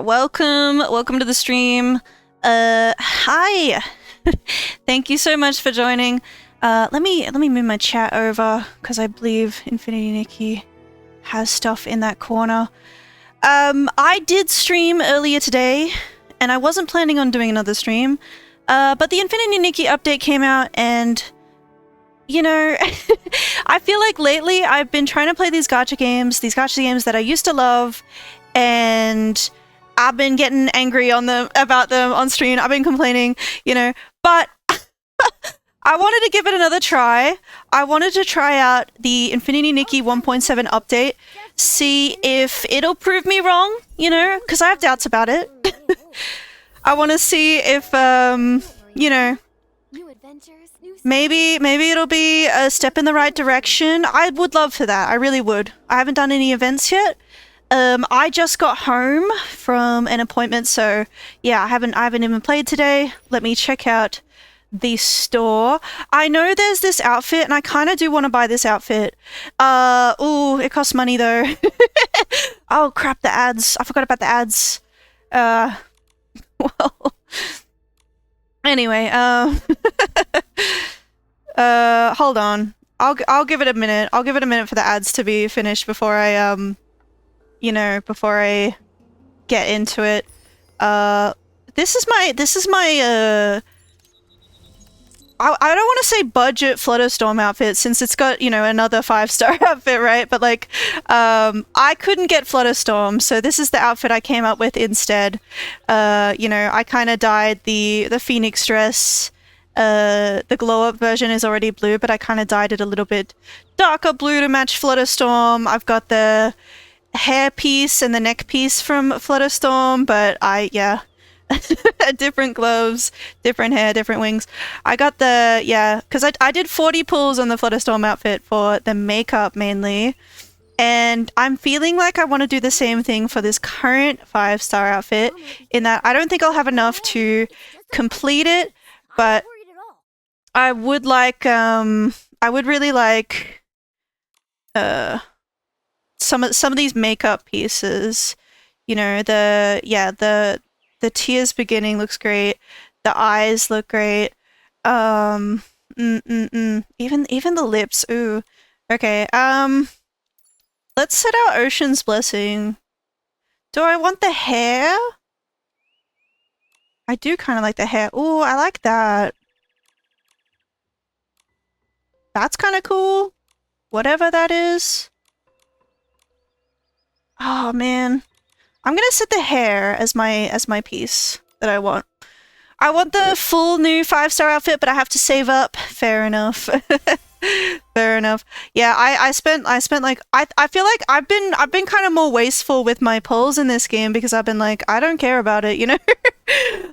Welcome to the stream. Hi. Thank you so much for joining. Let me move my chat over because I believe Infinity Nikki has stuff in that corner. I did stream earlier today, and I wasn't planning on doing another stream. But the Infinity Nikki update came out, and you know, I feel like lately I've been trying to play these gacha games that I used to love, and I've been getting angry about them on stream. I've been complaining, you know, but I wanted to give it another try. I wanted to try out the Infinity Nikki 1.7 update, see if it'll prove me wrong, you know, because I have doubts about it. I want to see if, you know, maybe it'll be a step in the right direction. I would love for that. I really would. I haven't done any events yet. I just got home from an appointment, so yeah, I haven't even played today. Let me check out the store. I know there's this outfit, and I kind of do want to buy this outfit. Ooh, it costs money though. Oh crap, the ads. I forgot about the ads. Well, anyway, hold on. I'll give it a minute. I'll give it a minute for the ads to be finished before I, you know, before I get into it. This is my, I don't want to say budget Flutterstorm outfit since it's got, you know, another 5-star outfit, right? But like, I couldn't get Flutterstorm, so this is the outfit I came up with instead. You know, I kind of dyed the Phoenix dress. The glow-up version is already blue, but I kind of dyed it a little bit darker blue to match Flutterstorm. I've got the hair piece and the neck piece from Flutterstorm, but yeah. Different gloves, different hair, different wings. I got the, yeah, because I did 40 pulls on the Flutterstorm outfit for the makeup mainly, and I'm feeling like I want to do the same thing for this current 5-star outfit, in that I don't think I'll have enough to complete it, but I would like, I would really like, some of these makeup pieces, you know, the tears beginning looks great. The eyes look great. Even the lips. Ooh. Okay. Let's set out Ocean's Blessing. Do I want the hair? I do kind of like the hair. Ooh, I like that. That's kind of cool. Whatever that is. Oh man. I'm gonna set the hair as my piece that I want. I want the full new 5-star outfit, but I have to save up. Fair enough. Fair enough. Yeah, I spent like I feel like I've been kind of more wasteful with my pulls in this game because I've been like, I don't care about it, you know?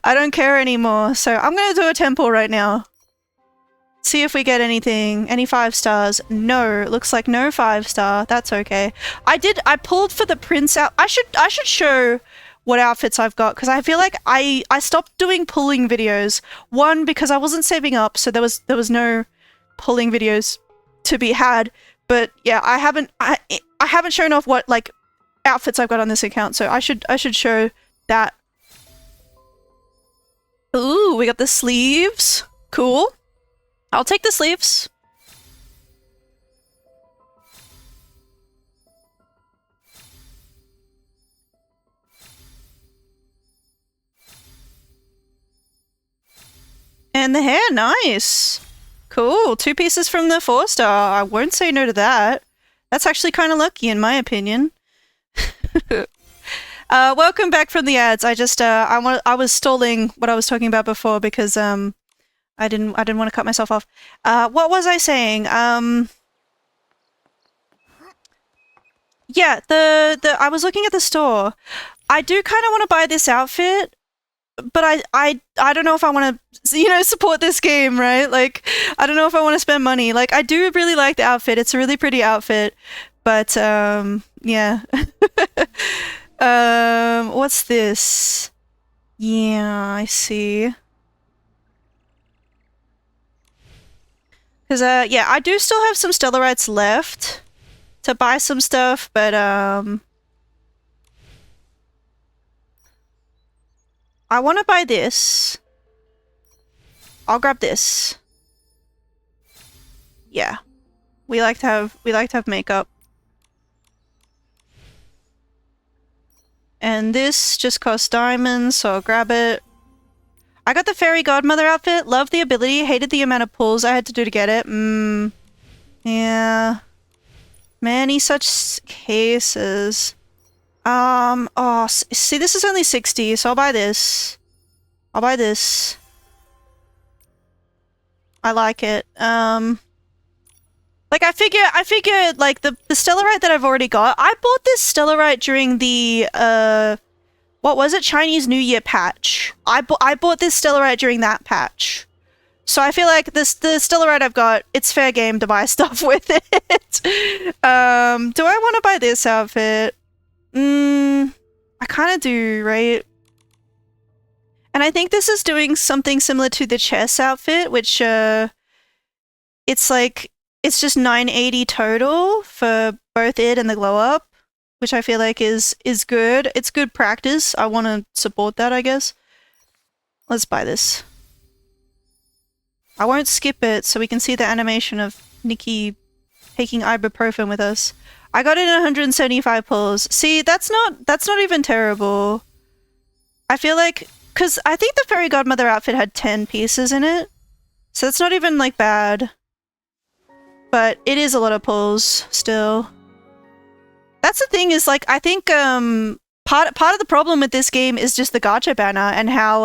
I don't care anymore. So I'm gonna do a temple right now. See if we get anything. Any 5 stars? No. Looks like no 5-star. That's okay. I pulled for the prince out. I should show what outfits I've got, because I feel like I stopped doing pulling videos. One, because I wasn't saving up, so there was no pulling videos to be had. But yeah, I haven't shown off what like outfits I've got on this account, so I should show that. Ooh, we got the sleeves. Cool. I'll take the sleeves. And the hair, nice. Cool, 2 pieces from the 4-star. I won't say no to that. That's actually kind of lucky in my opinion. Welcome back from the ads. I just, I was stalling what I was talking about before because, I didn't want to cut myself off. What was I saying? Yeah, I was looking at the store. I do kind of want to buy this outfit, but I don't know if I want to, you know, support this game, right? Like, I don't know if I want to spend money. Like, I do really like the outfit. It's a really pretty outfit, but, yeah. What's this? Yeah, I see. Because, yeah, I do still have some Stellarites left to buy some stuff, but, I want to buy this. I'll grab this. Yeah. We like to have makeup. And this just costs diamonds, so I'll grab it. I got the fairy godmother outfit. Loved the ability. Hated the amount of pulls I had to do to get it. Yeah. Many such cases. Oh, see, this is only 60, so I'll buy this. I'll buy this. I like it. Like, I figure, like, the Stellarite that I've already got, I bought this Stellarite during the, what was it? Chinese New Year patch. I bought this Stellarite during that patch. So I feel like the Stellarite I've got, it's fair game to buy stuff with it. Do I want to buy this outfit? I kind of do, right? And I think this is doing something similar to the chess outfit, which, it's like, it's just 980 total for both it and the glow up, which I feel like is good. It's good practice. I want to support that, I guess. Let's buy this. I won't skip it so we can see the animation of Nikki taking ibuprofen with us. I got it in 175 pulls. See, that's not even terrible. I feel like, because I think the fairy godmother outfit had 10 pieces in it, so that's not even like bad. But it is a lot of pulls still. That's the thing, is like, I think part of the problem with this game is just the gacha banner and how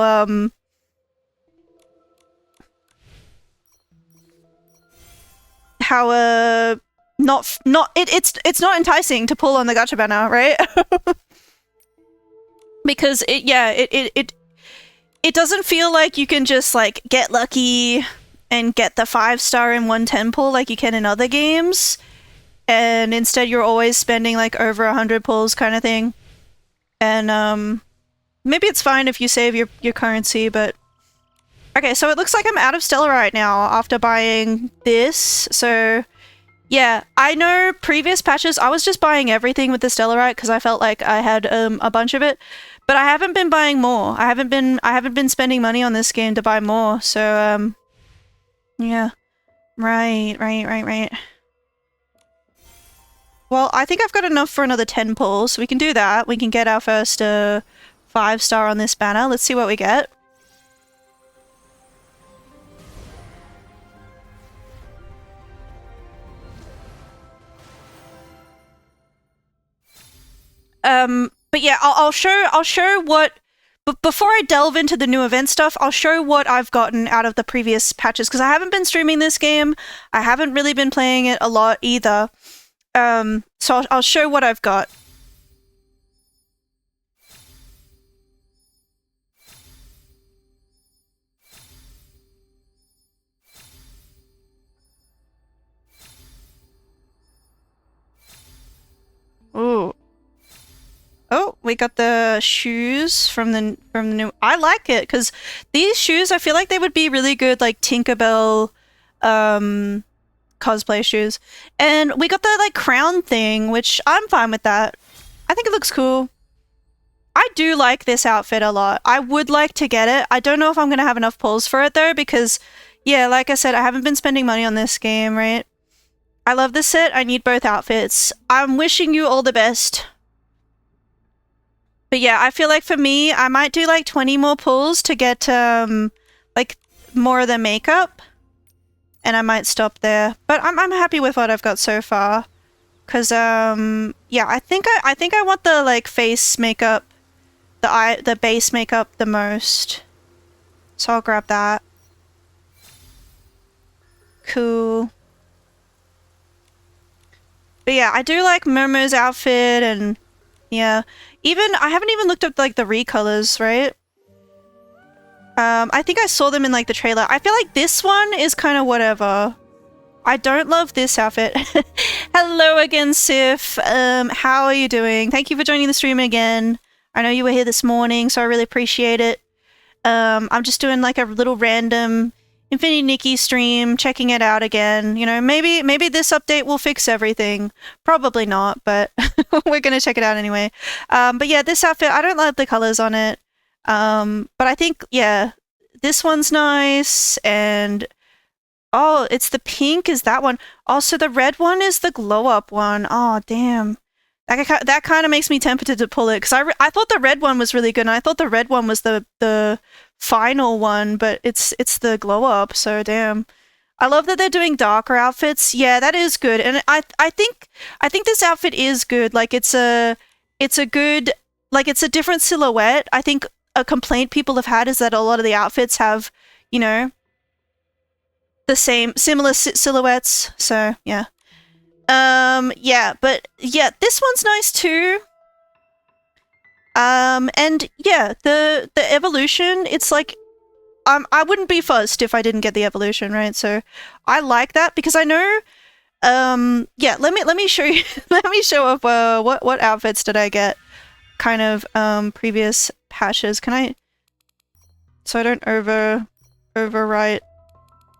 it's not enticing to pull on the gacha banner, right? Because it doesn't feel like you can just like get lucky and get the 5-star in 110 pull like you can in other games, and instead you're always spending like over 100 pulls kind of thing. And maybe it's fine if you save your currency, but okay, so it looks like I'm out of Stellarite now after buying this. So yeah, I know previous patches I was just buying everything with the Stellarite because I felt like I had a bunch of it, but I haven't been buying more. I haven't been spending money on this game to buy more. So yeah. Right. Well, I think I've got enough for another 10 pulls, so we can do that. We can get our first 5-star on this banner. Let's see what we get. But yeah, I'll show what. But before I delve into the new event stuff, I'll show what I've gotten out of the previous patches, because I haven't been streaming this game. I haven't really been playing it a lot either. So I'll show what I've got. Ooh. Oh, we got the shoes from the new. I like it because these shoes, I feel like they would be really good, like Tinkerbell, cosplay shoes. And we got the like crown thing, which I'm fine with that. I think it looks cool. I do like this outfit a lot. I would like to get it. I don't know if I'm gonna have enough pulls for it though, because yeah, like I said, I haven't been spending money on this game, right? I love this set. I need both outfits. I'm wishing you all the best. But yeah, I feel like for me, I might do like 20 more pulls to get like more of the makeup, and I might stop there. But I'm happy with what I've got so far, cause yeah, I think I want the like face makeup, the base makeup the most. So I'll grab that. Cool. But yeah, I do like Momo's outfit, and yeah. I haven't even looked up like the recolors, right? I think I saw them in like the trailer. I feel like this one is kind of whatever. I don't love this outfit. Hello again, Sif. How are you doing? Thank you for joining the stream again. I know you were here this morning, so I really appreciate it. I'm just doing like a little random Infinity Nikki stream, checking it out again. You know, maybe this update will fix everything. Probably not, but we're gonna check it out anyway. But yeah, this outfit, I don't love the colors on it. But I think, yeah, this one's nice, and oh, it's the pink is that one. Also, the red one is the glow-up one. Oh, damn. That kind of makes me tempted to pull it, because I thought the red one was really good, and I thought the red one was the final one, but it's the glow-up, so damn. I love that they're doing darker outfits. Yeah, that is good, and I think this outfit is good. Like, it's a good, like, it's a different silhouette. I think a complaint people have had is that a lot of the outfits have, you know, the similar silhouettes, so yeah. Yeah, but yeah, this one's nice too. And yeah, the evolution, it's like, I wouldn't be fussed if I didn't get the evolution, right? So I like that, because I know, yeah, let me show you, let me show up, what outfits did I get, kind of, previous patches. Can I, so I don't overwrite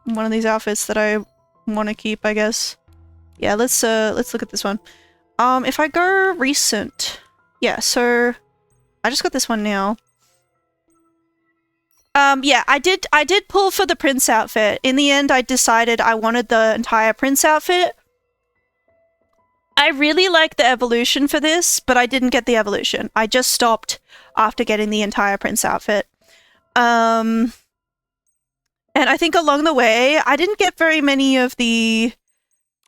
one of these outfits that I want to keep, I guess. Yeah, let's look at this one. If I go recent, yeah, so I just got this one now. Yeah, I did pull for the Prince outfit. In the end, I decided I wanted the entire Prince outfit. I really like the evolution for this, but I didn't get the evolution. I just stopped after getting the entire Prince outfit. And I think along the way, I didn't get very many of the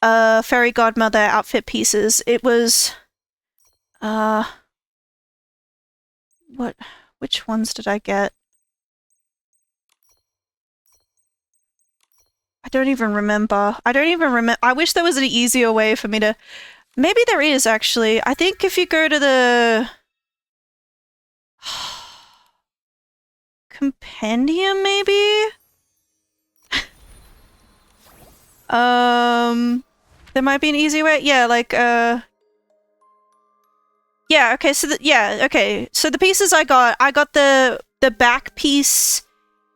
fairy godmother outfit pieces. It was which ones did I get? I don't even remember. I wish there was an easier way for me to, maybe there is actually. I think if you go to the compendium, maybe? There might be an easy way. Yeah, like, yeah, okay, so okay. So the pieces I got the back piece,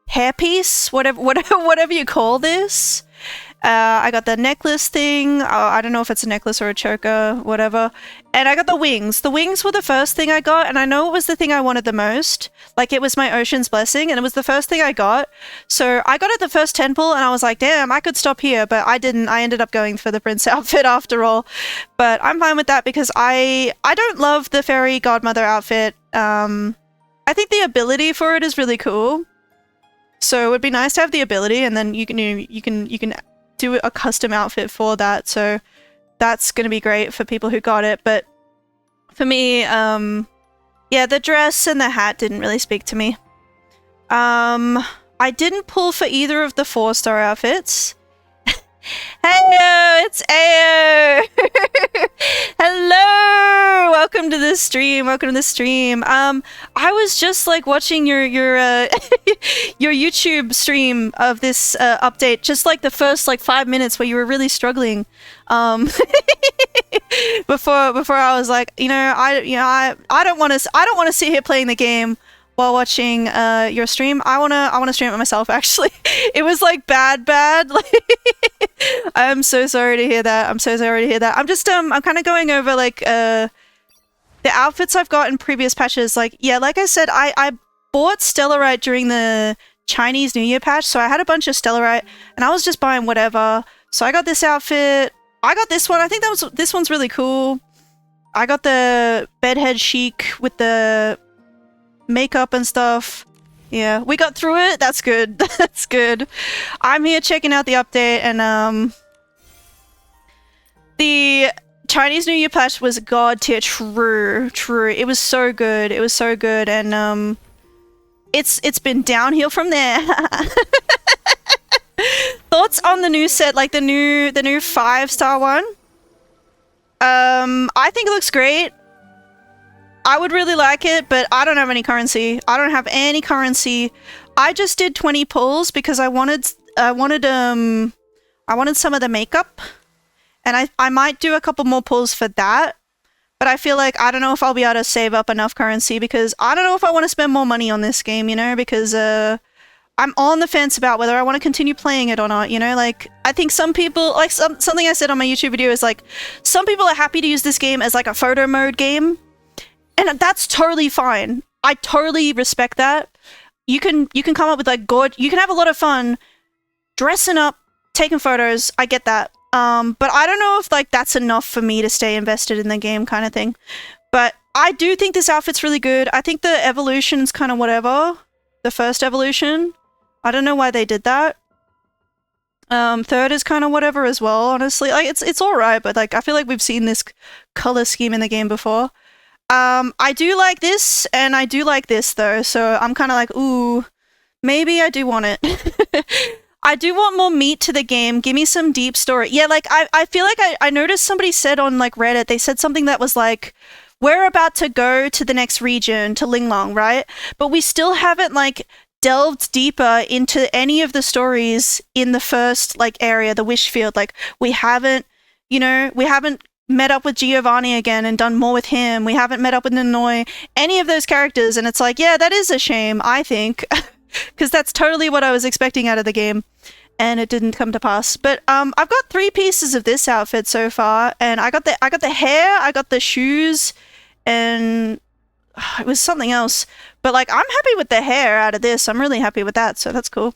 hair piece, whatever you call this. I got the necklace thing. I don't know if it's a necklace or a choker, whatever. And I got the wings. The wings were the first thing I got, and I know it was the thing I wanted the most. Like, it was my Ocean's Blessing, and it was the first thing I got. So I got it the first temple, and I was like, damn, I could stop here, but I didn't. I ended up going for the Prince outfit after all. But I'm fine with that, because I don't love the fairy godmother outfit. I think the ability for it is really cool. So it would be nice to have the ability, and then you can do a custom outfit for that, so that's gonna be great for people who got it. But for me, yeah, the dress and the hat didn't really speak to me. I didn't pull for either of the 4-star outfits. Heyo, it's Ayo! Hello! Welcome to the stream, I was just like watching your your YouTube stream of this update, just like the first like 5 minutes where you were really struggling. Before I was like, I don't want to sit here playing the game while watching your stream. I wanna stream it myself, actually. It was like bad. Like, I'm so sorry to hear that. I'm just I'm kind of going over like the outfits I've got in previous patches. Like, yeah, like I said, I bought Stellarite during the Chinese New Year patch, so I had a bunch of Stellarite, and I was just buying whatever. So I got this outfit. I got this one. I think this one's really cool. I got the bedhead chic with the makeup and stuff. Yeah, we got through it. That's good. That's good. I'm here checking out the update, and the Chinese New Year patch was god tier. True. It was so good. And it's been downhill from there. Thoughts on the new set, like the new 5-star one? I think it looks great. I would really like it, but I don't have any currency. I just did 20 pulls because I wanted some of the makeup, and I might do a couple more pulls for that. But I feel like I don't know if I'll be able to save up enough currency, because I don't know if I want to spend more money on this game, because I'm on the fence about whether I want to continue playing it or not, like, I think some people, like, something I said on my YouTube video is, like, some people are happy to use this game as, like, a photo mode game, and that's totally fine. I totally respect that. You can come up with like you can have a lot of fun dressing up, taking photos. I get that. But I don't know if like that's enough for me to stay invested in the game kind of thing. But I do think this outfit's really good. I think the evolution's kind of whatever. The first evolution. I don't know why they did that. Third is kind of whatever as well, honestly. Like it's alright, but like I feel like we've seen this color scheme in the game before. I do like this, and I do like this though, so I'm kind of like, ooh, maybe I do want it. I do want more meat to the game. Give me some deep story. Yeah, like I feel like I noticed somebody said on like Reddit, they said something that was like, we're about to go to the next region, to Linglong, right? But we still haven't like delved deeper into any of the stories in the first like area, the wish field. Like we haven't, you know, we haven't met up with Giovanni again and done more with him. We haven't met up with Ninoy, any of those characters. And it's like, yeah, that is a shame, I think, because that's totally what I was expecting out of the game. And it didn't come to pass. But I've got 3 pieces of this outfit so far, and I got the hair, I got the shoes, and it was something else. But like, I'm happy with the hair out of this. I'm really happy with that, so that's cool.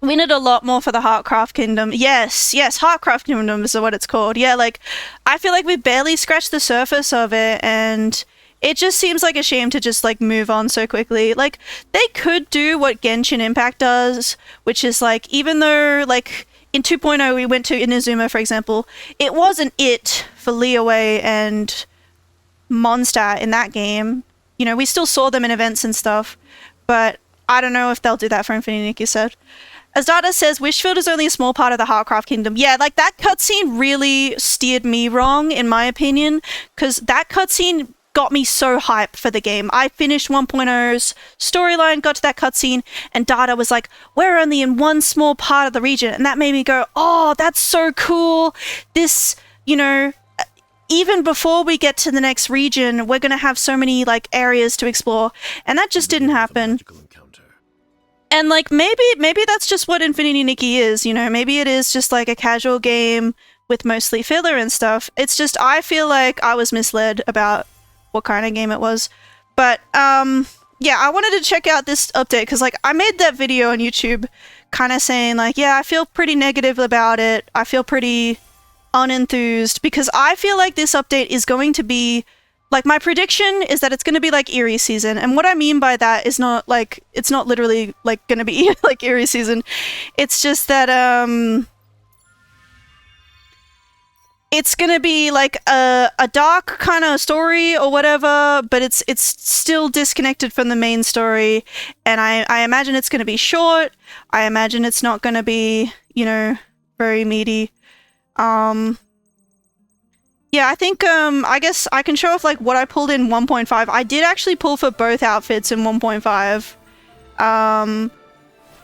We need a lot more for the Heartcraft Kingdom. Yes, Heartcraft Kingdom is what it's called. Yeah, like, I feel like we barely scratched the surface of it, and it just seems like a shame to just, like, move on so quickly. Like, they could do what Genshin Impact does, which is, like, even though, like, in 2.0 we went to Inazuma, for example, it wasn't it for Liyue and Mondstadt in that game. You know, we still saw them in events and stuff, but I don't know if they'll do that for Infinity, Nikki said. As Data says, Wishfield is only a small part of the Heartcraft Kingdom. Yeah, like, that cutscene really steered me wrong, in my opinion, because that cutscene got me so hyped for the game. I finished 1.0's storyline, got to that cutscene, and Data was like, we're only in one small part of the region, and that made me go, oh, that's so cool. This, you know, even before we get to the next region, we're gonna have so many, like, areas to explore, and that just didn't happen. And, like, maybe that's just what Infinity Nikki is, you know? Maybe it is just, like, a casual game with mostly filler and stuff. It's just, I feel like I was misled about what kind of game it was. But, yeah, I wanted to check out this update, because, like, I made that video on YouTube kind of saying, like, yeah, I feel pretty negative about it. I feel pretty unenthused, because I feel like this update is going to be... Like, my prediction is that it's going to be like Eerie Season. And what I mean by that is not, like, it's not literally, like, going to be like Eerie Season. It's just that, it's going to be, like, a dark kind of story or whatever, but it's still disconnected from the main story. And I imagine it's going to be short. I imagine it's not going to be, you know, very meaty. Yeah, I think, I guess I can show off, like, what I pulled in 1.5. I did actually pull for both outfits in 1.5.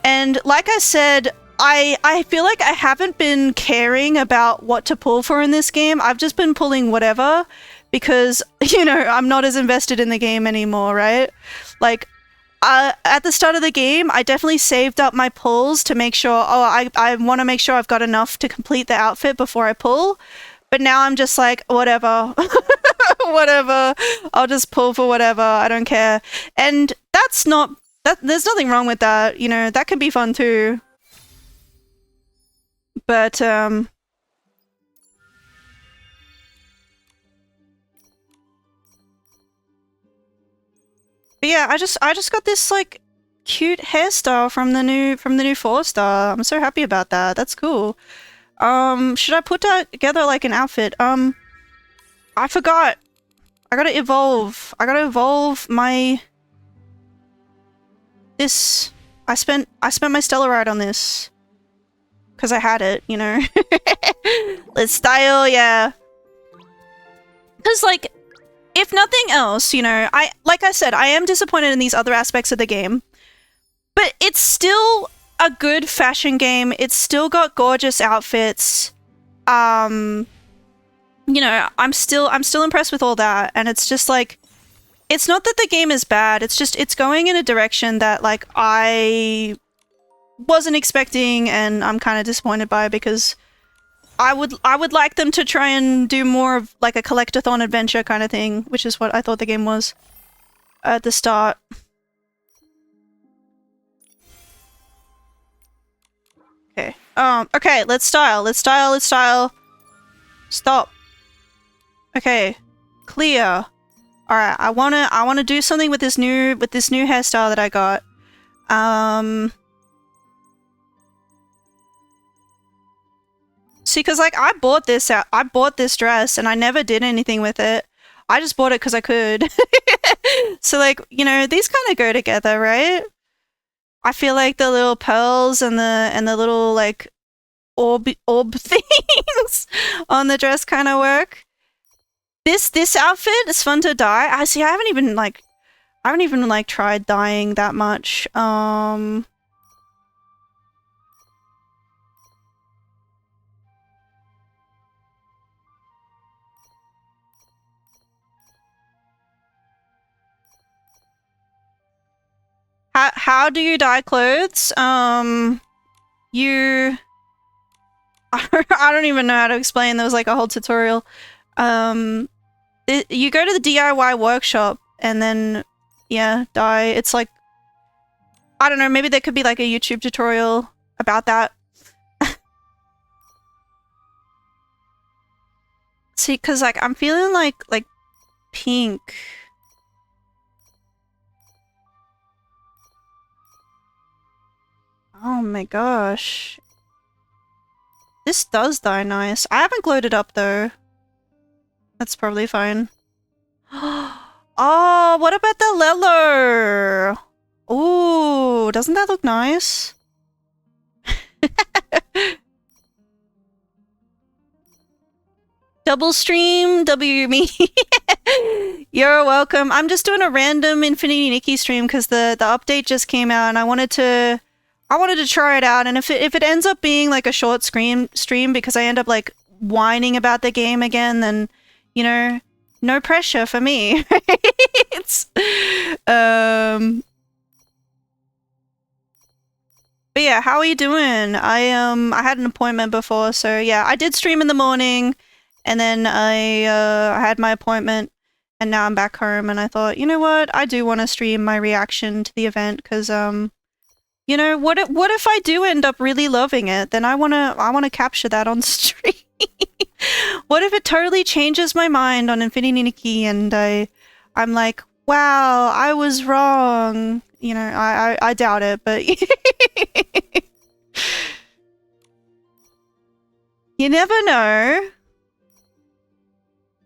And like I said, I feel like I haven't been caring about what to pull for in this game. I've just been pulling whatever, because, you know, I'm not as invested in the game anymore, right? Like, at the start of the game, I definitely saved up my pulls to make sure, oh, I want to make sure I've got enough to complete the outfit before I pull. But now I'm just like, whatever. Whatever. I'll just pull for whatever. I don't care. And that's not... there's nothing wrong with that. You know, that can be fun too. But, yeah, I just got this, like, cute hairstyle from the new 4-star. I'm so happy about that. That's cool. Should I put together, like, an outfit? I forgot. I gotta evolve. I gotta evolve my... This. I spent my Stellarite on this. Because I had it, you know? Let's style, yeah. Because, like, if nothing else, you know, like I said, I am disappointed in these other aspects of the game. But it's still... a good fashion game. It's still got gorgeous outfits. You know, I'm still impressed with all that, and it's just like, it's not that the game is bad, it's just, it's going in a direction that, like, I wasn't expecting, and I'm kind of disappointed by, because I would like them to try and do more of, like, a collectathon adventure kind of thing, which is what I thought the game was. at the start. Okay. Okay, let's style. Let's style. Let's style. Stop. Okay. Clear. Alright, I wanna do something with this new hairstyle that I got. See, cause like I bought this dress and I never did anything with it. I just bought it because I could. So like, you know, these kind of go together, right? I feel like the little pearls and the little like orb things on the dress kind of work. This outfit is fun to dye. I haven't even like tried dyeing that much. How do you dye clothes? You I don't even know how to explain. There was like a whole tutorial. You go to the DIY workshop and then, yeah, dye. It's like, I don't know, maybe there could be like a YouTube tutorial about that. See, cause like I'm feeling like pink. Oh my gosh. This does dye nice. I haven't glowed it up though. That's probably fine. Oh, what about the Lello? Ooh, doesn't that look nice? Double stream, W me. You're welcome. I'm just doing a random Infinity Nikki stream because the update just came out and I wanted to try it out, and if it ends up being like a short stream because I end up like whining about the game again, then, you know, no pressure for me. It's but yeah, how are you doing? I had an appointment before, so yeah, I did stream in the morning and then I had my appointment and now I'm back home and I thought, you know what? I do want to stream my reaction to the event because you know, what if I do end up really loving it? Then I wanna capture that on stream. What if it totally changes my mind on Infinity Nikki and I'm like, wow, I was wrong. You know, I doubt it, but you never know.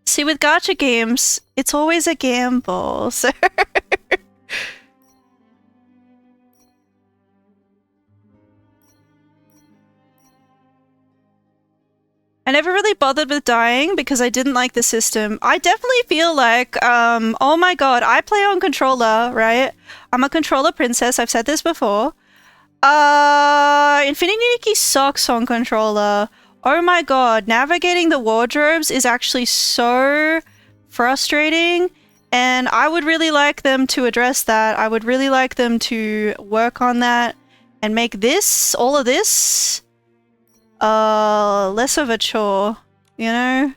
See, with gacha games, it's always a gamble, so I never really bothered with dying because I didn't like the system. I definitely feel like, oh my god, I play on controller, right? I'm a controller princess, I've said this before. Infinity Nikki sucks on controller. Oh my god, navigating the wardrobes is actually so frustrating, and I would really like them to address that. I would really like them to work on that and make this, all of this, less of a chore, you know?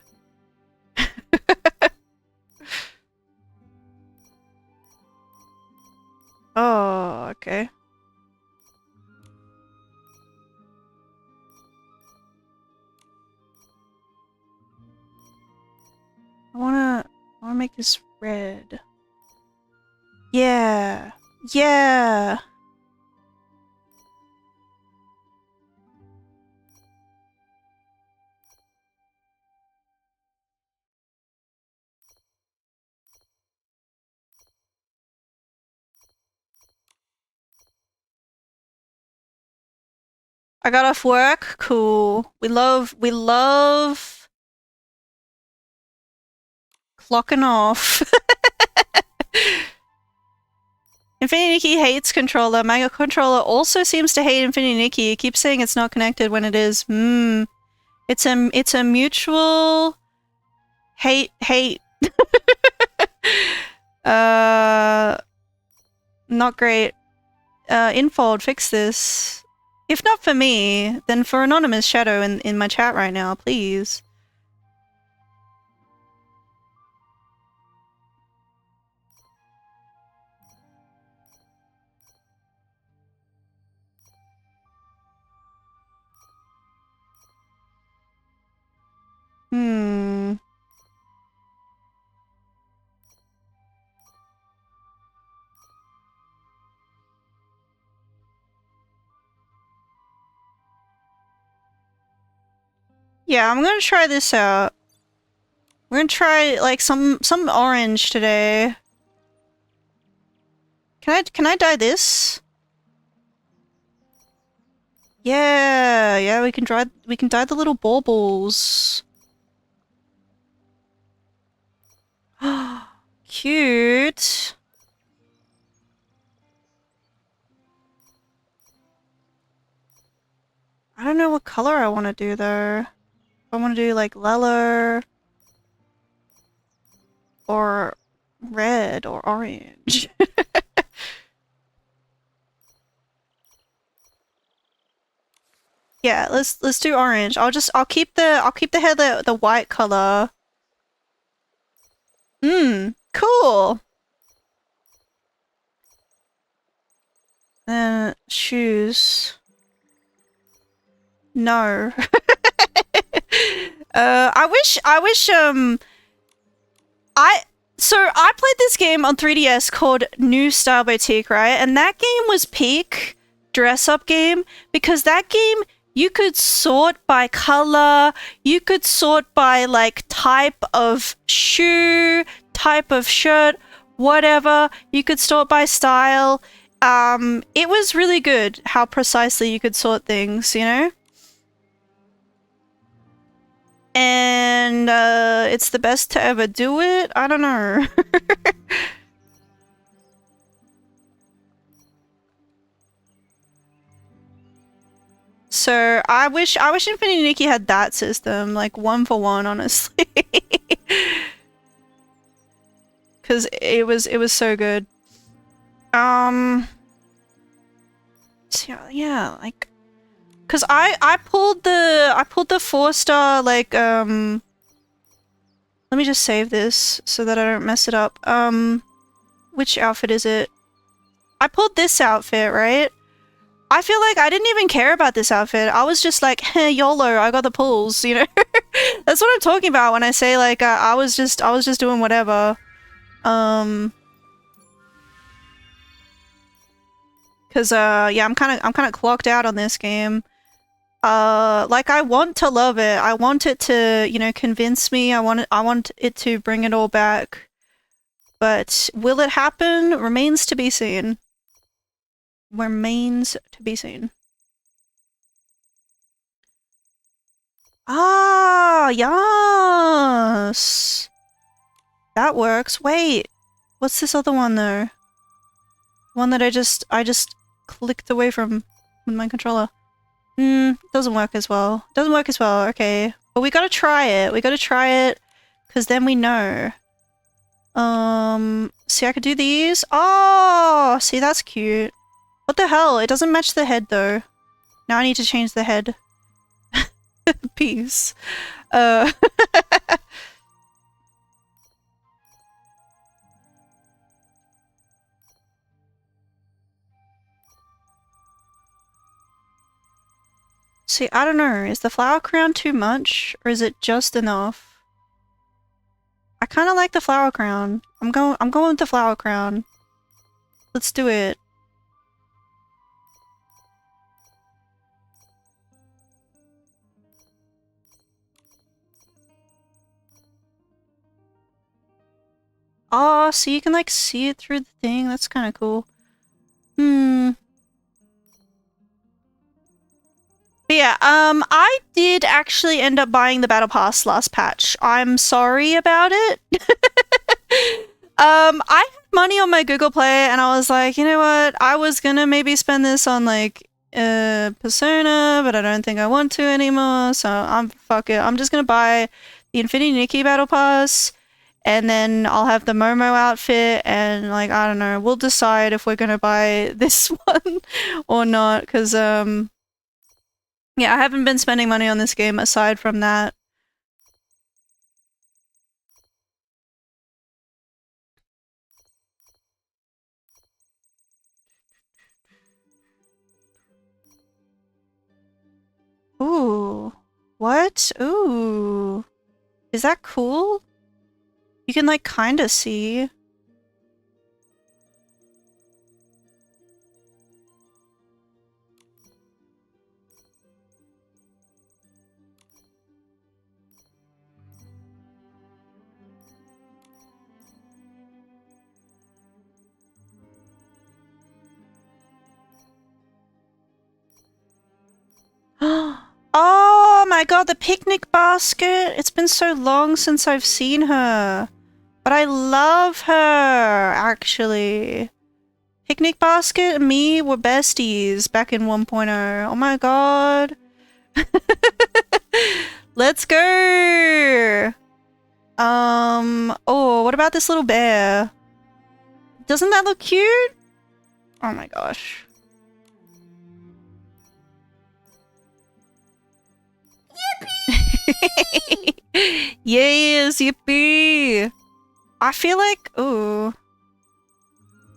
Oh, okay. I wanna make this red. Yeah. Yeah. I got off work. Cool. We love clocking off. Infinity Nikki hates controller. My controller also seems to hate Infinity Nikki. It keeps saying it's not connected when it is. It's a mutual hate. Not great. Infold, fix this. If not for me, then for Anonymous Shadow in my chat right now, please. Yeah, I'm gonna try this out. We're gonna try like some orange today. Can I dye this? Yeah, yeah, we can dye the little baubles. Cute. I don't know what color I want to do though. I want to do like leather or red or orange. Yeah, let's do orange. I'll keep the hair the white color. Cool. Shoes. No. So I played this game on 3DS called New Style Boutique, right? And that game was peak dress-up game because that game you could sort by color, you could sort by like type of shoe, type of shirt, whatever. You could sort by style. It was really good how precisely you could sort things, you know? And it's the best to ever do it? I don't know. So I wish Infinity Nikki had that system, like 1-for-1, honestly. Cause it was so good. So yeah, like, cause I pulled the 4-star like let me just save this so that I don't mess it up. Which outfit is it? I pulled this outfit, right? I feel like I didn't even care about this outfit. I was just like, hey, YOLO, I got the pulls, you know? That's what I'm talking about when I say like I was just doing whatever. Cause yeah, I'm kind of clocked out on this game. Like I want to love it. I want it to, you know, convince me. I want it to bring it all back. But will it happen? Remains to be seen. Remains to be seen. Ah, yes. That works. Wait. What's this other one though? One that I just clicked away from with my controller. Doesn't work as well. Doesn't work as well, okay. But we gotta try it. We gotta try it, because then we know. See, I could do these. Oh, see, that's cute. What the hell? It doesn't match the head, though. Now I need to change the head. Peace. See, I don't know. Is the flower crown too much, or is it just enough? I kind of like the flower crown. I'm going with the flower crown. Let's do it. Oh, so you can like see it through the thing. That's kind of cool. But yeah, I did actually end up buying the Battle Pass last patch. I'm sorry about it. I had money on my Google Play and I was like, you know what? I was gonna maybe spend this on like Persona, but I don't think I want to anymore. So fuck it. I'm just gonna buy the Infinity Nikki Battle Pass, and then I'll have the Momo outfit, and like I don't know. We'll decide if we're gonna buy this one or not, because yeah, I haven't been spending money on this game aside from that. Ooh. What? Ooh. Is that cool? You can like kinda see. my god, the picnic basket! It's been so long since I've seen her. But I love her, actually. Picnic basket and me were besties back in 1.0. Oh my god. Let's go! Oh, what about this little bear? Doesn't that look cute? Oh my gosh. Yippee! Yes, yippee! I feel like, ooh.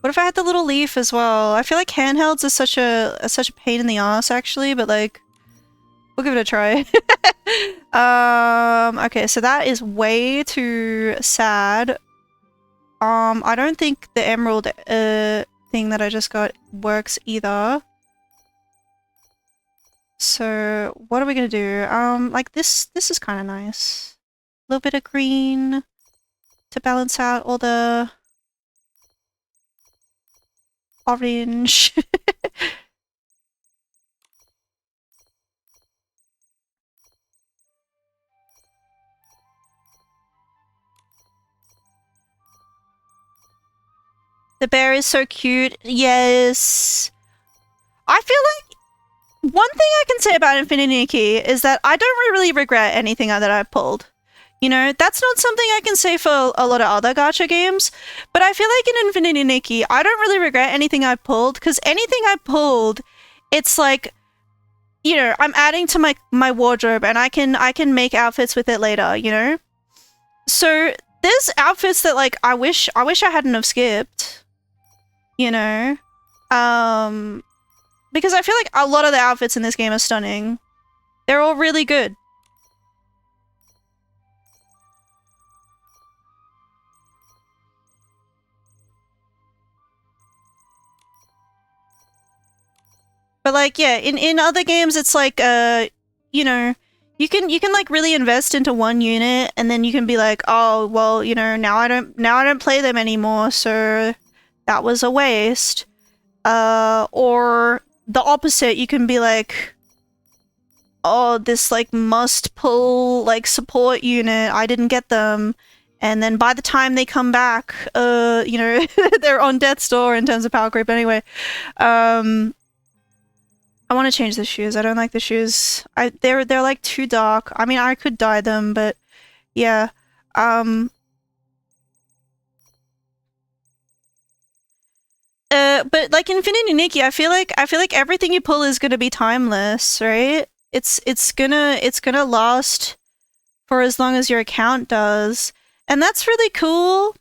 What if I had the little leaf as well? I feel like handhelds is such a pain in the ass actually, but like, we'll give it a try. Okay, so that is way too sad. I don't think the emerald thing that I just got works either. So what are we gonna do? Like this is kind of nice. A little bit of green to balance out all the orange. The bear is so cute. Yes. I feel like one thing I can say about Infinity Nikki is that I don't really regret anything that I pulled. You know, that's not something I can say for a lot of other gacha games, but I feel like in Infinity Nikki, I don't really regret anything I pulled, because anything I pulled, it's like, you know, I'm adding to my wardrobe and I can make outfits with it later, you know? So there's outfits that like I wish I hadn't have skipped. You know? Because I feel like a lot of the outfits in this game are stunning. They're all really good. But like, yeah, in other games it's like you know, you can like really invest into one unit and then you can be like, "Oh, well, you know, now I don't play them anymore, so that was a waste." Or the opposite, you can be like, "Oh, this like must pull like support unit, I didn't get them." And then by the time they come back, you know, they're on death's door in terms of power creep anyway. I want to change the shoes. I don't like the shoes. They're like too dark. I mean, I could dye them, but yeah. But like Infinity Nikki, I feel like everything you pull is gonna be timeless, right? It's gonna last for as long as your account does. And that's really cool.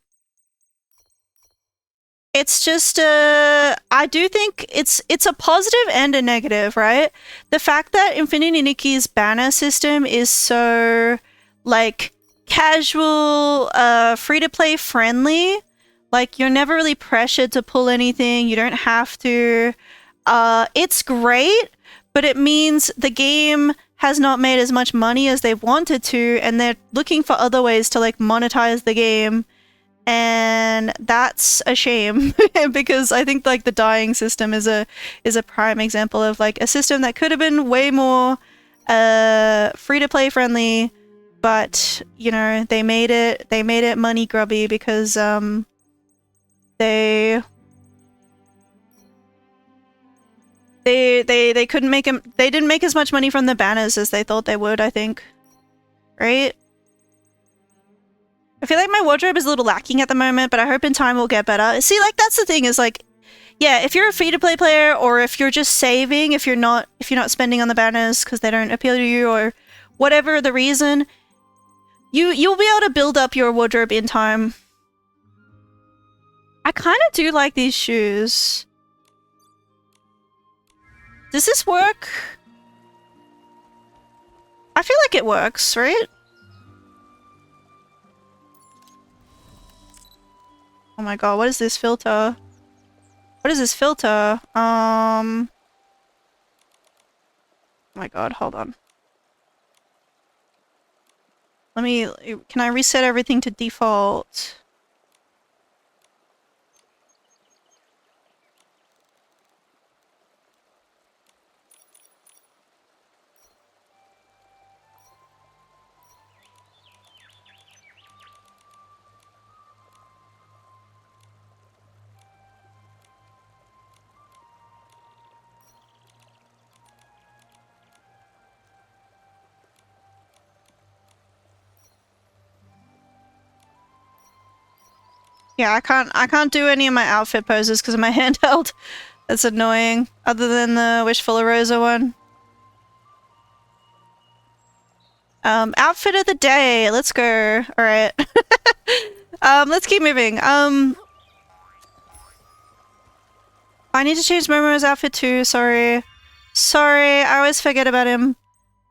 It's just I do think it's a positive and a negative, right? The fact that Infinity Nikki's banner system is so like casual, free-to-play friendly. Like you're never really pressured to pull anything, you don't have to. It's great, but it means the game has not made as much money as they wanted to, and they're looking for other ways to like monetize the game. And that's a shame because I think like the dyeing system is a prime example of like a system that could have been way more free to play friendly, but you know, they made it money grubby because they couldn't make them, they didn't make as much money from the banners as they thought they would, I think. Right? I feel like my wardrobe is a little lacking at the moment, but I hope in time we'll get better. See, like, that's the thing is, like, yeah, if you're a free-to-play player, or if you're just saving, if you're not spending on the banners because they don't appeal to you, or whatever the reason, you'll be able to build up your wardrobe in time. I kind of do like these shoes. Does this work? I feel like it works, right? Oh my god, what is this filter? What is this filter? Oh my god, hold on. Let me... Can I reset everything to default? Yeah, I can't do any of my outfit poses because of my handheld. That's annoying. Other than the Wishful of Rosa one. Outfit of the day. Let's go. All right. Let's keep moving. I need to change Momo's outfit too. Sorry. Sorry, I always forget about him.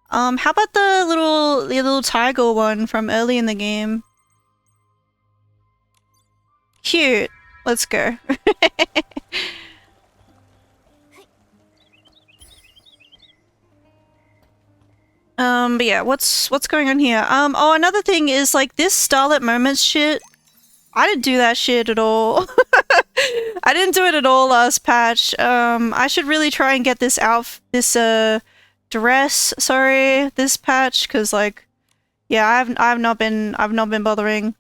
How about the little tiger one from early in the game? Cute. Let's go. But yeah, what's going on here? Oh, another thing is like this Starlit Moments shit. I didn't do that shit at all. I didn't do it at all last patch. I should really try and get this dress, sorry, this patch, because like, yeah, I've not been bothering,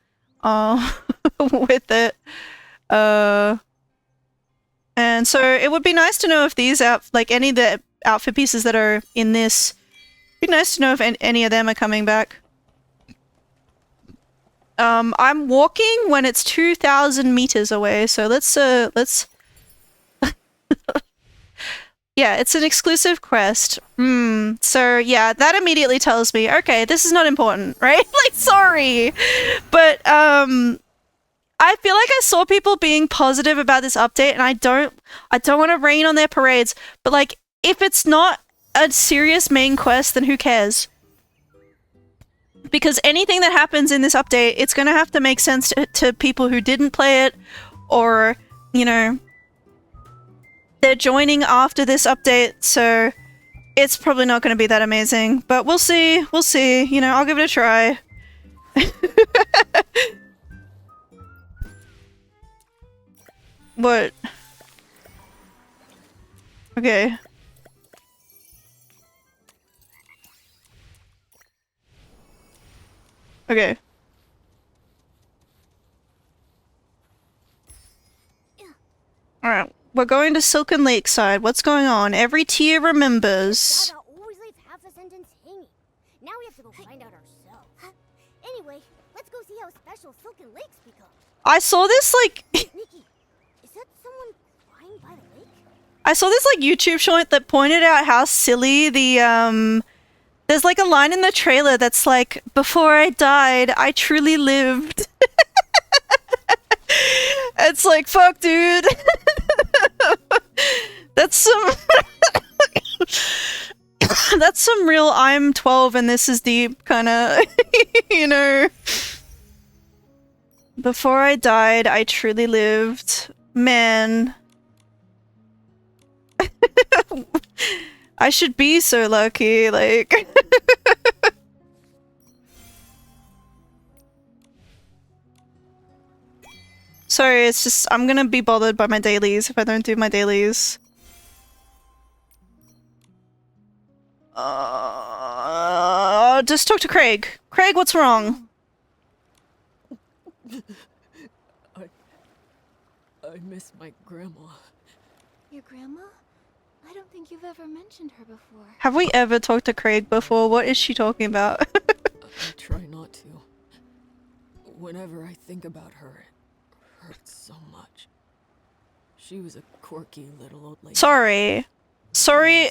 with it. And so it would be nice to know if these like any of the outfit pieces that are in this, it'd be nice to know if any of them are coming back. I'm walking when it's 2,000 meters away, so let's yeah, it's an exclusive quest. So yeah, that immediately tells me, okay, this is not important, right? Like, sorry. But, I feel like I saw people being positive about this update, and I don't want to rain on their parades, but like, if it's not a serious main quest, then who cares? Because anything that happens in this update, it's gonna have to make sense to people who didn't play it, or, you know, they're joining after this update, so it's probably not gonna be that amazing. But we'll see, you know, I'll give it a try. What? Okay. Okay. Alright, we're going to Silken Lakeside. What's going on? Every tier remembers. Always leaves half a sentence hanging. Now we have to go find out ourselves. Anyway, let's go see how special Silken Lakes become. I saw this like Nikki, is that someone crying by the lake? I saw this like YouTube short that pointed out how silly the there's like a line in the trailer that's like, before I died, I truly lived. It's like, fuck, dude. That's some that's some real I'm 12 and this is deep kind of, you know. Before I died, I truly lived. Man. I should be so lucky, like. Sorry, it's just, I'm gonna be bothered by my dailies if I don't do my dailies. Just talk to Craig. Craig, what's wrong? I miss my grandma. Your grandma? I don't think you've ever mentioned her before. Have we ever talked to Craig before? What is she talking about? I try not to. Whenever I think about her, it hurts so much. She was a quirky little old lady. Sorry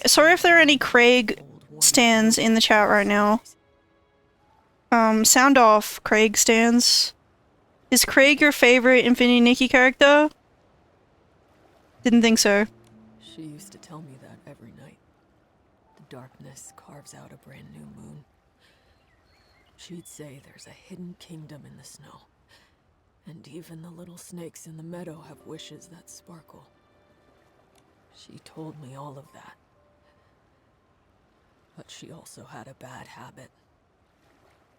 if there are any Craig stands in the chat right now. Sound off, Craig stands. Is Craig your favorite Infinity Nikki character? Didn't think so. She used to tell me that every night. The darkness carves out a brand new moon. She'd say there's a hidden kingdom in the snow. And even the little snakes in the meadow have wishes that sparkle. She told me all of that. But she also had a bad habit.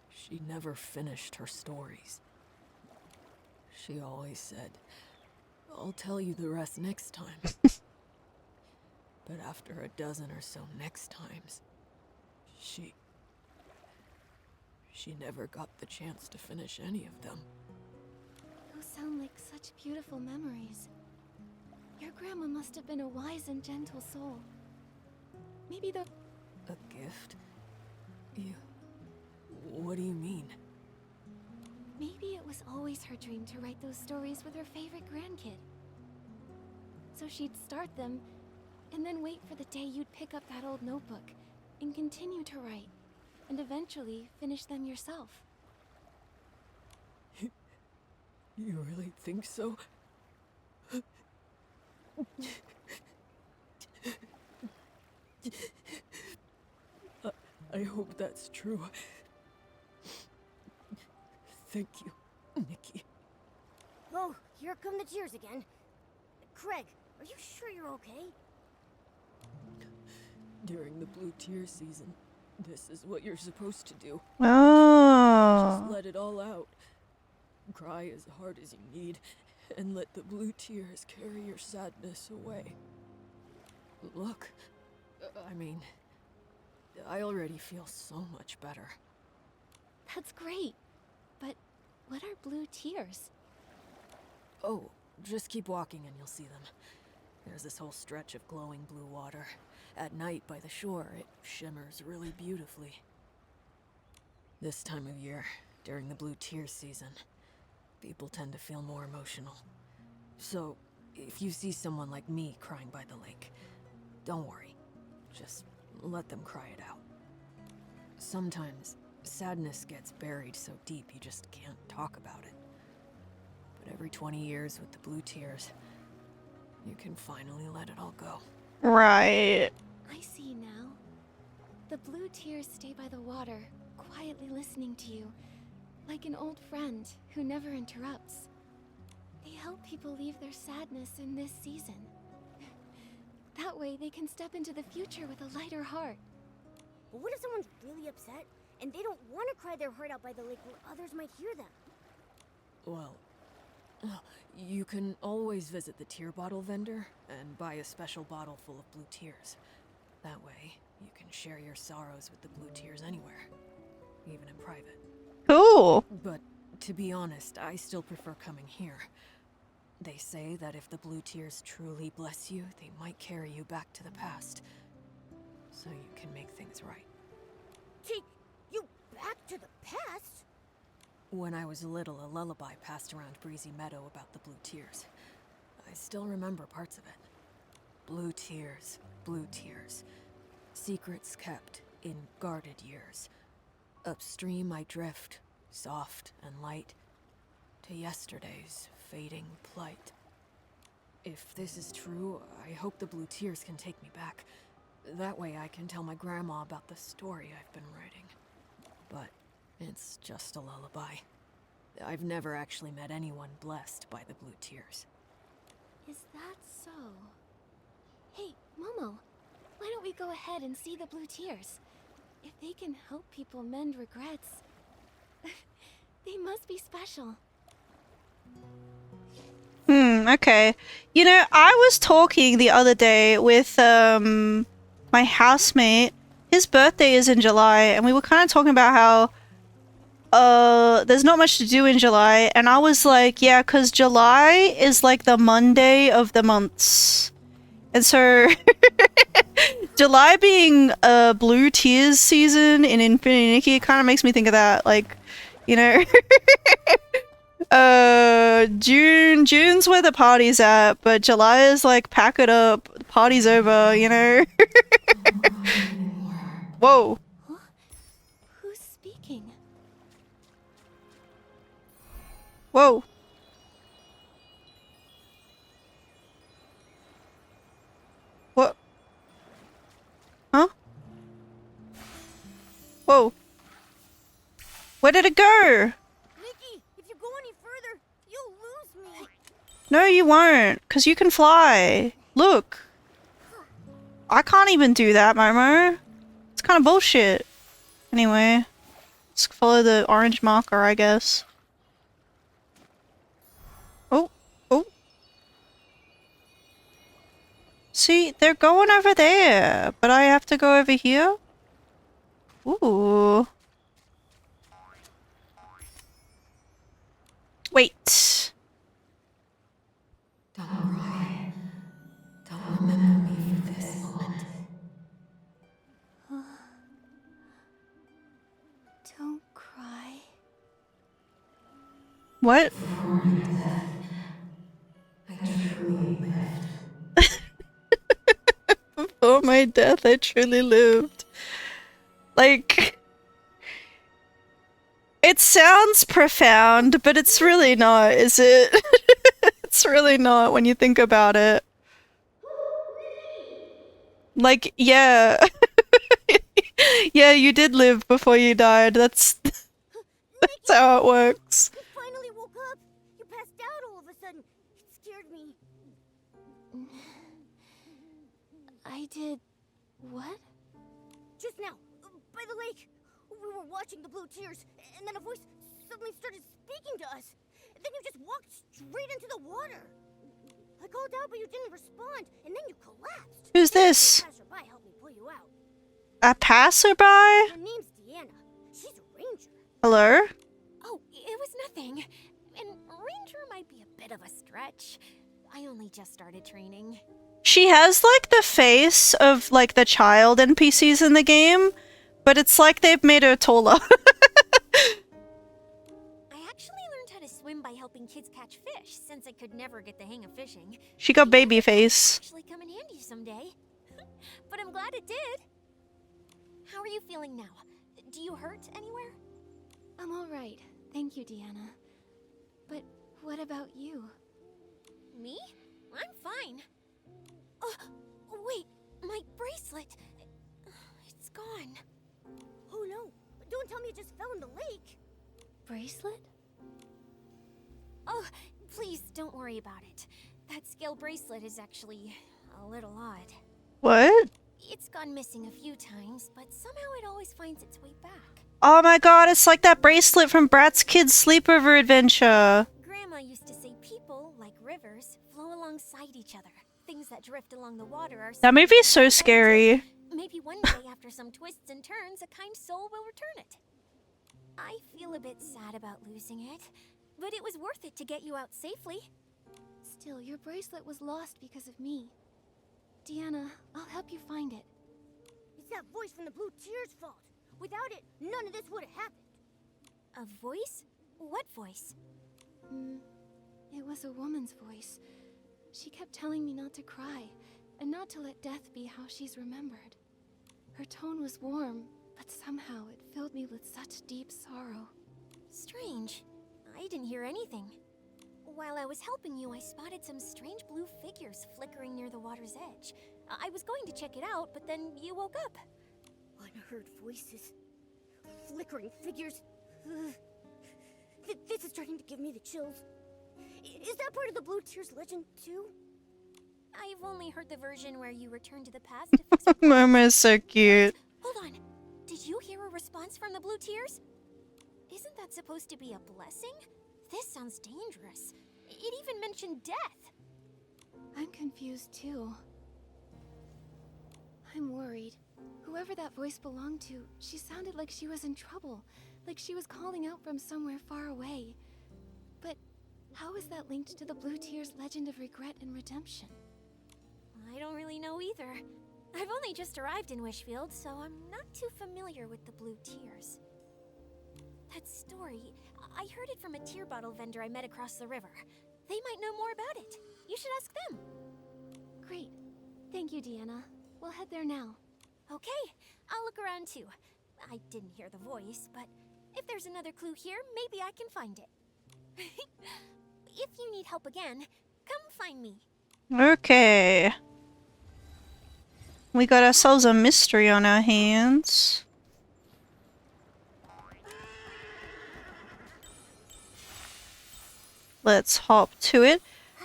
She never finished her stories. She always said, "I'll tell you the rest next time." But after a dozen or so next times, she never got the chance to finish any of them. Those sound like such beautiful memories. Your grandma must have been a wise and gentle soul. Maybe the... A gift? What do you mean? Maybe it was was always her dream to write those stories with her favorite grandkid. So she'd start them, and then wait for the day you'd pick up that old notebook and continue to write, and eventually finish them yourself. You really think so? I hope that's true. Thank you, Nikki. Oh, here come the tears again. Craig, are you sure you're okay? During the Blue Tear season, this is what you're supposed to do. Oh. Just let it all out. Cry as hard as you need, and let the blue tears carry your sadness away. Look, I mean, I already feel so much better. That's great. But what are blue tears? Oh, just keep walking and you'll see them. There's this whole stretch of glowing blue water. At night by the shore, it shimmers really beautifully. This time of year, during the Blue Tear season, people tend to feel more emotional. So, if you see someone like me crying by the lake, don't worry. Just let them cry it out. Sometimes, sadness gets buried so deep you just can't talk about it. But every 20 years with the blue tears, you can finally let it all go. Right. I see now. The blue tears stay by the water, quietly listening to you, like an old friend who never interrupts. They help people leave their sadness in this season. That way they can step into the future with a lighter heart. But what if someone's really upset and they don't want to cry their heart out by the lake where others might hear them? Well, you can always visit the tear bottle vendor and buy a special bottle full of blue tears. That way, you can share your sorrows with the blue tears anywhere, even in private. Cool. But to be honest, I still prefer coming here. They say that if the blue tears truly bless you, they might carry you back to the past, so you can make things right. Take you back to the past? When I was little, a lullaby passed around Breezy Meadow about the blue tears. I still remember parts of it. Blue tears, secrets kept in guarded years. Upstream I drift, soft and light, to yesterday's fading plight. If this is true, I hope the blue tears can take me back. That way I can tell my grandma about the story I've been writing. But it's just a lullaby. I've never actually met anyone blessed by the blue tears. Is that so? Hey, Momo, why don't we go ahead and see the blue tears? If they can help people mend regrets, they must be special. Okay. You know, I was talking the other day with my housemate. His birthday is in July, and we were kind of talking about how there's not much to do in July, and I was like, yeah, because July is like the Monday of the months. And so July being blue tears season in Infinity kind of makes me think of that, like, you know. June's where the party's at, but July is like pack it up, the party's over, you know. Whoa. Huh? Who's speaking? Whoa. What? Huh? Whoa. Where did it go? Nikki, if you go any further, you'll lose me. No, you won't, because you can fly. Look. I can't even do that, Momo. It's kind of bullshit. Anyway, let's follow the orange marker, I guess. Oh, oh. See, they're going over there, but I have to go over here? Ooh. Wait. Don't cry. Don't remember me for this moment. Don't cry. What? Before my death, I truly lived. Like, it sounds profound, but it's really not, is it? It's really not when you think about it. Like, yeah. Yeah, you did live before you died. That's how it works. You finally woke up. You passed out all of a sudden. It scared me. I did... what? Just now, by the lake. We were watching the blue tears, and then a voice suddenly started speaking to us. And then you just walked straight into the water. I called out, but you didn't respond, and then you collapsed. Who's this? A passerby helped me pull you out. A passerby? Her name's Deanna. She's a ranger. Hello? Oh, it was nothing. And ranger might be a bit of a stretch. I only just started training. She has like the face of like the child NPCs in the game, but it's like they've made her taller. I actually learned how to swim by helping kids catch fish, since I could never get the hang of fishing. She got baby face. Actually come in handy someday. But I'm glad it did. How are you feeling now? Do you hurt anywhere? I'm alright. Thank you, Deanna. But what about you? Me? I'm fine. Oh, wait. My bracelet. It's gone. Oh no. Don't tell me it just fell in the lake. Bracelet? Oh, please don't worry about it. That scale bracelet is actually a little odd. What? It's gone missing a few times, but somehow it always finds its way back. Oh my god, it's like that bracelet from Brat's Kids Sleepover Adventure. Grandma used to say people, like rivers, flow alongside each other. Things that drift along the water are... That movie's so scary. Maybe one day after some twists and turns, a kind soul will return it. I feel a bit sad about losing it, but it was worth it to get you out safely. Still, your bracelet was lost because of me. Deanna, I'll help you find it. It's that voice from the blue tears' fault. Without it, none of this would have happened. A voice? What voice? It was a woman's voice. She kept telling me not to cry, and not to let death be how she's remembered. Her tone was warm, but somehow it filled me with such deep sorrow. Strange. I didn't hear anything. While I was helping you, I spotted some strange blue figures flickering near the water's edge. I was going to check it out, but then you woke up. Unheard voices. Flickering figures. Ugh. This is starting to give me the chills. Is that part of the Blue Tears legend, too? I've only heard the version where you return to the past to fix your Mama is so cute. Hold on. Did you hear a response from the Blue Tears? Isn't that supposed to be a blessing? This sounds dangerous. It even mentioned death. I'm confused too. I'm worried. Whoever that voice belonged to, she sounded like she was in trouble. Like she was calling out from somewhere far away. But how is that linked to the Blue Tears legend of regret and redemption? I don't really know either. I've only just arrived in Wishfield, so I'm not too familiar with the Blue Tears. That story, I heard it from a tear bottle vendor I met across the river. They might know more about it. You should ask them. Great. Thank you, Deanna. We'll head there now. Okay, I'll look around too. I didn't hear the voice, but if there's another clue here, maybe I can find it. If you need help again, come find me. Okay. We got ourselves a mystery on our hands. Let's hop to it.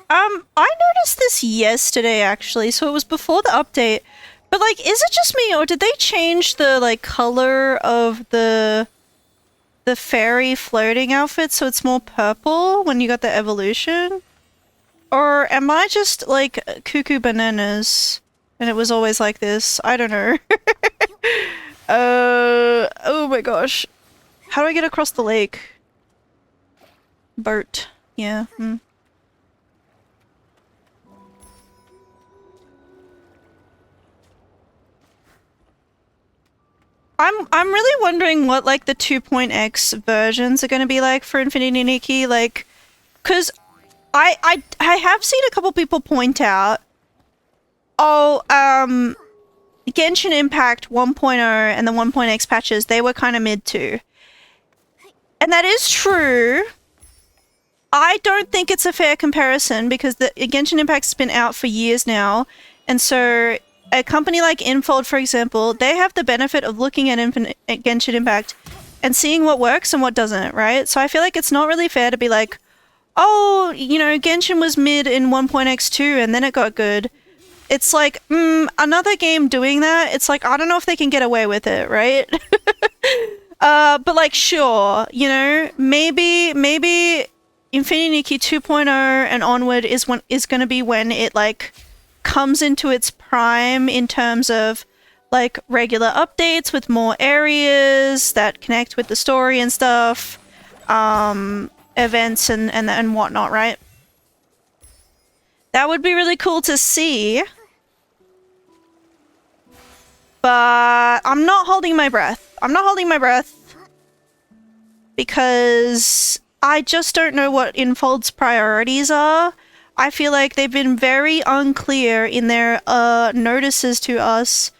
I noticed this yesterday actually, so it was before the update. But like, is it just me, or did they change the like color of the fairy floating outfit so it's more purple when you got the evolution? Or am I just like cuckoo bananas and it was always like this? I don't know. Oh my gosh. How do I get across the lake? Boat. Yeah. I'm I'm really wondering what like the 2.x versions are going to be like for Infinity Nikki, like, because I have seen a couple people point out, oh, Genshin Impact 1.0 and the 1.x patches, they were kind of mid too. And that is true. I don't think it's a fair comparison because the Genshin Impact's been out for years now. And so a company like Infold, for example, they have the benefit of looking at Genshin Impact and seeing what works and what doesn't, right? So I feel like it's not really fair to be like, oh, you know, Genshin was mid in 1.x2 and then it got good. It's like, another game doing that, it's like, I don't know if they can get away with it, right? But like, sure, you know, maybe Infinity Nikki 2.0 and onward is going to be when it like comes into its prime in terms of like regular updates with more areas that connect with the story and stuff, events and whatnot, right? That would be really cool to see. But I'm not holding my breath. I'm not holding my breath because I just don't know what Infold's priorities are. I feel like they've been very unclear in their notices to us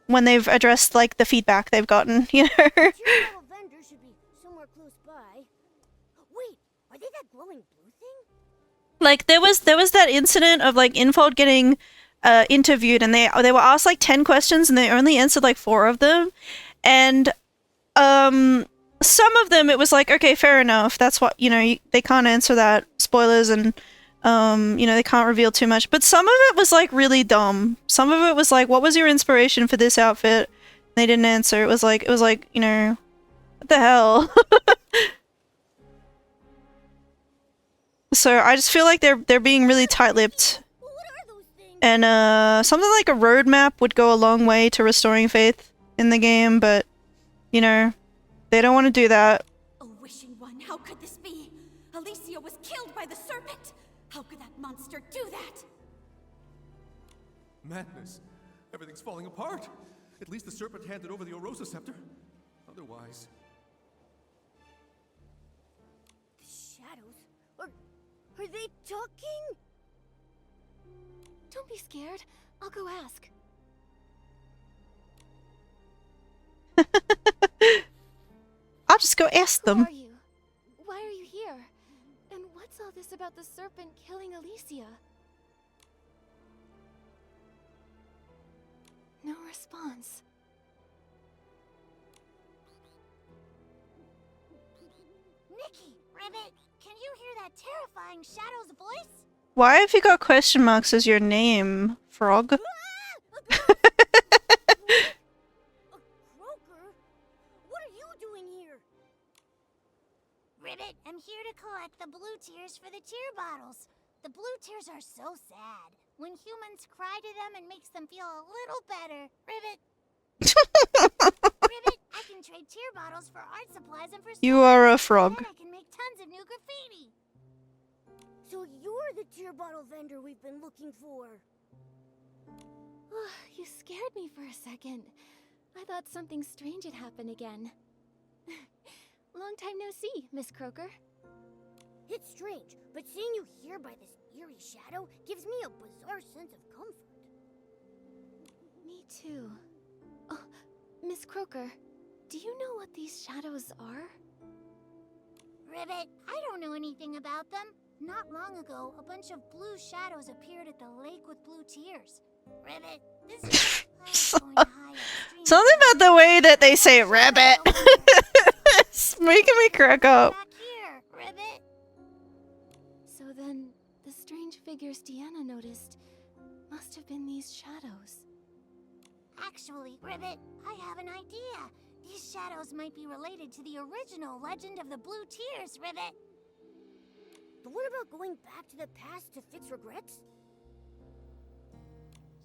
when they've addressed like the feedback they've gotten, you know? Tier vendor should be somewhere close by. Wait, are they that glowing blue thing? Like there was that incident of like Infold getting interviewed and they were asked like 10 questions and they only answered like 4 of them. And some of them it was like, okay, fair enough. That's what, you know, they can't answer that. Spoilers and you know, they can't reveal too much. But some of it was like really dumb. Some of it was like, what was your inspiration for this outfit? They didn't answer. It was like, you know, what the hell? So I just feel like they're being really tight-lipped. What are those things? And something like a roadmap would go a long way to restoring faith in the game, but you know, they don't want to do that. Oh, wishing one, how could this be? Alicia was killed by the serpent. How could that monster do that? Madness. Everything's falling apart. At least the serpent handed over the Orosa scepter. Otherwise... The shadows? Are they talking? Don't be scared. I'll go ask. I'll just go ask Who them. are you? Why are you here? And what's all this about the serpent killing Alicia? No response. Nikki, Ribbit, can you hear that terrifying shadow's voice? Why have you got question marks as your name, Frog? Croaker? What are you doing here? Ribbit, I'm here to collect the blue tears for the tear bottles. The blue tears are so sad. When humans cry to them, it makes them feel a little better. Ribbit. Ribbit, I can trade tear bottles for art supplies and for You are a frog. then I can make tons of new graffiti. So you're the tear bottle vendor we've been looking for. You scared me for a second. I thought something strange had happened again. Long time no see, Miss Croaker. It's strange, but seeing you here by this eerie shadow gives me a bizarre sense of comfort. Me too. Oh, Miss Croaker, do you know what these shadows are? Ribbit, I don't know anything about them. Not long ago, a bunch of blue shadows appeared at the lake with blue tears. Ribbit, this is going high upstream. Something about the way that they say rabbit. It's making me crack up. Back here, Ribbit. So then, the strange figures Deanna noticed must have been these shadows. Actually, Ribbit, I have an idea. These shadows might be related to the original legend of the blue tears, Ribbit. But what about going back to the past to fix regrets?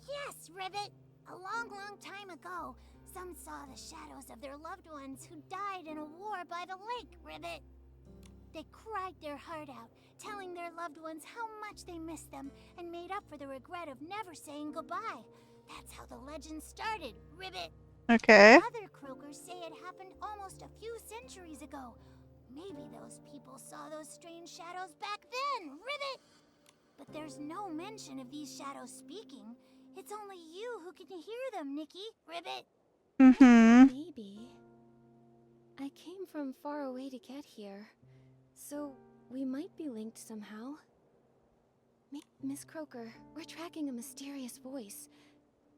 Yes, Ribbit. A long, long time ago, some saw the shadows of their loved ones who died in a war by the lake, Ribbit. They cried their heart out, telling their loved ones how much they missed them and made up for the regret of never saying goodbye. That's how the legend started, Ribbit. Okay. Other croakers say it happened almost a few centuries ago. Maybe those people saw those strange shadows back then. Ribbit! But there's no mention of these shadows speaking. It's only you who can hear them, Nikki. Ribbit! Maybe. I came from far away to get here, so we might be linked somehow. Miss Croaker, we're tracking a mysterious voice.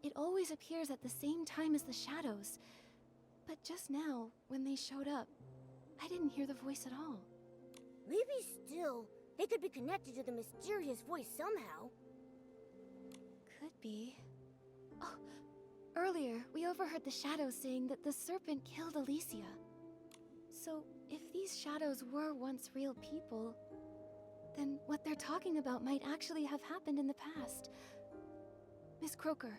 It always appears at the same time as the shadows. But just now, when they showed up, I didn't hear the voice at all. Maybe still, they could be connected to the mysterious voice somehow. Could be. Oh, earlier, we overheard the shadows saying that the serpent killed Alicia. So, if these shadows were once real people, then what they're talking about might actually have happened in the past. Miss Croaker,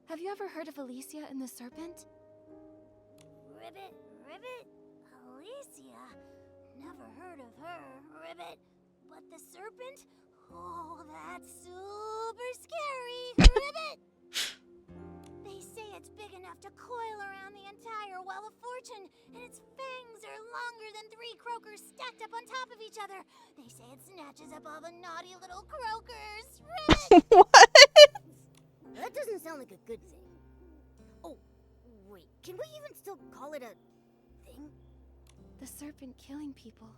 have you ever heard of Alicia and the serpent? Ribbit? Alicia? Never heard of her, Ribbit. But the serpent? Oh, that's super scary, Ribbit! They say it's big enough to coil around the entire Well of Fortune, and its fangs are longer than 3 croakers stacked up on top of each other. They say it snatches up all the naughty little croakers. Ribbit! What? That doesn't sound like a good thing. Oh, wait, can we even still call it a thing? The serpent killing people.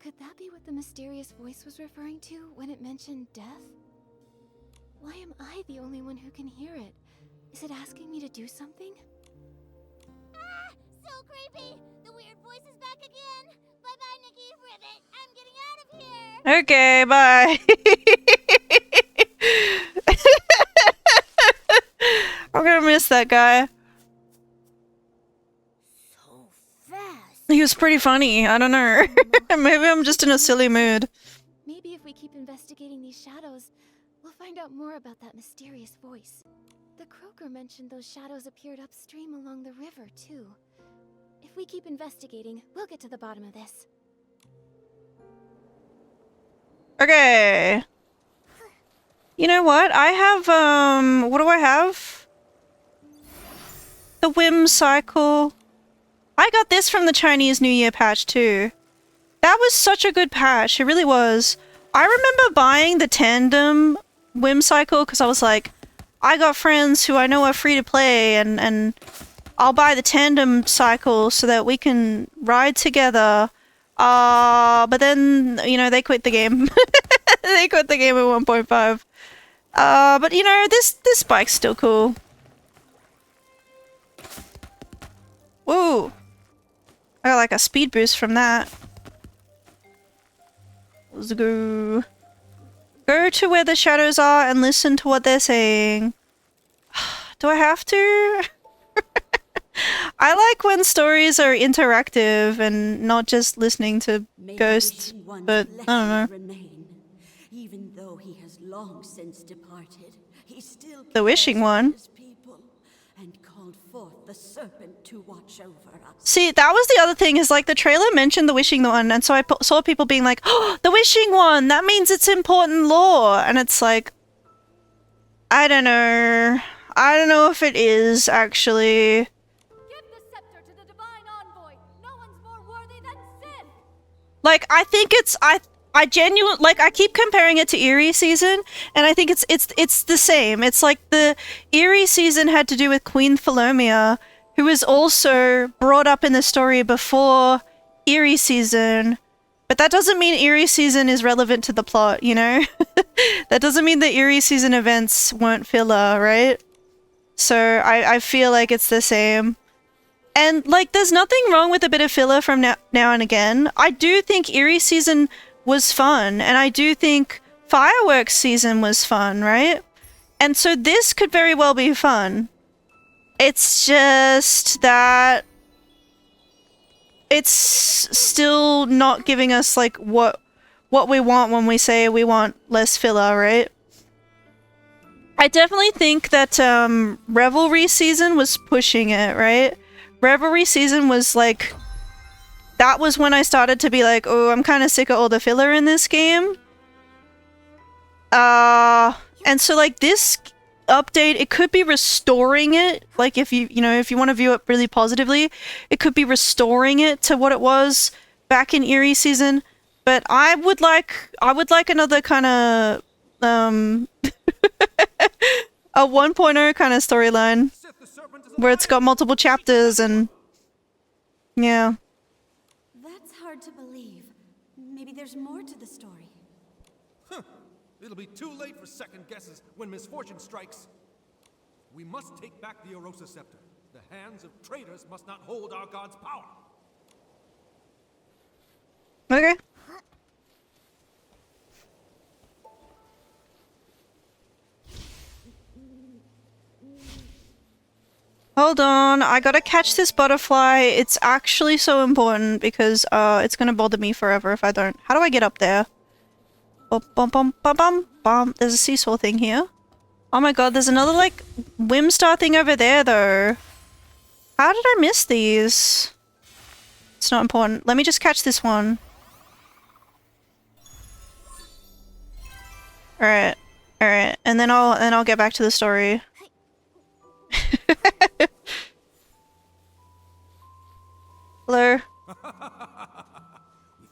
Could that be what the mysterious voice was referring to when it mentioned death? Why am I the only one who can hear it? Is it asking me to do something? Ah, so creepy! The weird voice is back again! Bye-bye, Nikki, Ribbit. I'm getting out of here! Okay, bye. I'm gonna miss that guy. So fast! He was pretty funny. I don't know. Maybe I'm just in a silly mood. Maybe if we keep investigating these shadows, we'll find out more about that mysterious voice. The croaker mentioned those shadows appeared upstream along the river, too. If we keep investigating, we'll get to the bottom of this. Okay. You know what? I have, what do I have? The Whim Cycle. I got this from the Chinese New Year patch too. That was such a good patch. It really was. I remember buying the Tandem Whim Cycle because I was like, I got friends who I know are free to play and I'll buy the Tandem Cycle so that we can ride together. But then, you know, they quit the game. They quit the game at 1.5. But you know, this bike's still cool. Whoa. I got like a speed boost from that. Let's go. Go to where the shadows are and listen to what they're saying. Do I have to? I like when stories are interactive and not just listening to ghosts, but I don't know. Remain. Even though he has long since departed, he still The wishing cares one. for his people and called forth the serpent to watch over us. See, that was the other thing, is like the trailer mentioned the wishing one, and so I saw people being like, oh, the wishing one, that means it's important lore, and it's like, I don't know. I don't know if it is, actually. Give the scepter to the divine envoy. No one's more worthy than Sin. Like, I think it's, I genuinely, like, I keep comparing it to Eerie Season, and I think it's the same. It's like the Eerie Season had to do with Queen Philomia, who was also brought up in the story before Eerie Season, but that doesn't mean Eerie Season is relevant to the plot, you know? That doesn't mean the Eerie Season events weren't filler, right? So I feel like it's the same. And, like, there's nothing wrong with a bit of filler from now and again. I do think Eerie Season was fun, and I do think Fireworks Season was fun, right? And so this could very well be fun. It's just that it's still not giving us, like, what we want when we say we want less filler, right? I definitely think that Revelry Season was pushing it, right? Revelry Season was like, that was when I started to be like, oh, I'm kind of sick of all the filler in this game. And so like this update, it could be restoring it. Like if you know, if you want to view it really positively, it could be restoring it to what it was back in Eerie season. But I would like another kind of a 1.0 kind of storyline where it's got multiple chapters and yeah. That's hard to believe. Maybe there's more to the story. Huh. It'll be too late for second guesses when misfortune strikes. We must take back the Orosa Scepter. The hands of traitors must not hold our god's power. Okay. Hold on, I gotta catch this butterfly. It's actually so important because it's gonna bother me forever if I don't. How do I get up there? Bum bum bum bum bum bum. There's a seesaw thing here. Oh my god, there's another like Whimstar thing over there though. How did I miss these? It's not important. Let me just catch this one. Alright. Alright. And then I'll get back to the story. Hello. With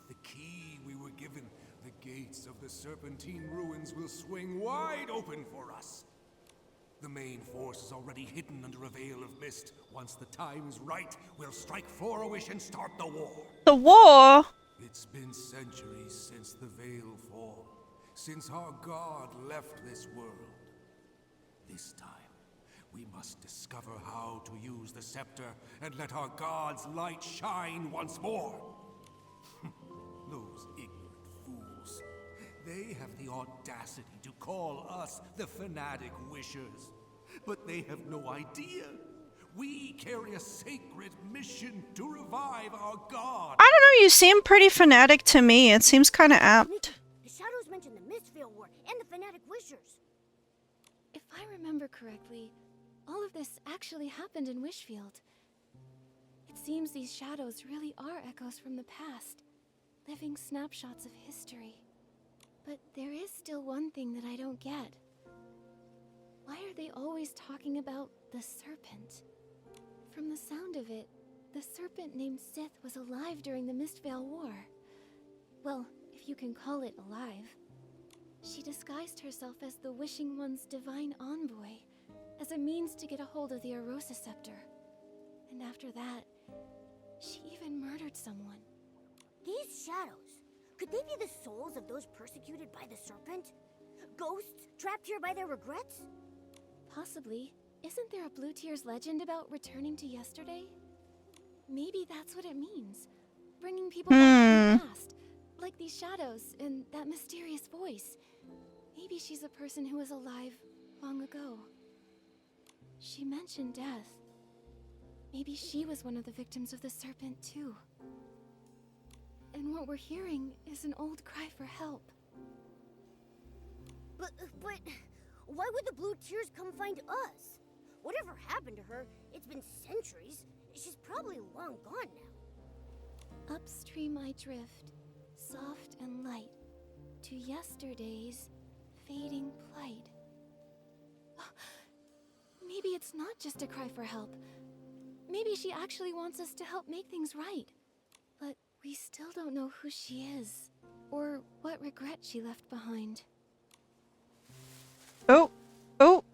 the key we were given, the gates of the Serpentine ruins will swing wide open for us. The main force is already hidden under a veil of mist. Once the time is right, we'll strike for a wish and start the war. The war? It's been centuries since the veil fall, since our god left this world. This time, we must discover how to use the scepter and let our god's light shine once more. Those ignorant fools. They have the audacity to call us the fanatic wishers. But they have no idea. We carry a sacred mission to revive our god. I don't know, you seem pretty fanatic to me. It seems kind of apt. The shadows mentioned the Mistveil War and the fanatic wishers. If I remember correctly, all of this actually happened in Wishfield. It seems these shadows really are echoes from the past, living snapshots of history. But there is still one thing that I don't get. Why are they always talking about the serpent? From the sound of it, the serpent named Sith was alive during the Mistveil War. Well, if you can call it alive. She disguised herself as the Wishing One's divine envoy, as a means to get a hold of the Orosa Scepter. And after that, she even murdered someone. These shadows, could they be the souls of those persecuted by the serpent? Ghosts trapped here by their regrets? Possibly. Isn't there a Blue Tears legend about returning to yesterday? Maybe that's what it means. Bringing people back from the past. Like these shadows and that mysterious voice. Maybe she's a person who was alive long ago. She mentioned death. Maybe she was one of the victims of the serpent too. And what we're hearing is an old cry for help. But why would the Blue Tears come find us? Whatever happened to her, it's been centuries. She's probably long gone now. Upstream I drift, soft and light, to yesterday's fading plight. Maybe it's not just a cry for help. Maybe she actually wants us to help make things right. But we still don't know who she is, or what regret she left behind. Oh, oh.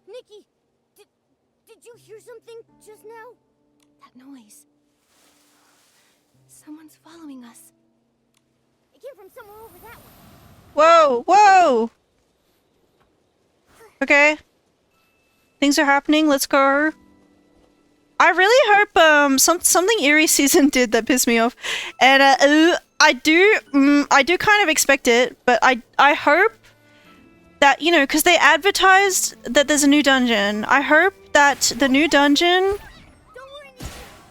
Nikki, did you hear something just now? That noise. Someone's following us. It came from somewhere over that way. Whoa, whoa! Okay. Things are happening, let's go. I really hope something Eerie season did that pissed me off. And I do kind of expect it, but I hope that, you know, because they advertised that there's a new dungeon. I hope that the new dungeon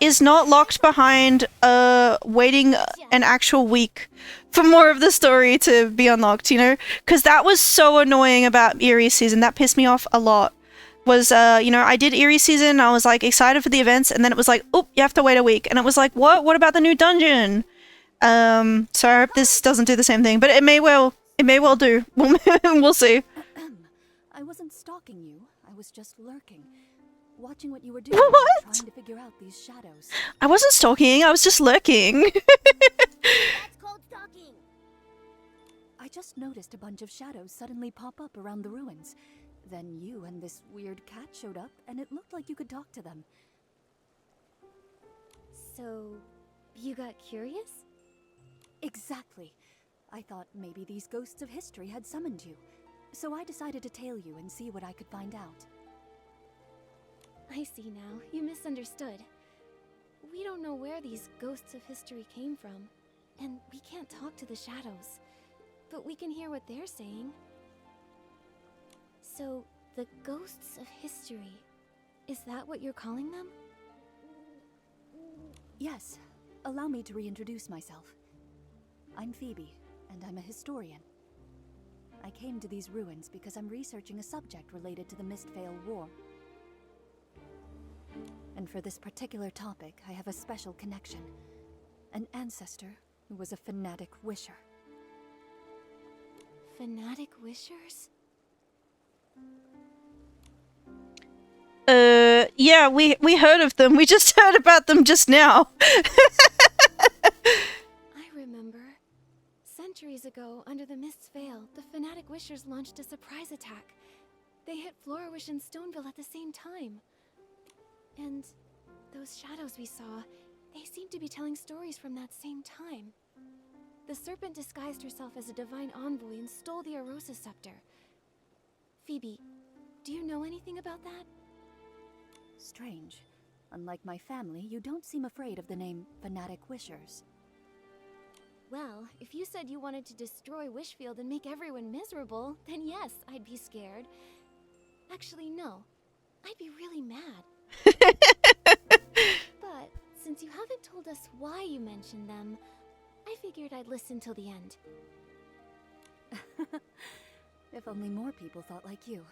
is not locked behind waiting an actual week for more of the story to be unlocked, you know? Because that was so annoying about Eerie season. That pissed me off a lot. Was, you know, I did Eerie season, I was like excited for the events, and then it was like, oh, you have to wait a week. And it was like, what? What about the new dungeon? So I hope this doesn't do the same thing, but it may well do. We'll see. I wasn't stalking you. I was just lurking, watching what you were doing, What? trying to figure out these shadows. I wasn't stalking, I was just lurking. That's called stalking. I just noticed a bunch of shadows suddenly pop up around the ruins. Then you and this weird cat showed up, and it looked like you could talk to them. So, you got curious? Exactly. I thought maybe these ghosts of history had summoned you. So I decided to tail you and see what I could find out. I see now. You misunderstood. We don't know where these ghosts of history came from, and we can't talk to the shadows. But we can hear what they're saying. So, the ghosts of history, is that what you're calling them? Yes. Allow me to reintroduce myself. I'm Phoebe, and I'm a historian. I came to these ruins because I'm researching a subject related to the Mistveil War. And for this particular topic, I have a special connection. An ancestor who was a fanatic wisher. Fanatic wishers? Yeah, we heard of them. We just heard about them just now. I remember. Centuries ago, under the Mist's Veil, the Fanatic Wishers launched a surprise attack. They hit Florawish and Stoneville at the same time. And those shadows we saw, they seemed to be telling stories from that same time. The serpent disguised herself as a divine envoy and stole the Arosa scepter. Phoebe, do you know anything about that? Strange. Unlike my family, you don't seem afraid of the name Fanatic Wishers. Well, if you said you wanted to destroy Wishfield and make everyone miserable, then yes, I'd be scared. Actually, no. I'd be really mad. But since you haven't told us why you mentioned them, I figured I'd listen till the end. If only more people thought like you.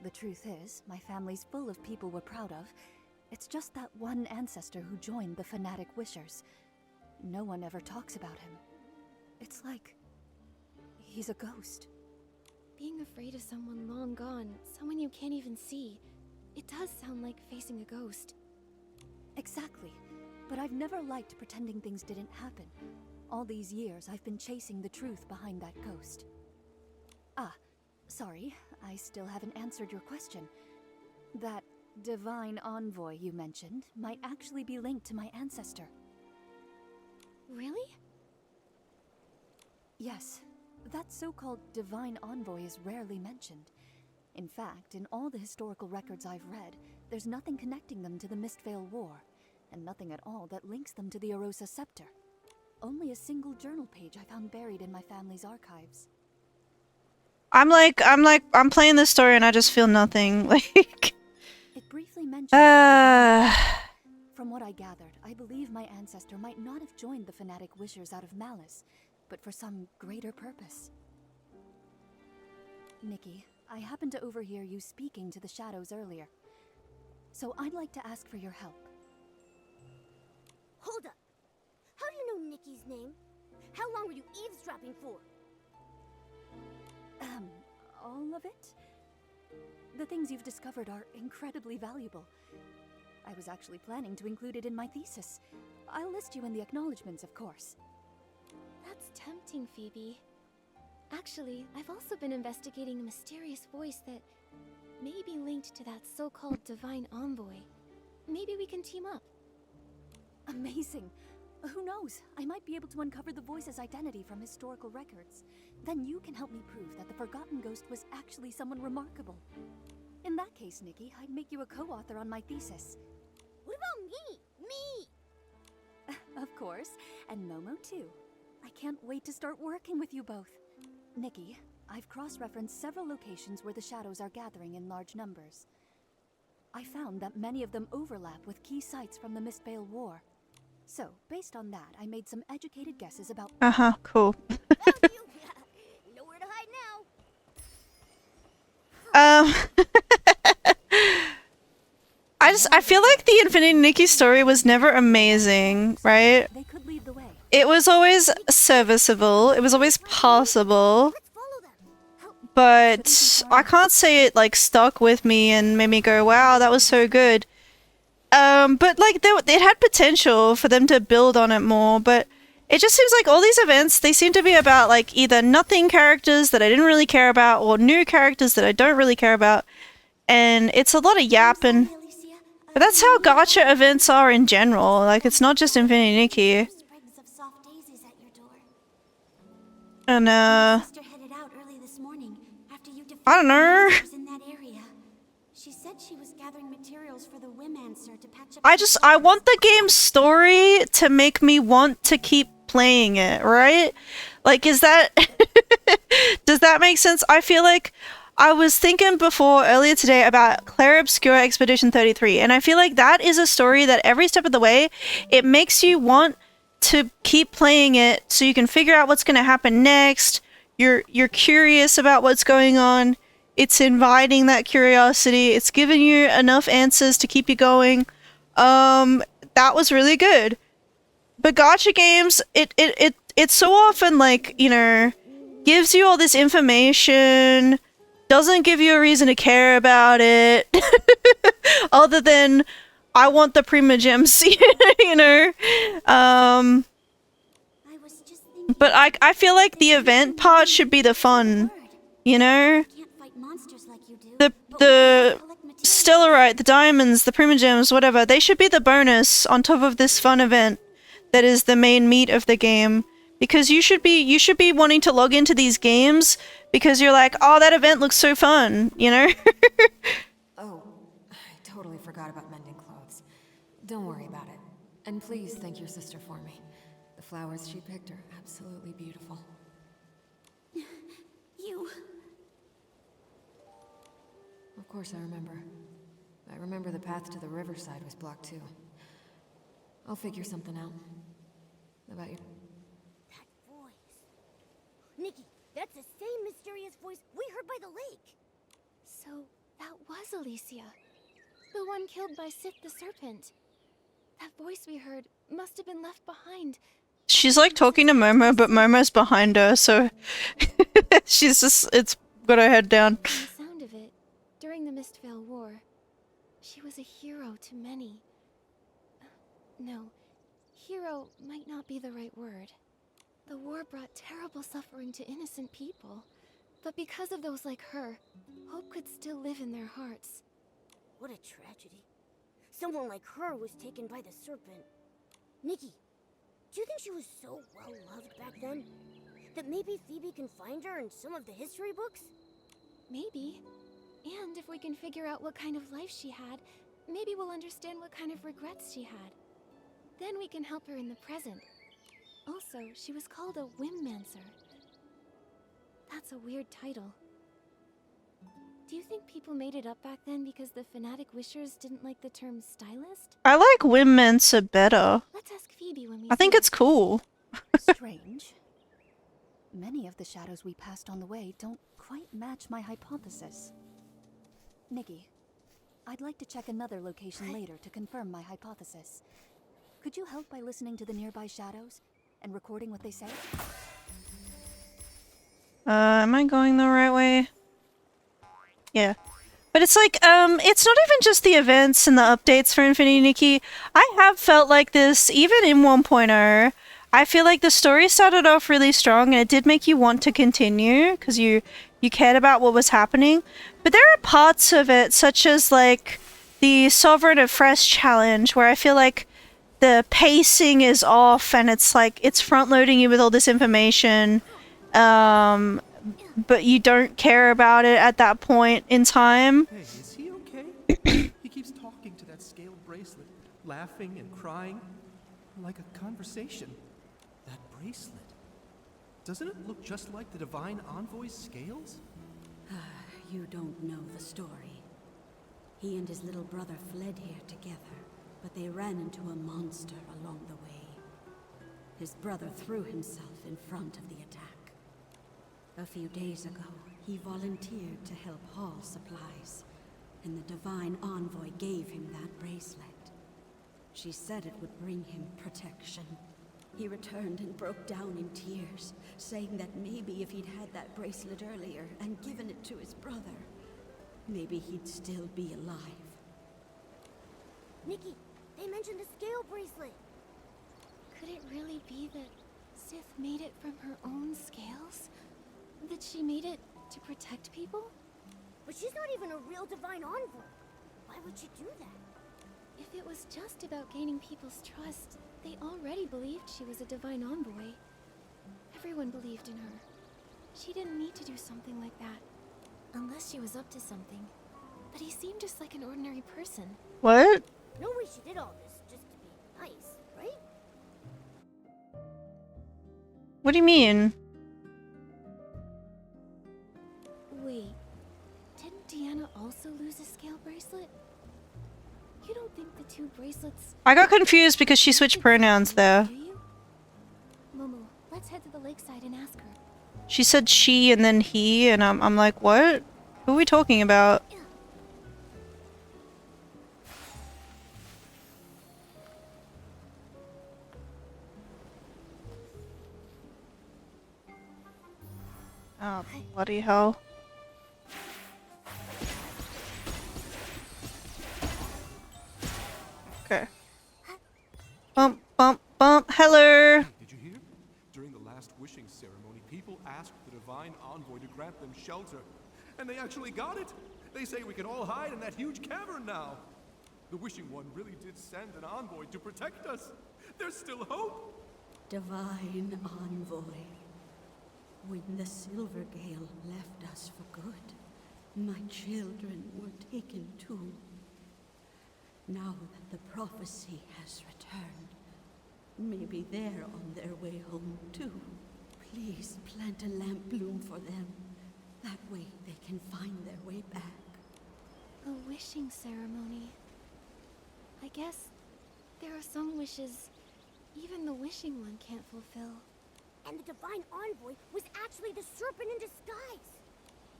The truth is, my family's full of people we're proud of. It's just that one ancestor who joined the Fanatic Wishers. No one ever talks about him. It's like he's a ghost. Being afraid of someone long gone, someone you can't even see, it does sound like facing a ghost. Exactly. But I've never liked pretending things didn't happen. All these years, I've been chasing the truth behind that ghost. Ah, sorry, I still haven't answered your question. That divine envoy you mentioned might actually be linked to my ancestor. Really? Yes. That so-called divine envoy is rarely mentioned. In fact, in all the historical records I've read, there's nothing connecting them to the Mistveil War, and nothing at all that links them to the Arosa scepter. Only a single journal page I found buried in my family's archives. I'm playing this story and I just feel nothing. Like, It briefly mentions From what I gathered, I believe my ancestor might not have joined the Fanatic Wishers out of malice, but for some greater purpose. Nikki, I happened to overhear you speaking to the shadows earlier, so I'd like to ask for your help. Hold up. How do you know Nikki's name? How long were you eavesdropping for? All of it? The things you've discovered are incredibly valuable. I was actually planning to include it in my thesis. I'll list you in the acknowledgements, of course. That's tempting, Phoebe. Actually, I've also been investigating a mysterious voice that may be linked to that so-called divine envoy. Maybe we can team up. Amazing. Who knows? I might be able to uncover the voice's identity from historical records. Then you can help me prove that the Forgotten Ghost was actually someone remarkable. In that case, Nikki, I'd make you a co-author on my thesis. What about me? Me! Of course, and Momo too. I can't wait to start working with you both. Nikki, I've cross-referenced several locations where the shadows are gathering in large numbers. I found that many of them overlap with key sites from the Mistveil War. So, based on that, I made some educated guesses about— cool. Found you! Nowhere to hide now. I feel like the Infinity Nikki story was never amazing, right? They could lead the way. It was always serviceable. It was always possible. Let's follow them. but I can't say it like stuck with me and made me go, wow, that was so good. But like it had potential for them to build on it more, but it just seems like all these events, they seem to be about like either nothing characters that I didn't really care about or new characters that I don't really care about. And it's a lot of yapping. But that's how gacha events are in general. Like, it's not just Infinity Nikki. Sprigs of soft daisies at your door. And, My sister headed out early this morning after you defeated I don't know. the monsters in that area. She said she was gathering materials for the Wimancer to patch up. I want the game's story to make me want to keep playing it, right? Like, is that... Does that make sense? I feel like I was thinking earlier today about Clair Obscura Expedition 33, and I feel like that is a story that every step of the way, it makes you want to keep playing it so you can figure out what's going to happen next. You're curious about what's going on. It's inviting that curiosity. It's giving you enough answers to keep you going. That was really good. But gacha games, it's so often like, you know, gives you all this information, doesn't give you a reason to care about it, other than I want the Prima Gems, you know. But I feel like the event part should be the fun, you know. The Stellarite, the diamonds, the Prima Gems, whatever, they should be the bonus on top of this fun event that is the main meat of the game. Because you should be wanting to log into these games because you're like, oh, that event looks so fun, you know? Oh, I totally forgot about mending clothes. Don't worry about it. And please thank your sister for me. The flowers she picked are absolutely beautiful. You... Of course I remember. I remember the path to the riverside was blocked too. I'll figure something out. About you. That voice. Nikki, that's the same mysterious voice we heard by the lake. So that was Alicia, the one killed by Sith the Serpent. That voice we heard must have been left behind. She's like talking to Momo, but Momo's behind her, so she's just, it's got her head down. From the sound of it, during the Mistvale War, she was a hero to many. No, hero might not be the right word. The war brought terrible suffering to innocent people. But because of those like her, hope could still live in their hearts. What a tragedy. Someone like her was taken by the serpent. Nikki, do you think she was so well loved back then? That maybe Phoebe can find her in some of the history books? Maybe. And if we can figure out what kind of life she had, maybe we'll understand what kind of regrets she had. Then we can help her in the present. Also, she was called a Wimancer. That's a weird title. Do you think people made it up back then because the fanatic wishers didn't like the term stylist? I like Wimancer better. Let's ask Phoebe when we I think see it's cool. Strange. Many of the shadows we passed on the way don't quite match my hypothesis. Nikki, I'd like to check another location later to confirm my hypothesis. Could you help by listening to the nearby shadows and recording what they say? Am I going the right way? Yeah. But it's like, it's not even just the events and the updates for Infinity Nikki. I have felt like this, even in 1.0. I feel like the story started off really strong and it did make you want to continue because you cared about what was happening. But there are parts of it, such as like the Sovereign of Fresh challenge, where I feel like the pacing is off and it's like, it's front-loading you with all this information. But you don't care about it at that point in time. Hey, is he okay? He keeps talking to that scaled bracelet, laughing and crying, like a conversation. That bracelet. Doesn't it look just like the Divine Envoy's scales? You don't know the story. He and his little brother fled here together, but they ran into a monster along the way. His brother threw himself in front of the attack. A few days ago, he volunteered to help haul supplies, and the Divine Envoy gave him that bracelet. She said it would bring him protection. He returned and broke down in tears, saying that maybe if he'd had that bracelet earlier and given it to his brother, maybe he'd still be alive. Nikki, they mentioned the scale bracelet. Could it really be that Sith made it from her own scales? That she made it to protect people? But she's not even a real divine envoy. Why would she do that? If it was just about gaining people's trust, they already believed she was a divine envoy. Everyone believed in her. She didn't need to do something like that. Unless she was up to something. But he seemed just like an ordinary person. What? No way she did all this just to be nice, right? What do you mean? Wait, didn't Deanna also lose a scale bracelet? You don't think the two bracelets... I got confused because she switched pronouns there. Do you? Momo, let's head to the lakeside and ask her. She said she and then he, and I'm like, what? Who are we talking about? Oh, bloody hell. Okay. Bump, bump, bump. Hello. Did you hear? During the last wishing ceremony, people asked the divine envoy to grant them shelter. And they actually got it. They say we can all hide in that huge cavern now. The wishing one really did send an envoy to protect us. There's still hope. Divine envoy. When the Silver Gale left us for good, my children were taken too. Now that the prophecy has returned, maybe they're on their way home too. Please plant a lamp bloom for them. That way they can find their way back. A wishing ceremony. I guess there are some wishes even the wishing one can't fulfill. And the divine envoy was actually the serpent in disguise.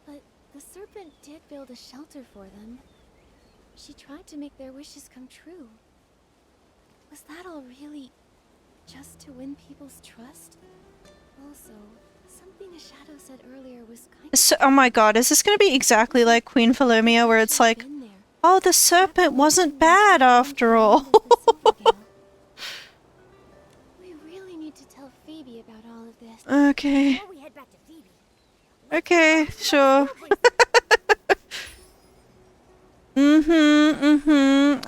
But the serpent did build a shelter for them. She tried to make their wishes come true. Was that all really just to win people's trust? Also, something a shadow said earlier was kind of... So, oh my god, is this gonna be exactly like Queen Philomia where it's like, oh, the serpent wasn't bad after all? We really need to tell Phoebe about all of this. Okay. Before we head back to Phoebe, Okay, sure.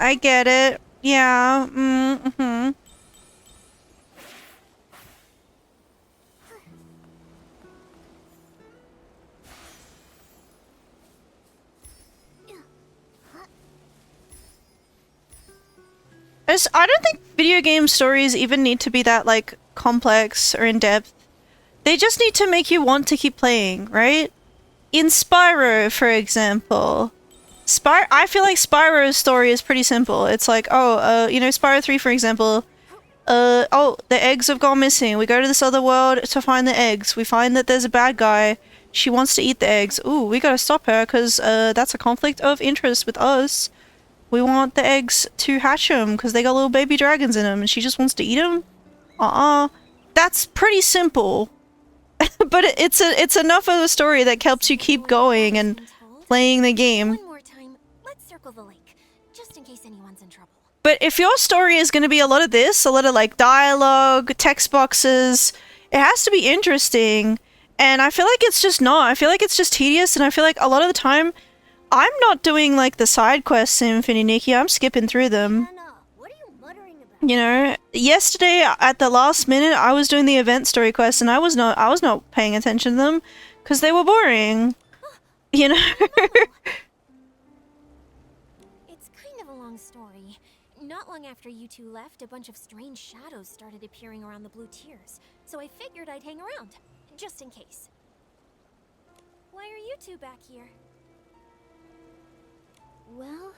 I get it. Yeah, I don't think video game stories even need to be that, like, complex or in-depth. They just need to make you want to keep playing, right? In Spyro, for example. I feel like Spyro's story is pretty simple. It's like, you know, Spyro 3, for example. Oh, the eggs have gone missing. We go to this other world to find the eggs. We find that there's a bad guy. She wants to eat the eggs. Ooh, we gotta stop her, because, that's a conflict of interest with us. We want the eggs to hatch them, because they got little baby dragons in them, and she just wants to eat them? That's pretty simple. But it's enough of a story that helps you keep going and playing the game. One more time, let's circle the lake, just in case anyone's in trouble. But if your story is going to be a lot of this, a lot of like dialogue, text boxes, it has to be interesting. And I feel like it's just not. I feel like it's just tedious, and I feel like a lot of the time I'm not doing like the side quests in Infinity Nikki, I'm skipping through them. Anna, what are you muttering about? You know, yesterday at the last minute I was doing the event story quests, and I was not paying attention to them because they were boring. You know? It's kind of a long story. Not long after you two left, a bunch of strange shadows started appearing around the Blue Tears, so I figured I'd hang around, just in case. Why are you two back here? Well...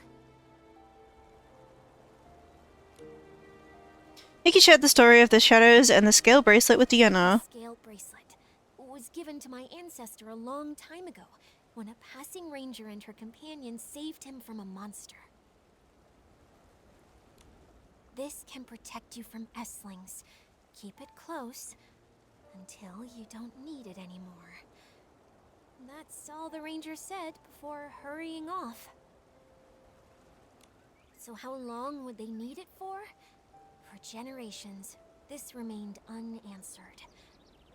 Nikki shared the story of the shadows and the scale bracelet with Deanna. The scale bracelet was given to my ancestor a long time ago, when a passing ranger and her companion saved him from a monster. This can protect you from Esslings, keep it close until you don't need it anymore. That's all the ranger said before hurrying off. So how long would they need it for? For generations, this remained unanswered.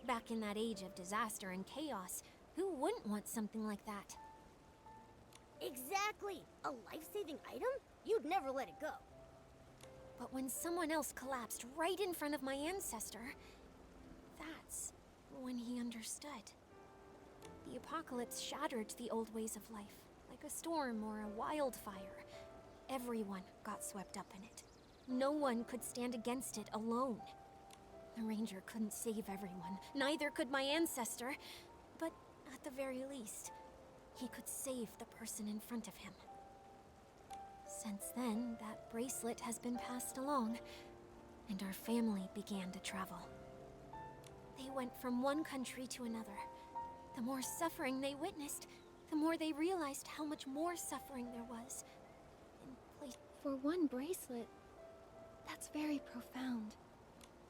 Back in that age of disaster and chaos, who wouldn't want something like that? Exactly! A life-saving item? You'd never let it go. But when someone else collapsed right in front of my ancestor, that's when he understood. The apocalypse shattered the old ways of life, like a storm or a wildfire. Everyone got swept up in it. No one could stand against it alone. The ranger couldn't save everyone, neither could my ancestor, but at the very least, he could save the person in front of him. Since then, that bracelet has been passed along, and our family began to travel. They went from one country to another. The more suffering they witnessed, the more they realized how much more suffering there was. For one bracelet, that's very profound.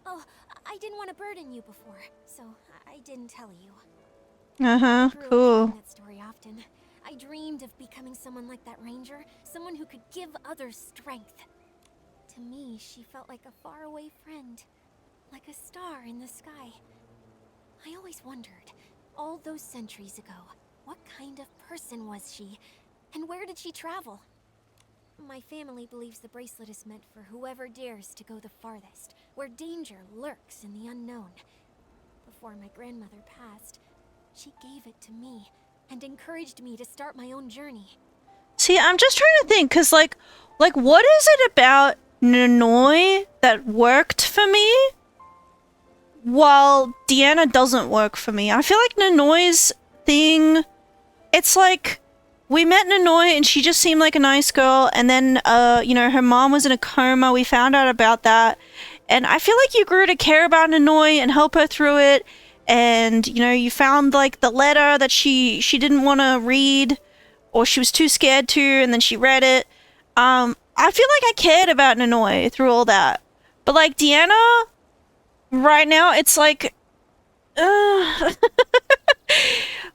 Oh, I didn't want to burden you before, so I didn't tell you. Cool. That story often. I dreamed of becoming someone like that ranger, someone who could give others strength. To me, she felt like a faraway friend, like a star in the sky. I always wondered, all those centuries ago, what kind of person was she, and where did she travel? My family believes the bracelet is meant for whoever dares to go the farthest, where danger lurks in the unknown. Before my grandmother passed, she gave it to me and encouraged me to start my own journey. See, I'm just trying to think, cause like what is it about Ninoy that worked for me, while Deanna doesn't work for me? I feel like Ninoy's thing, it's like, we met Ninoy and she just seemed like a nice girl, and then, you know, her mom was in a coma, we found out about that, and I feel like you grew to care about Ninoy and help her through it, and, you know, you found, like, the letter that she didn't want to read, or she was too scared to, and then she read it. I feel like I cared about Ninoy through all that, but, like, Deanna, right now, it's like,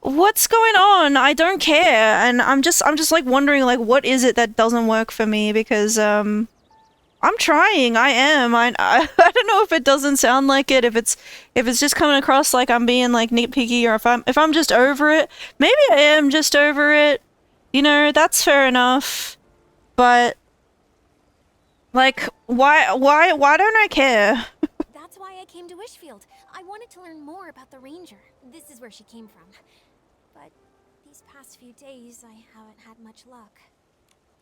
what's going on? I don't care, and I'm just like wondering, like, what is it that doesn't work for me? Because I'm trying. I am. I don't know if it doesn't sound like it. If it's just coming across like I'm being like nitpicky, or if I'm just over it. Maybe I am just over it. You know, that's fair enough. But like, why don't I care? That's why I came to Wishfield. I wanted to learn more about the ranger. This is where she came from. But these past few days, I haven't had much luck.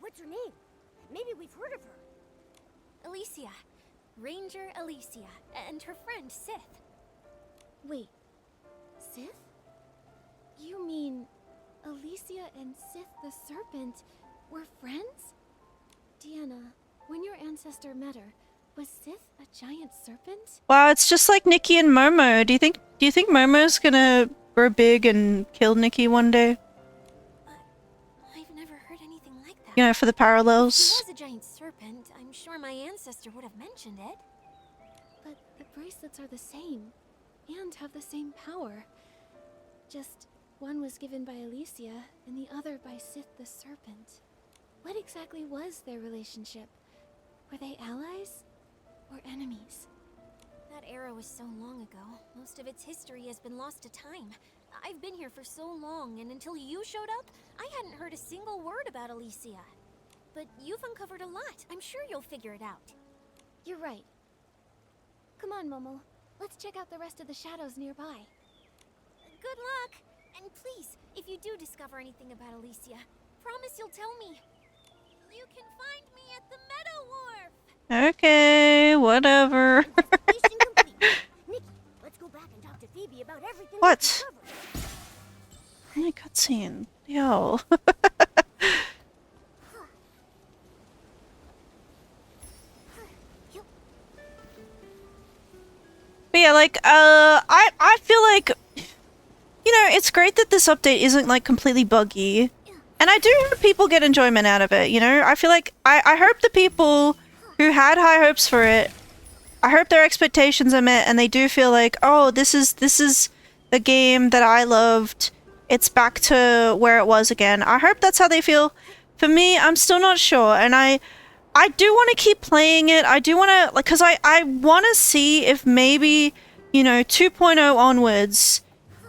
What's her name? Maybe we've heard of her. Alicia. Ranger Alicia. And her friend, Sith. Wait, Sith? You mean Alicia and Sith the Serpent were friends? Deanna, when your ancestor met her, was Sith a giant serpent? Wow, it's just like Nikki and Momo. Do you think Momo's gonna grow big and kill Nikki one day? I've never heard anything like that. You know, for the parallels. If he was a giant serpent, I'm sure my ancestor would have mentioned it. But the bracelets are the same, and have the same power. Just one was given by Alicia, and the other by Sith the Serpent. What exactly was their relationship? Were they allies? Or enemies? That era was so long ago. Most of its history has been lost to time. I've been here for so long, and until you showed up, I hadn't heard a single word about Alicia. But you've uncovered a lot. I'm sure you'll figure it out. You're right. Come on, Momo. Let's check out the rest of the shadows nearby. Good luck! And please, if you do discover anything about Alicia, promise you'll tell me. You can find me at the Meadow Wharf! Okay, whatever. Investigation complete. Nikki, let's go back and talk to Phoebe about everything What? we discovered. My cutscene. Yo. But yeah, like, I feel like, you know, it's great that this update isn't, like, completely buggy. And I do hope people get enjoyment out of it, you know? I feel like, I hope the people who had high hopes for it I hope their expectations are met and they do feel like, oh, this is the game that I loved. It's back to where it was again. I hope that's how they feel. For me, I'm still not sure, and I do want to keep playing it. I do want to, like, because I want to see if maybe, you know, 2.0 onwards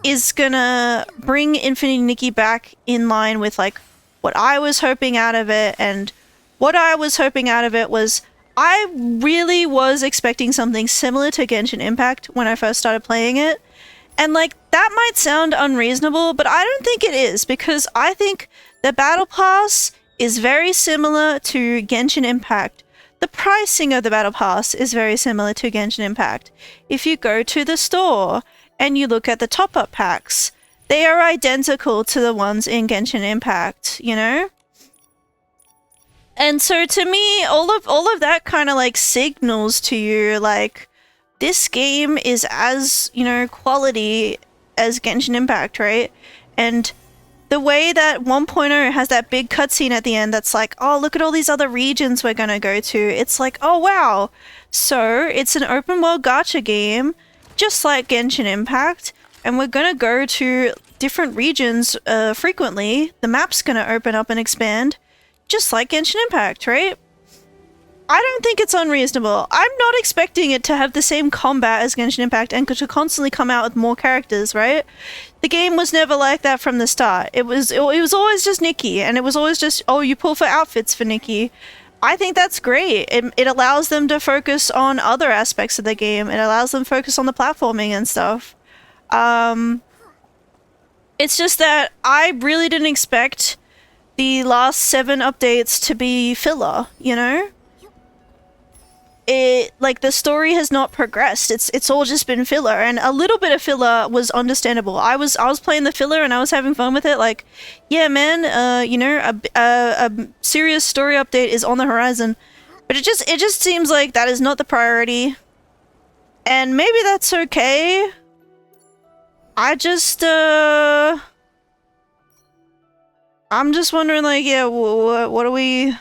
is gonna bring Infinity Nikki back in line with, like, what I was hoping out of it. And what I was hoping out of it was, I really was expecting something similar to Genshin Impact when I first started playing it. And, like, that might sound unreasonable, but I don't think it is, because I think the Battle Pass is very similar to Genshin Impact. The pricing of the Battle Pass is very similar to Genshin Impact. If you go to the store and you look at the top-up packs, they are identical to the ones in Genshin Impact, you know? And so to me, all of that kind of, like, signals to you, like, this game is as, you know, quality as Genshin Impact, right? And the way that 1.0 has that big cutscene at the end that's like, oh, look at all these other regions we're gonna go to. It's like, oh, wow. So it's an open world gacha game, just like Genshin Impact, and we're gonna go to different regions frequently. The map's gonna open up and expand, just like Genshin Impact, right? I don't think it's unreasonable. I'm not expecting it to have the same combat as Genshin Impact and to constantly come out with more characters, right? The game was never like that from the start. It was always just Nikki, and it was always just, oh, you pull for outfits for Nikki. I think that's great. It allows them to focus on other aspects of the game. It allows them to focus on the platforming and stuff. It's just that I really didn't expect the last 7 updates to be filler, you know? Like, the story has not progressed. It's all just been filler, and a little bit of filler was understandable. I was playing the filler and I was having fun with it. Like, yeah, man, you know, a serious story update is on the horizon, but it just seems like that is not the priority, and maybe that's okay. I'm just wondering, like, yeah, what are we?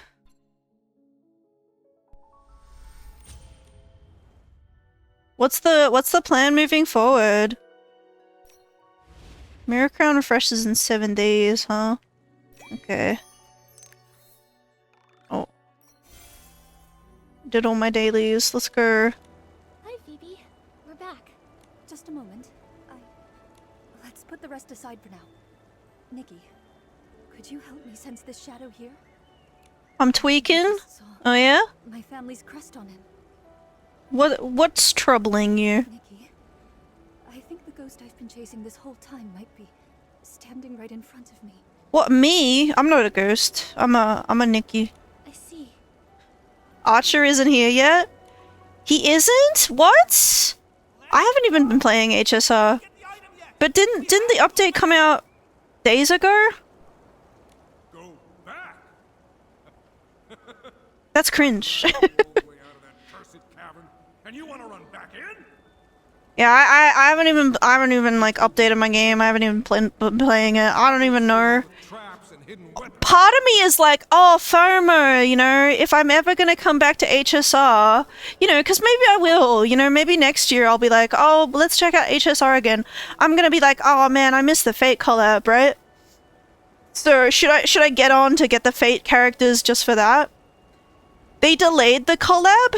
What's the plan moving forward? Mirror Crown refreshes in 7 days, huh? Okay. Oh. Did all my dailies. Let's go. Hi, Phoebe. We're back. Just a moment. Let's put the rest aside for now. Nikki, could you help me sense this shadow here? I'm tweaking? Oh yeah? My family's crest on him. What's troubling you? Nikki, I think the ghost I've been chasing this whole time might be standing right in front of me. What, me? I'm not a ghost. I'm a Nikki. I see. Archer isn't here yet? He isn't? What? I haven't even been playing HSR. But didn't the update come out days ago? Go back. That's cringe. And you want to run back in? Yeah, I haven't even like updated my game. I haven't even been playing it. I don't even know. Part of me is like, oh, FOMO, you know, if I'm ever gonna come back to HSR, you know, because maybe I will, you know, maybe next year I'll be like, oh, let's check out HSR again. I'm gonna be like, oh man, I missed the Fate collab, right? So should I get on to get the Fate characters just for that? They delayed the collab.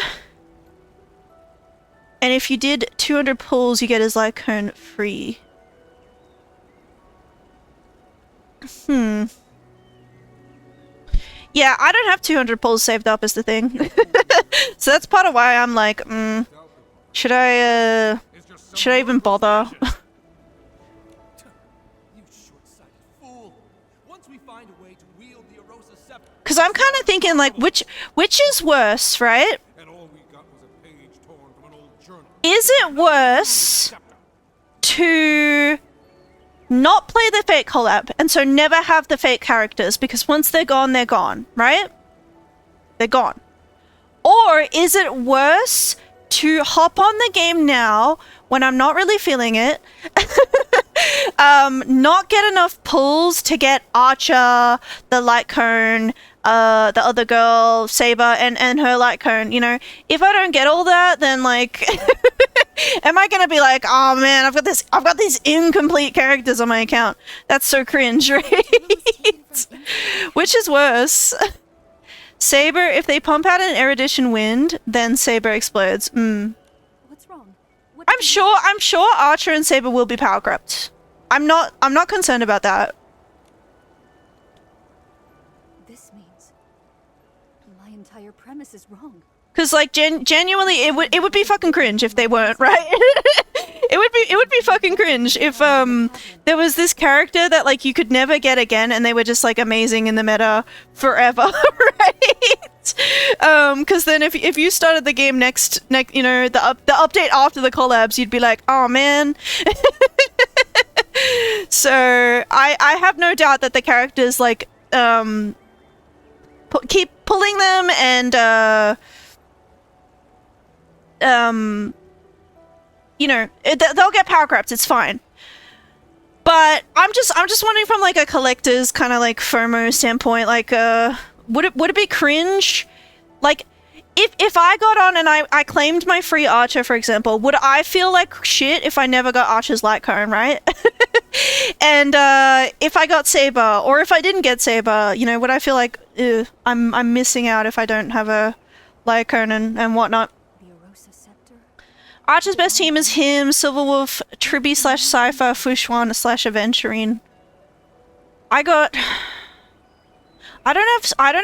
And if you did 200 pulls, you get his Lycone free. Yeah, I don't have 200 pulls saved up is the thing. So that's part of why I'm like, should I even bother? Because I'm kind of thinking, like, which is worse, right? Is it worse to not play the Fate collab and so never have the Fate characters, because once they're gone, right? They're gone. Or is it worse to hop on the game now when I'm not really feeling it, not get enough pulls to get Archer, the Light Cone, the other girl, Saber, and her light cone, you know, if I don't get all that, then like, am I gonna be like, oh man, I've got these incomplete characters on my account. That's so cringe, right? Which is worse? Saber, if they pump out an erudition wind, then Saber explodes. What's wrong? I'm sure Archer and Saber will be power crept. I'm not concerned about that. This means my entire premise is wrong. Cause like genuinely, it would be fucking cringe if they weren't, right? it would be fucking cringe if there was this character that like you could never get again, and they were just like amazing in the meta forever, right? Cause then if you started the game next you know the update after the collabs, you'd be like, oh man. So I have no doubt that the characters like keep pulling them and you know, they'll get power crept, it's fine. But I'm just wondering from like a collector's kind of like FOMO standpoint, like would it be cringe? Like if I got on and I claimed my free Archer, for example, would I feel like shit if I never got Archer's light cone, right? And if I got Saber, or if I didn't get Saber, you know, would I feel like I'm missing out if I don't have a light cone and whatnot? Archer's best team is him, Silverwolf, Tribby / Cypher, Fushwan / Aventurine. I don't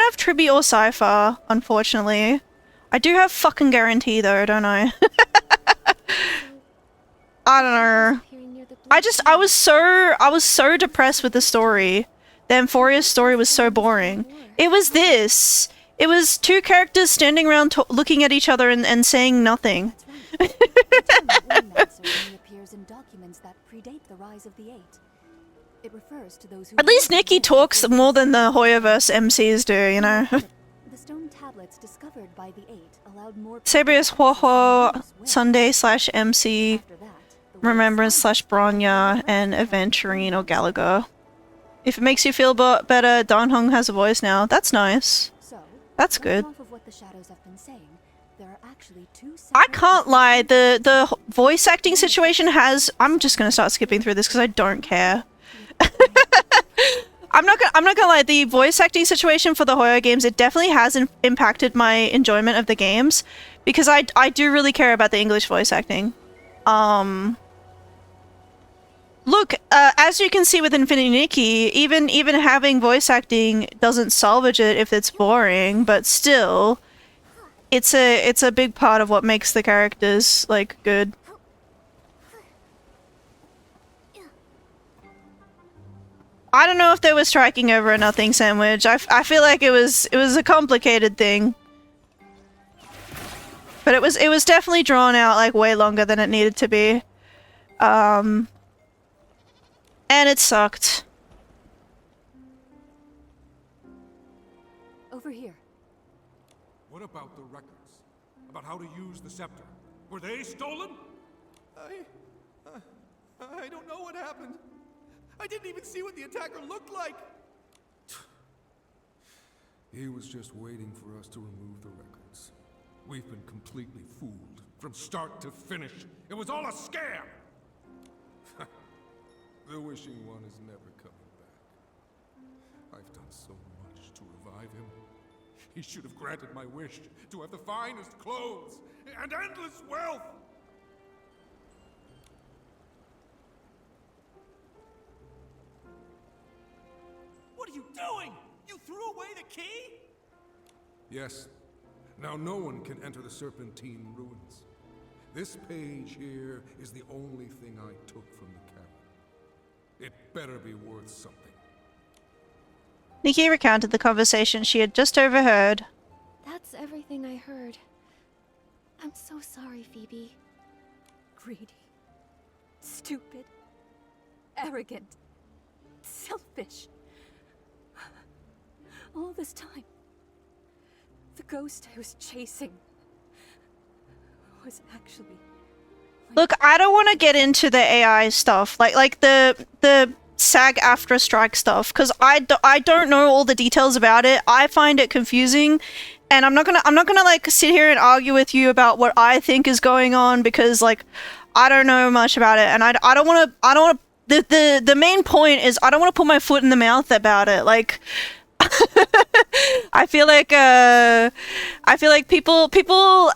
have Tribby or Cypher, unfortunately. I do have fucking Guarantee though, don't I? I don't know. I was so depressed with the story. The Amphoria's story was so boring. It was this. It was two characters standing around looking at each other and saying nothing. appears in documents that predate the rise of the Eight. It refers to those who At least Nikki talks more than the Hoyoverse MCs do, you know. The stone tablets discovered by the Eight allowed more Sabrius Huoho, Sunday / MC, Remembrance / Bronya, and Aventurine or Gallagher. If it makes you feel better, Danhong has a voice now. That's nice. That's good. I can't lie, the voice acting situation has... I'm just gonna start skipping through this because I don't care. I'm not gonna lie, the voice acting situation for the Hoyo games, it definitely has impacted my enjoyment of the games, because I do really care about the English voice acting. Look, as you can see with Infinity Nikki, even having voice acting doesn't salvage it if it's boring, but still, it's a big part of what makes the characters like good. I don't know if they were striking over a nothing sandwich. I feel like it was a complicated thing, but it was definitely drawn out like way longer than it needed to be. And it sucked. Over here. What about the records? About how to use the scepter? Were they stolen? I don't know what happened. I didn't even see what the attacker looked like. He was just waiting for us to remove the records. We've been completely fooled from start to finish. It was all a scam! The Wishing One is never coming back. I've done so much to revive him. He should have granted my wish to have the finest clothes and endless wealth! What are you doing? You threw away the key? Yes. Now no one can enter the Serpentine ruins. This page here is the only thing I took from the cavern. It better be worth something. Nikki recounted the conversation she had just overheard. That's everything I heard. I'm so sorry, Phoebe. Greedy. Stupid. Arrogant. Selfish. All this time, the ghost I was chasing was actually... Look, I don't want to get into the AI stuff. Like the SAG-AFTRA strike stuff, because I don't know all the details about it. I find it confusing, and I'm not gonna like sit here and argue with you about what I think is going on, because like I don't know much about it, and I don't want to. The main point is I don't want to put my foot in the mouth about it. Like I feel like people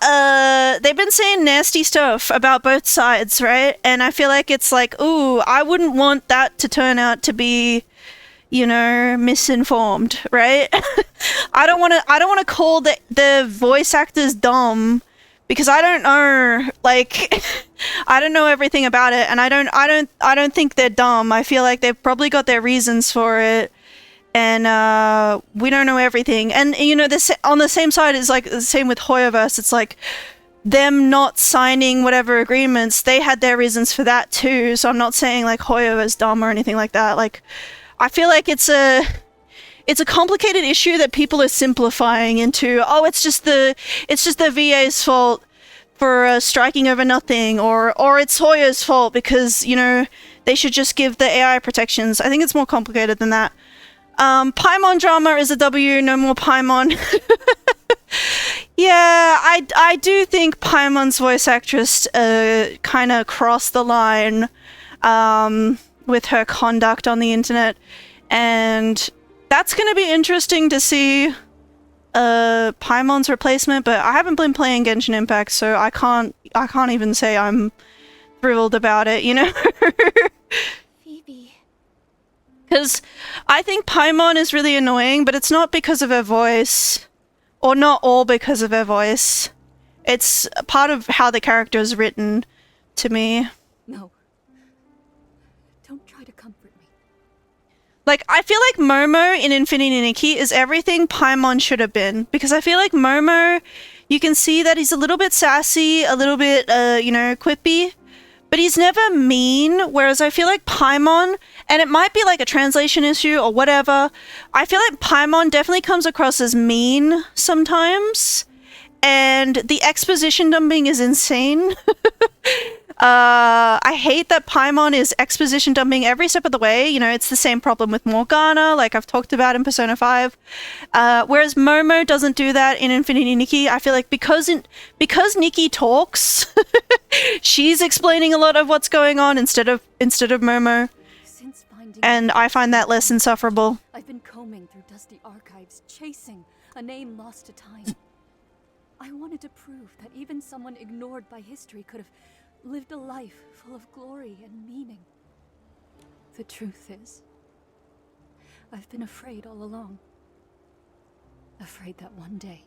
they've been saying nasty stuff about both sides, right? And I feel like it's like, ooh, I wouldn't want that to turn out to be, you know, misinformed, right? I don't want to call the voice actors dumb, because I don't know, like I don't know everything about it, and I don't think they're dumb. I feel like they've probably got their reasons for it. And we don't know everything. And, you know, on the same side, it's like the same with Hoyoverse. It's like them not signing whatever agreements, they had their reasons for that too. So I'm not saying like Hoyover's dumb or anything like that. Like, I feel like it's a complicated issue that people are simplifying into, oh, it's just the VA's fault for striking over nothing, or it's Hoyo's fault because, you know, they should just give the AI protections. I think it's more complicated than that. Paimon drama is a W, no more Paimon. Yeah, I do think Paimon's voice actress kind of crossed the line with her conduct on the internet, and that's going to be interesting to see Paimon's replacement, but I haven't been playing Genshin Impact, so I can't even say I'm thrilled about it, you know? Because I think Paimon is really annoying, but it's not because of her voice. Or not all because of her voice. It's part of how the character is written to me. No. Don't try to comfort me. Like, I feel like Momo in Infinity Nikki is everything Paimon should have been. Because I feel like Momo, you can see that he's a little bit sassy, a little bit, you know, quippy. But he's never mean, whereas I feel like Paimon, and it might be like a translation issue or whatever, I feel like Paimon definitely comes across as mean sometimes, and the exposition dumping is insane. I hate that Paimon is exposition dumping every step of the way. You know, it's the same problem with Morgana, like I've talked about in Persona 5. Whereas Momo doesn't do that in Infinity Nikki. I feel like because Nikki talks, she's explaining a lot of what's going on instead of Momo. And I find that less insufferable. I've been combing through dusty archives, chasing a name lost to time. I wanted to prove that even someone ignored by history could have lived a life full of glory and meaning. The truth is, I've been afraid all along. Afraid that one day,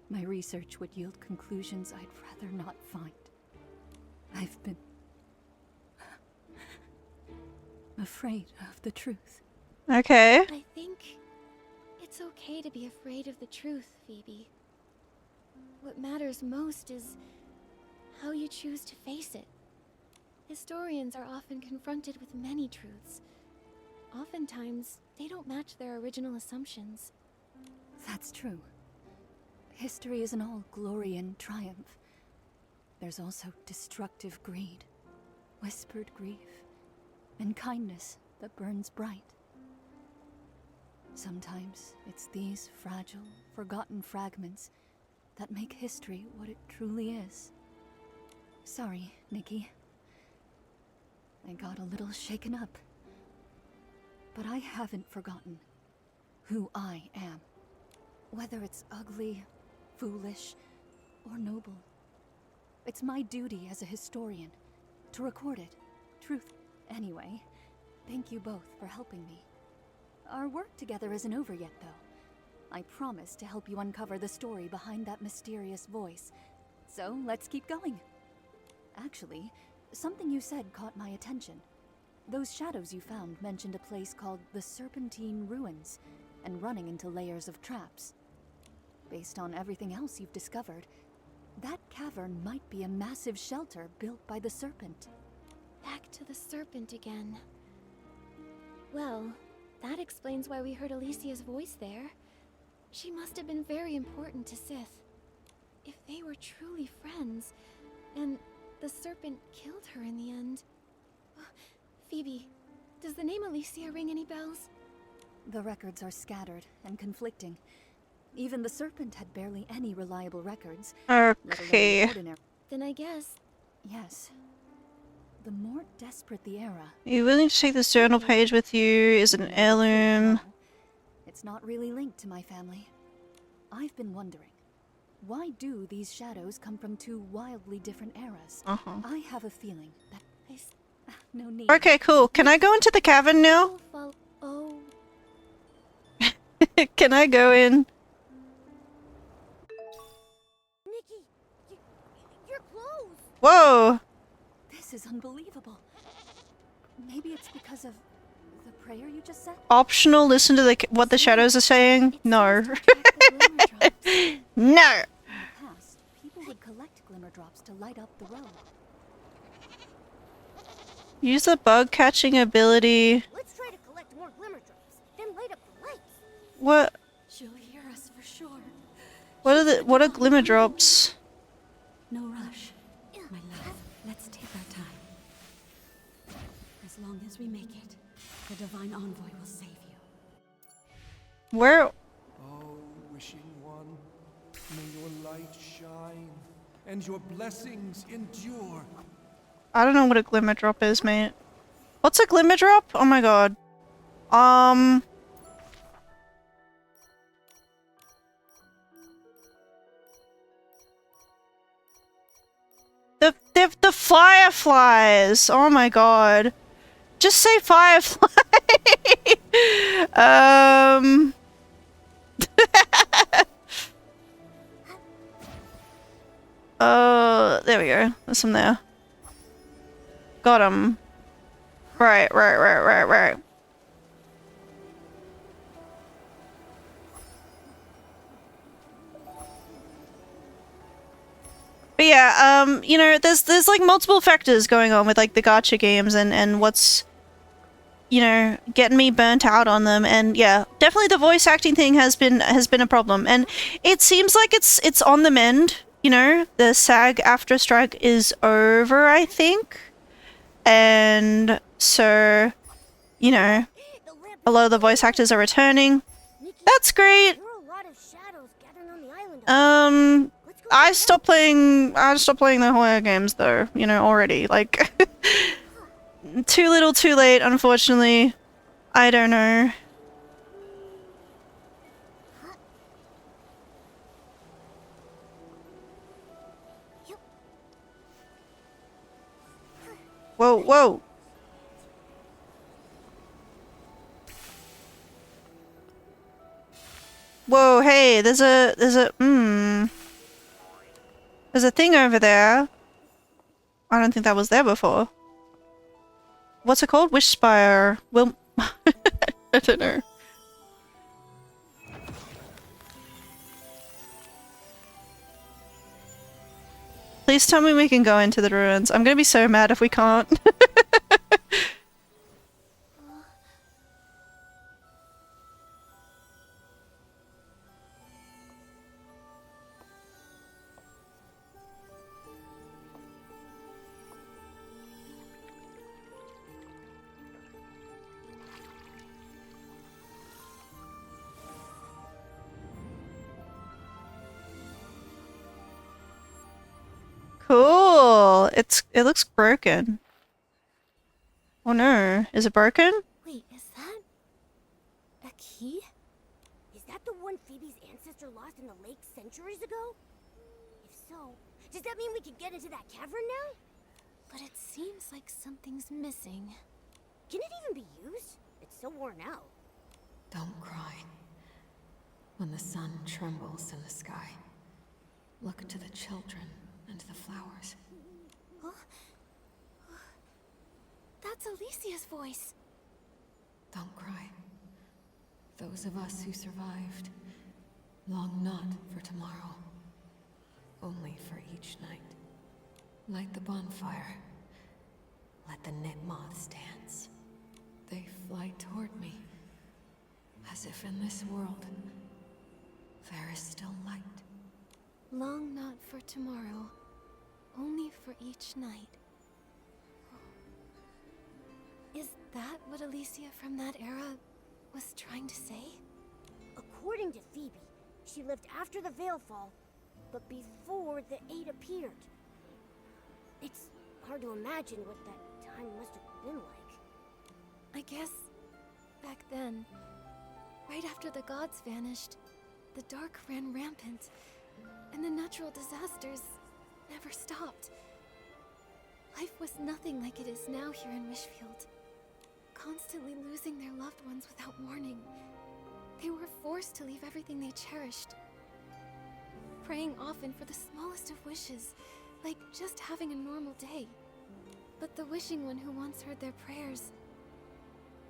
my research would yield conclusions I'd rather not find. I've been afraid of the truth. Okay. I think it's okay to be afraid of the truth, Phoebe. What matters most is how you choose to face it. Historians are often confronted with many truths. Oftentimes, they don't match their original assumptions. That's true. History isn't all glory and triumph. There's also destructive greed, whispered grief, and kindness that burns bright. Sometimes it's these fragile, forgotten fragments that make history what it truly is. Sorry, Nikki. I got a little shaken up. But I haven't forgotten who I am. Whether it's ugly, foolish, or noble. It's my duty as a historian to record it. Truth. Anyway, thank you both for helping me. Our work together isn't over yet, though. I promise to help you uncover the story behind that mysterious voice. So, let's keep going. Actually, something you said caught my attention. Those shadows you found mentioned a place called the Serpentine Ruins, and running into layers of traps. Based on everything else you've discovered, that cavern might be a massive shelter built by the Serpent. Back to the Serpent again. Well, that explains why we heard Alicia's voice there. She must have been very important to Sith. If they were truly friends, and the Serpent killed her in the end. Phoebe, Does the name Alicia ring any bells? The records are scattered and conflicting. Even the Serpent had barely any reliable records. Okay. Then I guess... Yes. The more desperate the era... Are you willing to take this journal page with you? Is it an heirloom? It's not really linked to my family. I've been wondering, why do these shadows come from two wildly different eras? I have a feeling that... No need. Okay, cool. Can I go into the cavern now? Oh. Can I go in? Nikki, your clothes. Whoa! This is unbelievable. Maybe it's because of the prayer you just said? Optional, listen to what the shadows are saying? No. No! In the past, people would collect glimmer drops to light up the road. Use the bug catching ability. Let's try to collect more glimmer drops, then light up the lights. What? She'll hear us for sure. What are glimmer drops? No rush. My love, let's take our time. As long as we make it, the Divine Envoy will save you. Where? Oh, wishing one, may your light shine and your blessings endure. I don't know what a glimmer drop is, mate. What's a glimmer drop? Oh my god. The fireflies! Oh my god. Just say firefly! There we go. There's some there. Got him. Right. But yeah, you know, there's like multiple factors going on with like the gacha games and what's, you know, getting me burnt out on them. And yeah, definitely the voice acting thing has been a problem. And it seems like it's on the mend, you know. The SAG-AFTRA strike is over, I think. And so, you know, a lot of the voice actors are returning. That's great. I stopped playing the horror games though, you know, already. Like too little, too late, unfortunately. I don't know. Whoa. Whoa, hey, there's a thing over there. I don't think that was there before. What's it called? Wishspire. Well, I don't know. Please tell me we can go into the ruins. I'm gonna be so mad if we can't. Cool. It looks broken. Oh no, is it broken? Wait, is that a key? Is that the one Phoebe's ancestor lost in the lake centuries ago? If so, does that mean we can get into that cavern now? But it seems like something's missing. Can it even be used? It's so worn out. Don't cry. When the sun trembles in the sky, look to the children and the flowers. Huh? That's Alicia's voice. Don't cry. Those of us who survived long not for tomorrow, only for each night. Light the bonfire. Let the knit moths dance. They fly toward me, as if in this world there is still light. Long not for tomorrow, only for each night. Is that what what Alicia from that era was trying to say? According to Phoebe, she lived after the Veil Fall, but before the Eight appeared. It's hard to imagine what that time must have been like. I guess back then, right after the gods vanished, the dark ran rampant, and the natural disasters never stopped. Life was nothing like it is now here in Wishfield. Constantly losing their loved ones without warning. They were forced to leave everything they cherished. Praying often for the smallest of wishes, like just having a normal day. But the wishing one who once heard their prayers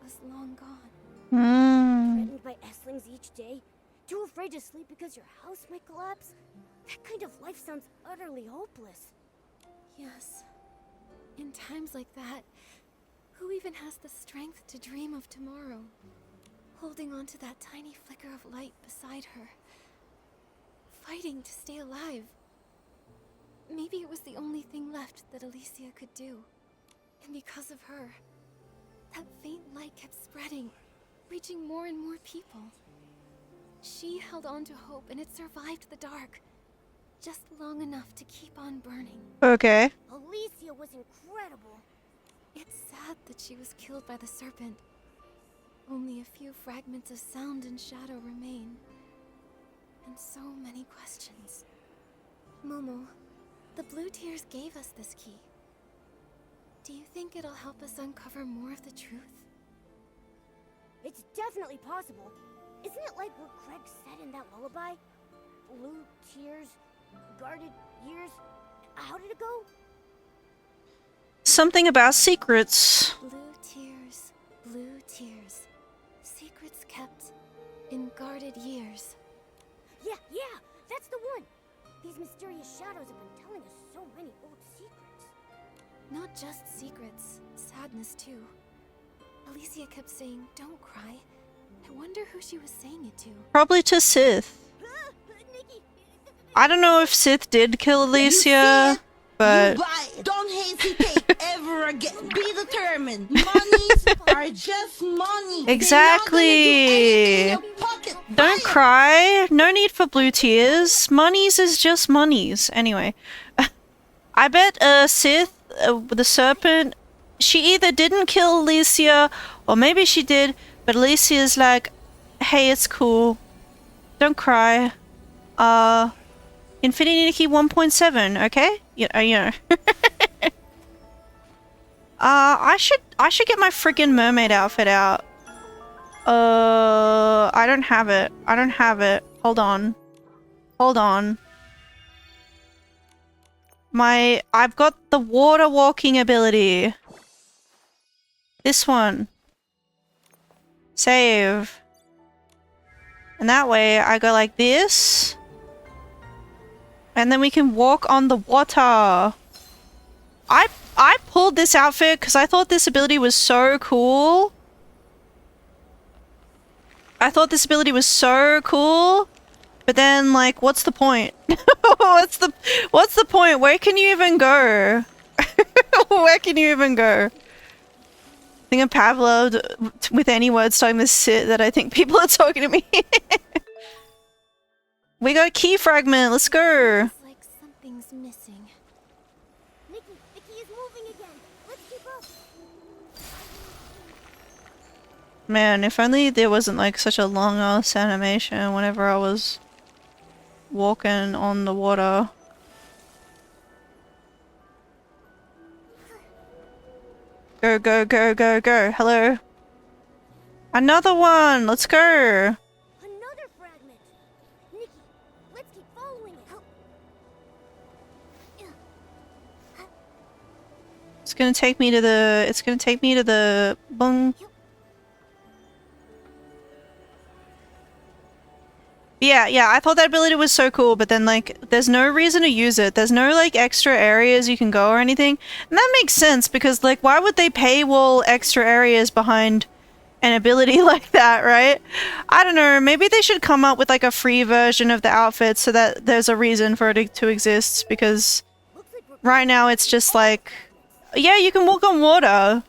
was long gone. Threatened by Esslings each day? Too afraid to sleep because your house might collapse? That kind of life sounds utterly hopeless. Yes. In times like that, who even has the strength to dream of tomorrow? Holding on to that tiny flicker of light beside her. Fighting to stay alive. Maybe it was the only thing left that Alicia could do. And because of her, that faint light kept spreading, reaching more and more people. She held on to hope and it survived the dark. Just long enough to keep on burning. Okay. Alicia was incredible. It's sad that she was killed by the serpent. Only a few fragments of sound and shadow remain. And so many questions. Momo, the Blue Tears gave us this key. Do you think it'll help us uncover more of the truth? It's definitely possible. Isn't it like what Craig said in that lullaby? Blue tears, guarded years. How did it go? Something about secrets. Blue tears. Secrets kept in guarded years. Yeah, that's the one. These mysterious shadows have been telling us so many old secrets. Not just secrets, sadness too. Alicia kept saying, "Don't cry." I wonder who she was saying it to. Probably to Sith. Nikki, I don't know if Sith did kill Alicia, but... You buy it. Don't hesitate ever again. Be determined. Monies are just money. Exactly. Don't cry. No need for blue tears. Monies is just monies. Anyway. I bet Sith, the serpent, she either didn't kill Alicia, or maybe she did, but Alicia's like, hey, it's cool. Don't cry. Infinity Nikki 1.7, okay? You know. I should get my freaking mermaid outfit out. I don't have it. Hold on. I've got the water walking ability. This one. Save. And that way I go like this. And then we can walk on the water. I pulled this outfit because I thought this ability was so cool. But then, like, what's the point? what's the point? Where can you even go? Where can you even go? I think I'm Pavloved with any words starting to sit that I think people are talking to me. We got a key fragment. Let's go. It's like something's missing. Nikki, the key is moving again. Let's keep up. Man, if only there wasn't like such a long ass animation whenever I was walking on the water. Go, go, go, go, go. Hello. Another one. Let's go. Another fragment. Nikki, let's keep following it. It's gonna take me to the bung. Yeah, I thought that ability was so cool, but then, like, there's no reason to use it. There's no, like, extra areas you can go or anything. And that makes sense, because, like, why would they paywall extra areas behind an ability like that, right? I don't know, maybe they should come up with, like, a free version of the outfit so that there's a reason for it to exist, because right now it's just like, yeah, you can walk on water.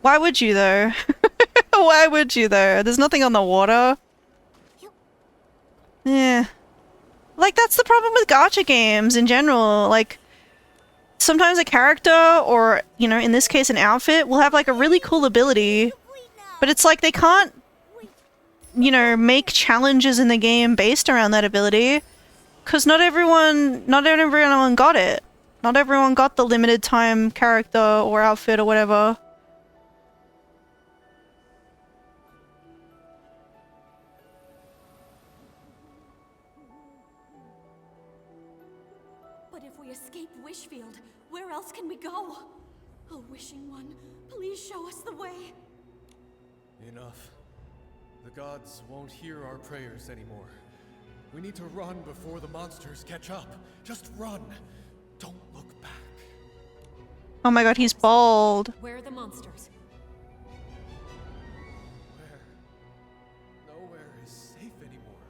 Why would you though? Why would you though? There's nothing on the water. Yeah. Like, that's the problem with gacha games in general. Like, sometimes a character, or, you know, in this case an outfit, will have like a really cool ability, but it's like they can't, you know, make challenges in the game based around that ability, because not everyone got it. Not everyone got the limited time character or outfit or whatever. But if we escape Wishfield, where else can we go? Oh, Wishing One, please show us the way. Enough. The gods won't hear our prayers anymore. We need to run before the monsters catch up. Just run. Don't look back. Oh my god, he's bald. Where are the monsters? Where? Nowhere is safe anymore.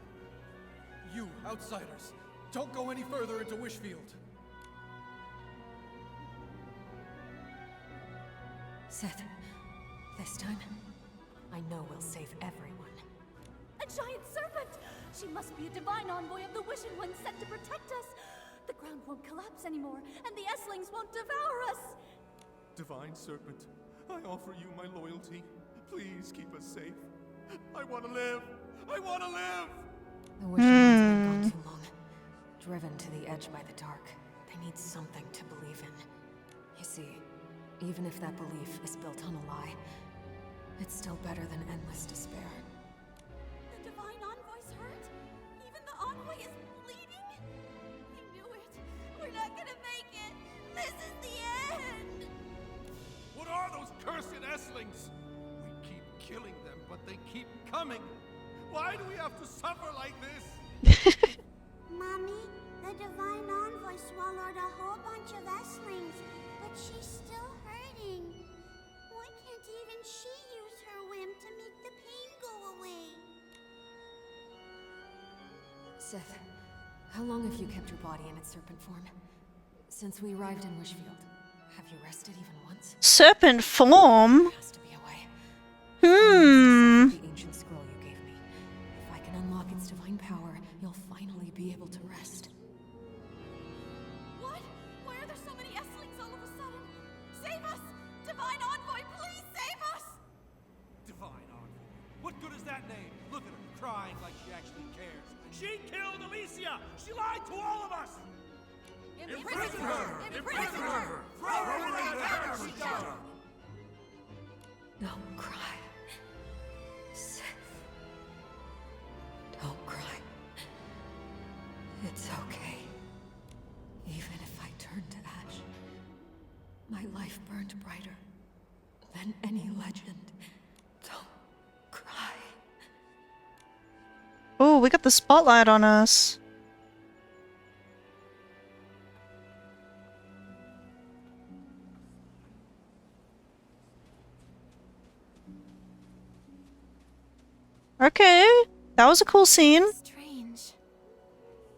You, outsiders, don't go any further into Wishfield. Seth, this time, I know we'll save everyone. A giant serpent! She must be a divine envoy of the Wishing One sent to protect us. The ground won't collapse anymore, and the Esslings won't devour us. Divine Serpent, I offer you my loyalty. Please keep us safe. I want to live. I want to live. The Wishing One's been gone too long. Driven to the edge by the dark. They need something to believe in. You see, even if that belief is built on a lie, it's still better than endless despair. The divine envoy's hurt? Even the envoy is bleeding? I knew it. We're not gonna make it. This is the end. What are those cursed Esslings? We keep killing them, but they keep coming. Why do we have to suffer like this? Mommy, the divine envoy swallowed a whole bunch of Esslings, but she's still hurting. Why can't even she use her whim to make the pain go away? Seth, how long have you kept your body in its serpent form? Since we arrived in Wishfield, have you rested even once? Serpent form? There has to be a way. Hmm. The ancient scroll you gave me. If I can unlock its divine power, you'll finally be able to rest. What? Why are there so many Esslings all of a sudden? Save us! Divine envoy, please save us! Divine Envoy. What good is that name? Look at her, crying like she actually cares. She killed Alicia! She lied to all of us! Imprison her! Imprison her! Throw her in the air, she does! Don't cry. Seth. Don't cry. It's okay. Even if I turn to ash, my life burned brighter than any legend. Don't cry. Oh, we got the spotlight on us. Okay, that was a cool scene. Strange.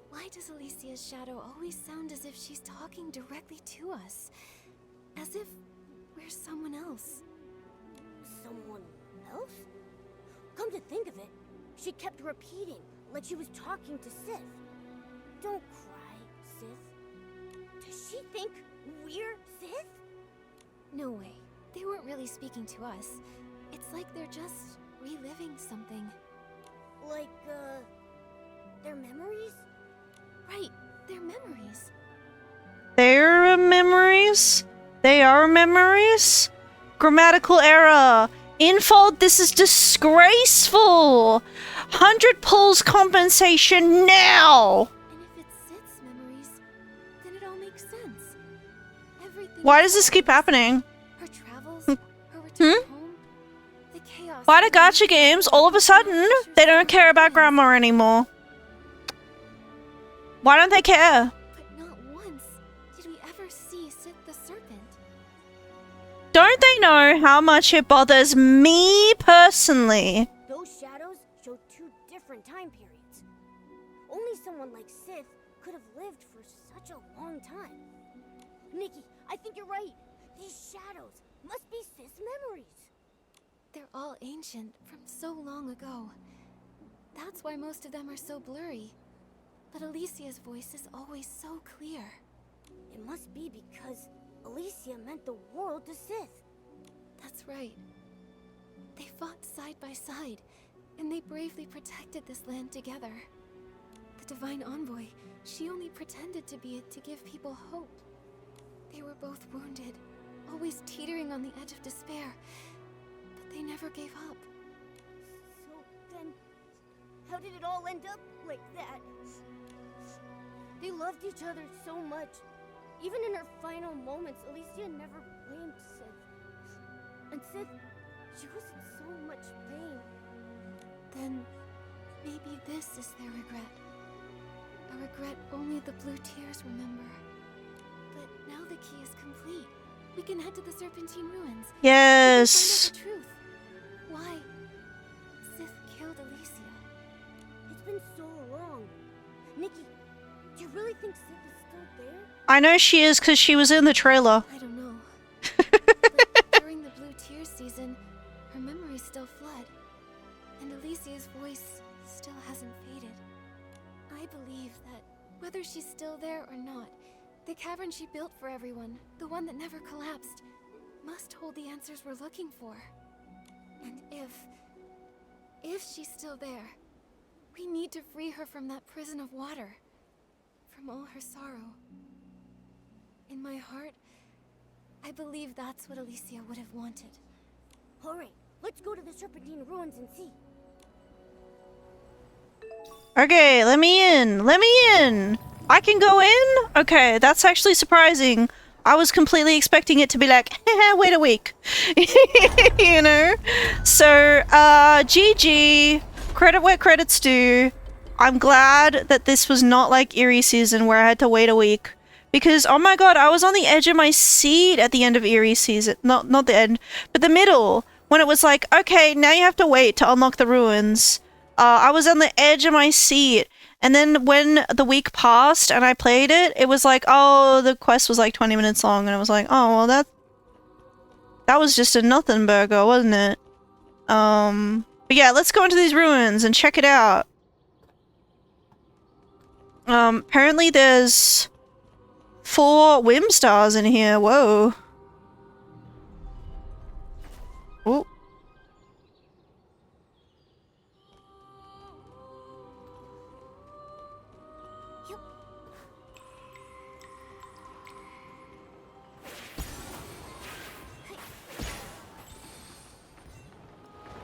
Why does Alicia's shadow always sound as if she's talking directly to us? As if we're someone else. Someone else? Come to think of it, she kept repeating, like she was talking to Sith. Don't cry, Sith. Does she think we're Sith? No way. They weren't really speaking to us. It's like they're just reliving something. Like, their memories? Right, their memories. Their memories? They are memories? Grammatical error. Infold, this is disgraceful. 100 pulls compensation now. And if it's Sith's memories, then it all makes sense. Everything. Why does this keep happening? Her travels, her return home, the chaos. Why do gacha games all of a sudden they don't care about grammar anymore? Why don't they care? But not once did we ever see Sith the Serpent. Don't they know how much it bothers me personally? Those shadows show two different time periods. Only someone like Sith could have lived for such a long time. Nikki, I think you're right. These shadows must be Sith's memories. all ancient, from so long ago. That's why most of them are so blurry. But Alicia's voice is always so clear. It must be because Alicia meant the world to Sith. That's right. They fought side by side, and they bravely protected this land together. The Divine Envoy, she only pretended to be it to give people hope. They were both wounded, always teetering on the edge of despair, but they never gave up. So then, how did it all end up like that? They loved each other so much. Even in her final moments, Alicia never blamed Sith. And Sith, she was in so much pain. Then, maybe this is their regret. A regret only the Blue Tears remember. But now the key is complete. We can head to the Serpentine Ruins. Yes! We can find out the truth. Why Sith killed Alicia. It's been so long. Nikki, do you really think Sith is still there? I know she is because she was in the trailer. I don't know. But during the Blue Tears season, her memory still flood. And Alicia's voice still hasn't faded. I believe that whether she's still there or not, the cavern she built for everyone, the one that never collapsed, must hold the answers we're looking for. And if she's still there, we need to free her from that prison of water, from all her sorrow. In my heart, I believe that's what Alicia would have wanted. Alright, let's go to the Serpentine Ruins and see. Okay, let me in. Let me in. I can go in? Okay, that's actually surprising. I was completely expecting it to be like, wait a week. You know? So, GG. Credit where credit's due. I'm glad that this was not like Eerie season where I had to wait a week. Because, oh my god, I was on the edge of my seat at the end of Eerie season. Not the end, but the middle. When it was like, okay, now you have to wait to unlock the ruins. I was on the edge of my seat. And then when the week passed and I played it, it was like, oh, the quest was like 20 minutes long. And I was like, oh, well, that was just a nothing burger, wasn't it? But yeah, let's go into these ruins and check it out. Apparently there's 4 Whim Stars in here. Whoa. Oh.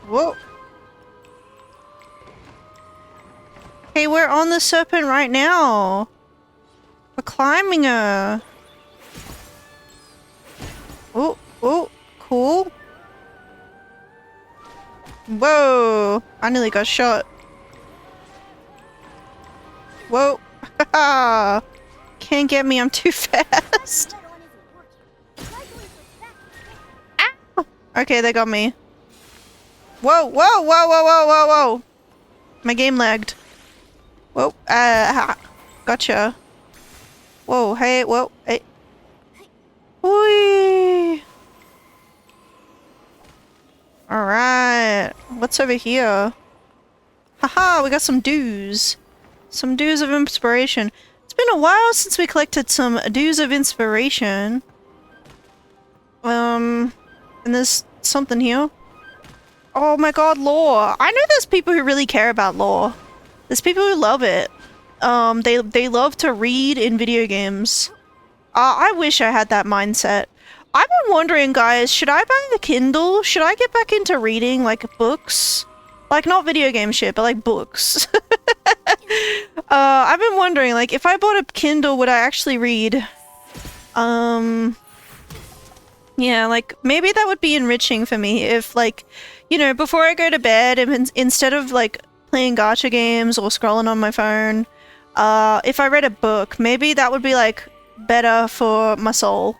Whoa. Hey, we're on the serpent right now. We're climbing her. Oh, oh, cool. Whoa. I nearly got shot. Whoa. Haha. Can't get me, I'm too fast. Ow. Okay, they got me. Whoa, whoa, whoa, whoa, whoa, whoa, whoa. My game lagged. Whoa, gotcha. Whoa, hey, whoa, hey. Whee! Alright, what's over here? Haha, we got some dews. Some dews of inspiration. It's been a while since we collected some dews of inspiration. And there's something here. Oh my god, lore. I know there's people who really care about lore. There's people who love it. They love to read in video games. I wish I had that mindset. I've been wondering, guys, should I buy a Kindle? Should I get back into reading, like, books? Like, not video game shit, but, like, books. I've been wondering, like, if I bought a Kindle, would I actually read? Yeah, like, maybe that would be enriching for me if, like, you know, before I go to bed, instead of, like, playing gacha games or scrolling on my phone, if I read a book, maybe that would be, like, better for my soul.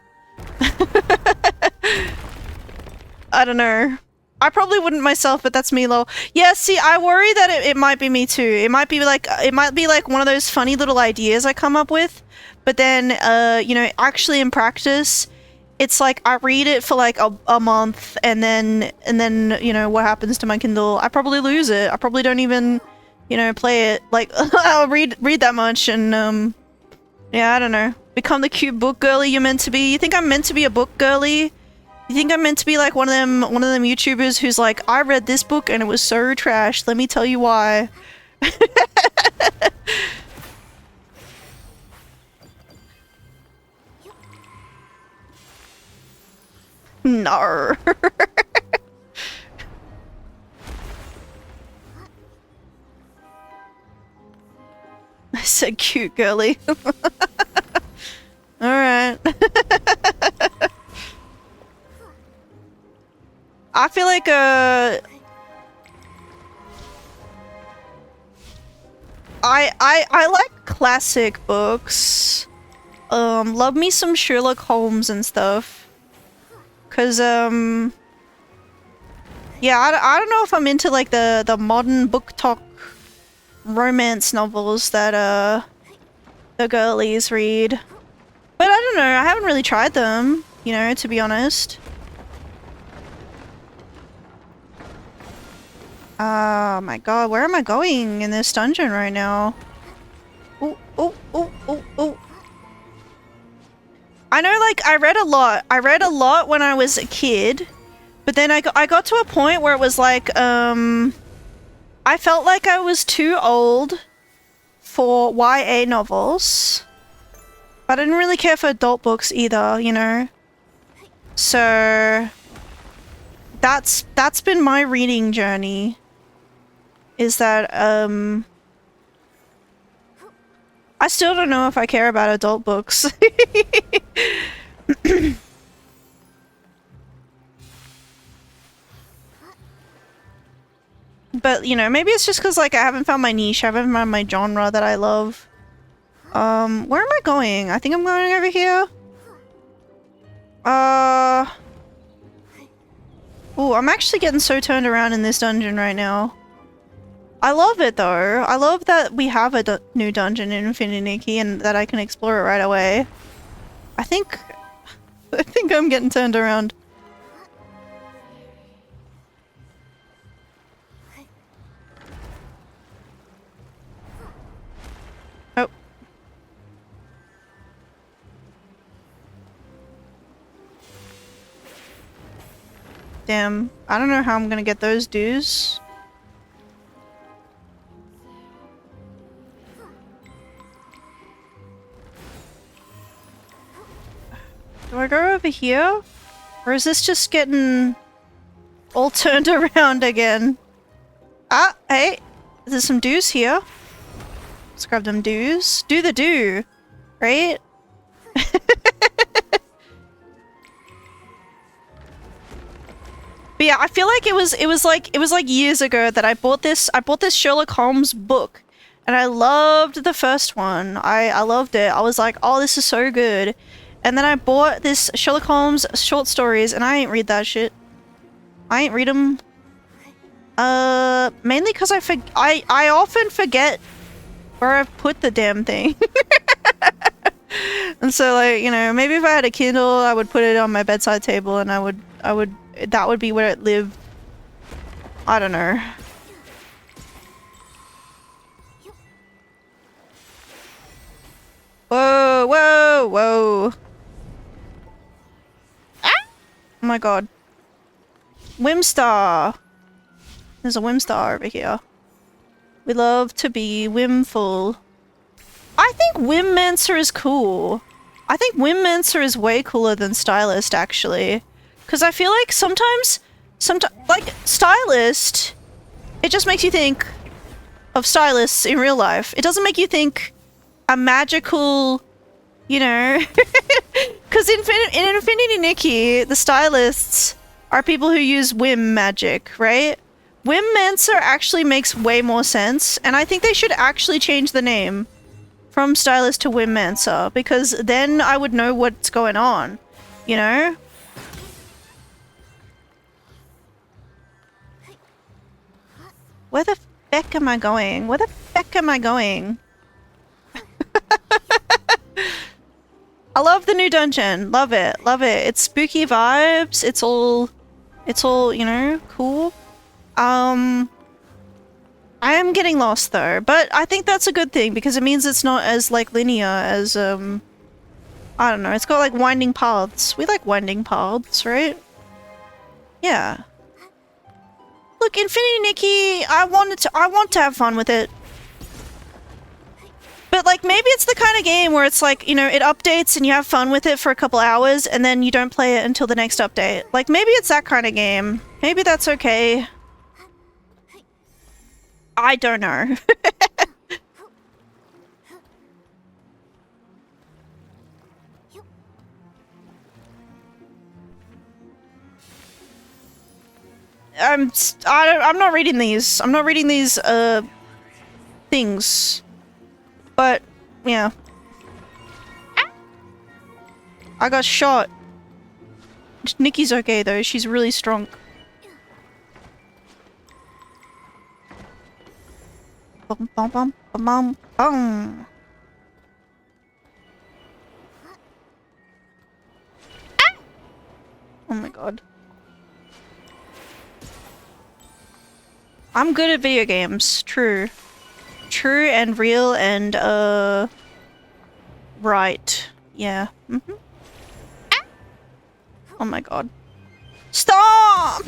I don't know. I probably wouldn't myself, but that's me, lol. Yeah, see, I worry that it might be me too. It might be like one of those funny little ideas I come up with, but then, you know, actually in practice, it's like I read it for like a month, and then you know what happens to my Kindle? I probably lose it. I probably don't even, you know, play it. Like I'll read that much, and yeah, I don't know. Become the cute book girly you're meant to be. You think I'm meant to be a book girly? You think I'm meant to be like one of them YouTubers who's like, I read this book and it was so trash. Let me tell you why. No. I said cute girly. Alright. I feel like I like classic books. Love me some Sherlock Holmes and stuff. Cause yeah, I don't know if I'm into like the modern book talk romance novels that the girlies read. But I don't know, I haven't really tried them, you know, to be honest. Oh my god, where am I going in this dungeon right now? Oh, oh, oh, oh, oh. I know, like, I read a lot when I was a kid, but then I got to a point where it was like, I felt like I was too old for YA novels, but I didn't really care for adult books either, you know? So, that's been my reading journey, is that, I still don't know if I care about adult books. But, you know, maybe it's just because, like, I haven't found my niche, I haven't found my genre that I love. Where am I going? I think I'm going over here. Ooh, I'm actually getting so turned around in this dungeon right now. I love it though. I love that we have a new dungeon in Infinity Nikki and that I can explore it right away. I think I'm getting turned around. Oh. Damn, I don't know how I'm gonna get those dues. Do I go over here? Or is this just getting all turned around again? Ah, hey! There's some dues here. Let's grab them dues. Do the do! Right? But yeah, I feel like it was like years ago that I bought this Sherlock Holmes book. And I loved the first one. I loved it. I was like, oh, this is so good. And then I bought this Sherlock Holmes short stories, and I ain't read that shit. I ain't read them. Mainly because I often forget where I've put the damn thing. And so, like, you know, maybe if I had a Kindle, I would put it on my bedside table, and that would be where it lived. I don't know. Whoa, whoa, whoa. Ah! Oh my god. Whimstar. There's a Whimstar over here. We love to be whimful. I think Whimmancer is cool. I think Whimmancer is way cooler than Stylist, actually. Because I feel like sometimes, like, Stylist, it just makes you think of stylists in real life. It doesn't make you think a magical, you know... Because in Infinity Nikki, the stylists are people who use whim magic, right? Whimmancer actually makes way more sense, and I think they should actually change the name from Stylist to Whimmancer, because then I would know what's going on, you know? Where the feck am I going? Where the feck am I going? Hello? love the new dungeon. Love it. Love it. It's spooky vibes. It's all, you know, cool. I am getting lost though, but I think that's a good thing because it means it's not as like linear as I don't know. It's got like winding paths. We like winding paths, right? Yeah. Look, Infinity Nikki, I want to have fun with it. But like maybe it's the kind of game where it's like, you know, it updates and you have fun with it for a couple hours and then you don't play it until the next update. Like maybe it's that kind of game. Maybe that's okay. I don't know. I'm not reading these. I'm not reading these things. But yeah. I got shot. Nikki's okay though. She's really strong. Bum bum bum bum bum. Oh my god. I'm good at video games. True. True and real and right. Yeah. Mm-hmm. Oh my god. Stop!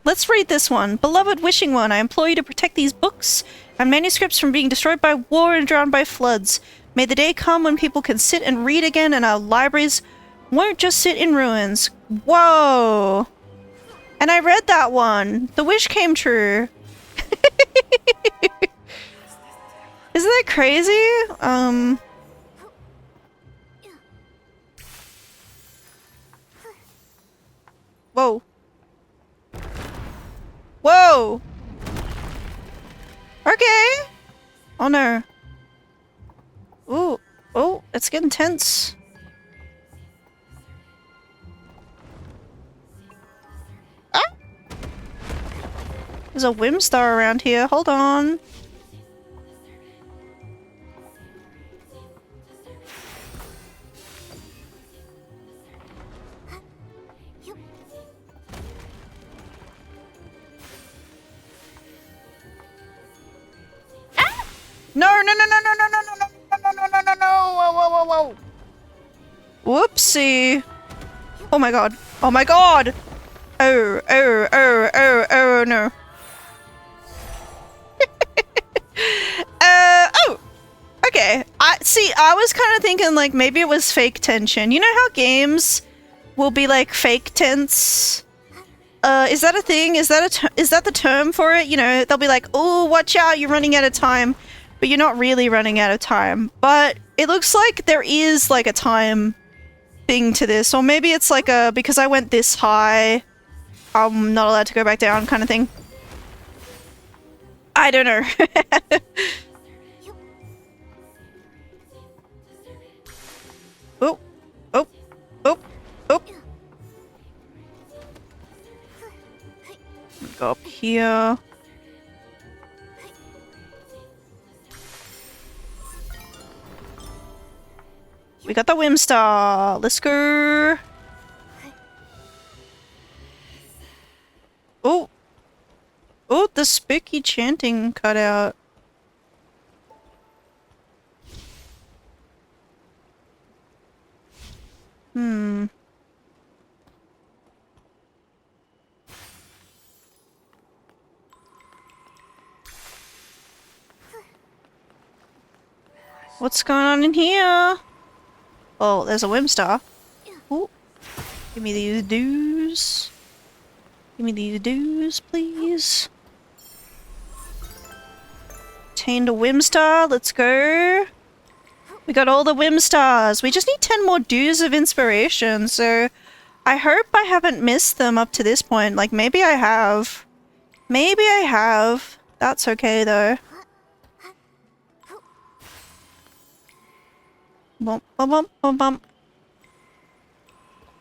Let's read this one. Beloved Wishing One, I implore you to protect these books and manuscripts from being destroyed by war and drowned by floods. May the day come when people can sit and read again and our libraries won't just sit in ruins. Whoa! And I read that one. The wish came true. Isn't that crazy? Whoa. Whoa! Okay! Oh no. Ooh. Oh, it's getting tense. Ah! There's a Whimstar around here. Hold on. No, no, no, no, no, no, no, no, no, no, no, no, no, no, whoa, whoa, whoa, whoa. Whoopsie. Oh my god. Oh my god. Oh, oh, oh, oh, oh, no. Oh. Okay. I was kind of thinking like maybe it was fake tension. You know how games will be like fake tense? Is that a thing? Is that the term for it? You know, they'll be like, "Oh, watch out, you're running out of time." But you're not really running out of time. But it looks like there is like a time thing to this. Or maybe it's like a, because I went this high, I'm not allowed to go back down kind of thing. I don't know. Oh, oh, oh, oh. Go up here. We got the Whimstar. Let's go. Oh. Oh, the spooky chanting cut out. What's going on in here? Oh, there's a Whimstar. Ooh. Give me these dues. Give me these dues, please. Obtained a Whimstar. Let's go. We got all the Whimstars. We just need 10 more dues of inspiration, so I hope I haven't missed them up to this point. Like, maybe I have. Maybe I have. That's okay, though. Bump, bump, bump, bump, bump.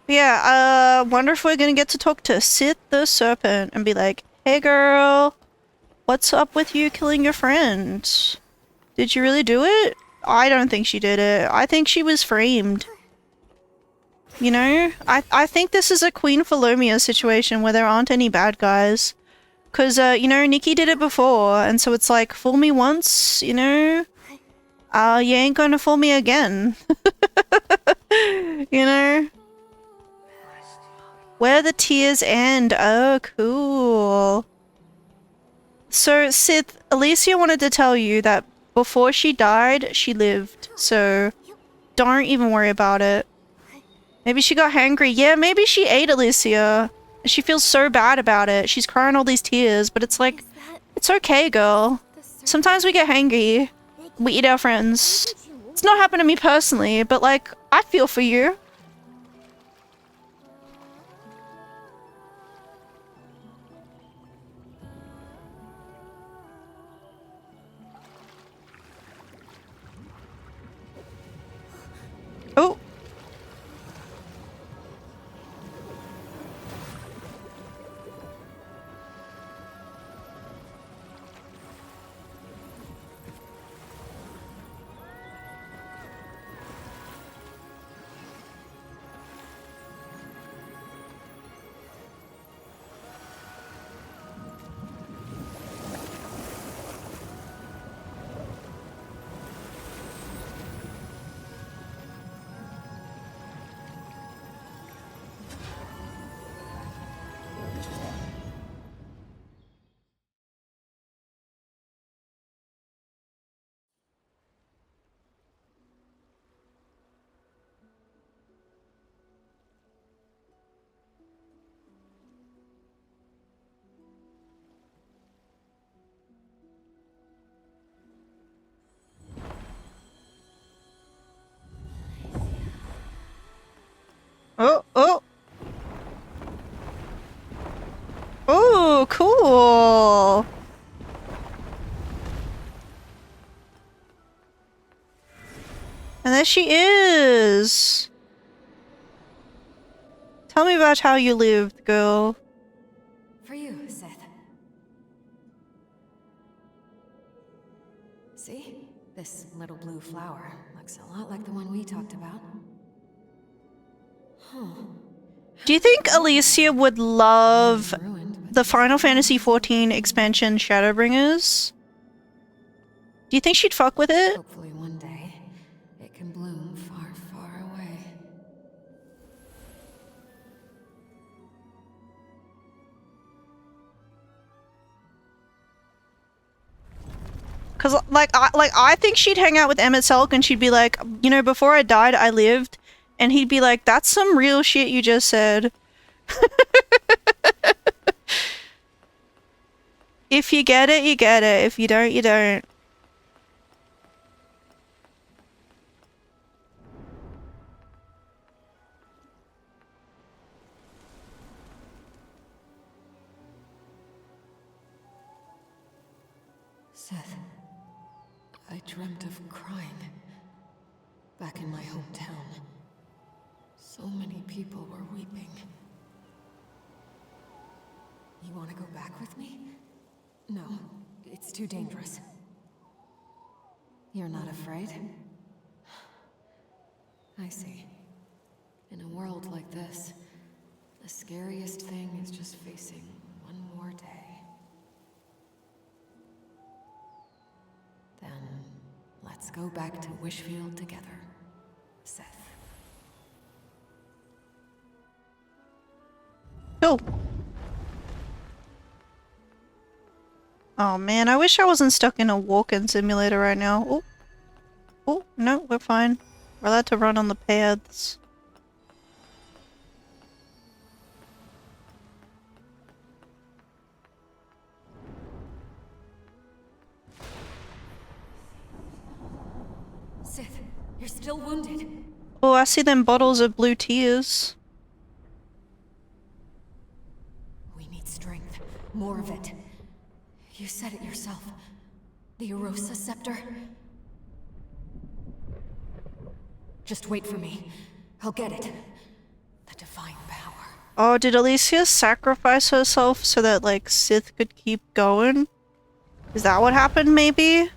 Yeah, wonder if we're gonna get to talk to Sith the Serpent and be like, "Hey girl, what's up with you killing your friend? Did you really do it? I don't think she did it. I think she was framed. You know? I think this is a Queen Philomia situation where there aren't any bad guys. Because, you know, Nikki did it before, and so it's like, fool me once, you know? You ain't gonna fool me again. You know? Where the tears end. Oh, cool. So, Sith, Alicia wanted to tell you that before she died, she lived. So, don't even worry about it. Maybe she got hangry. Yeah, maybe she ate Alicia. She feels so bad about it. She's crying all these tears, but it's like, it's okay, girl. Sometimes we get hangry. We eat our friends. It's not happened to me personally, but like, I feel for you. Oh. Oh, oh. Oh, cool. And there she is. Tell me about how you lived, girl. For you, Seth. See? This little blue flower looks a lot like the one we talked about. Huh. Do you think Alicia would love the Final Fantasy XIV expansion Shadowbringers? Do you think she'd fuck with it? Hopefully one day it can bloom far, far away. Cause I think she'd hang out with Emmett Selk and she'd be like, you know, before I died, I lived, and he'd be like, that's some real shit you just said. If you get it, you get it. If you don't, you don't. Seth, I dreamt of crying. Back in my hometown. So many people were weeping. You want to go back with me? No, it's too dangerous. You're not afraid? I see. In a world like this, the scariest thing is just facing one more day. Then, let's go back to Wishfield together, Seth. Cool. Oh man, I wish I wasn't stuck in a walk-in simulator right now. Oh. Oh, no, we're fine. We're allowed to run on the paths. Sith, you're still wounded. Oh, I see them bottles of blue tears. We need strength. More of it. You said it yourself. The Erosa Scepter. Just wait for me. I'll get it. The divine power. Oh, did Alicia sacrifice herself so that, like, Sith could keep going? Is that what happened, maybe?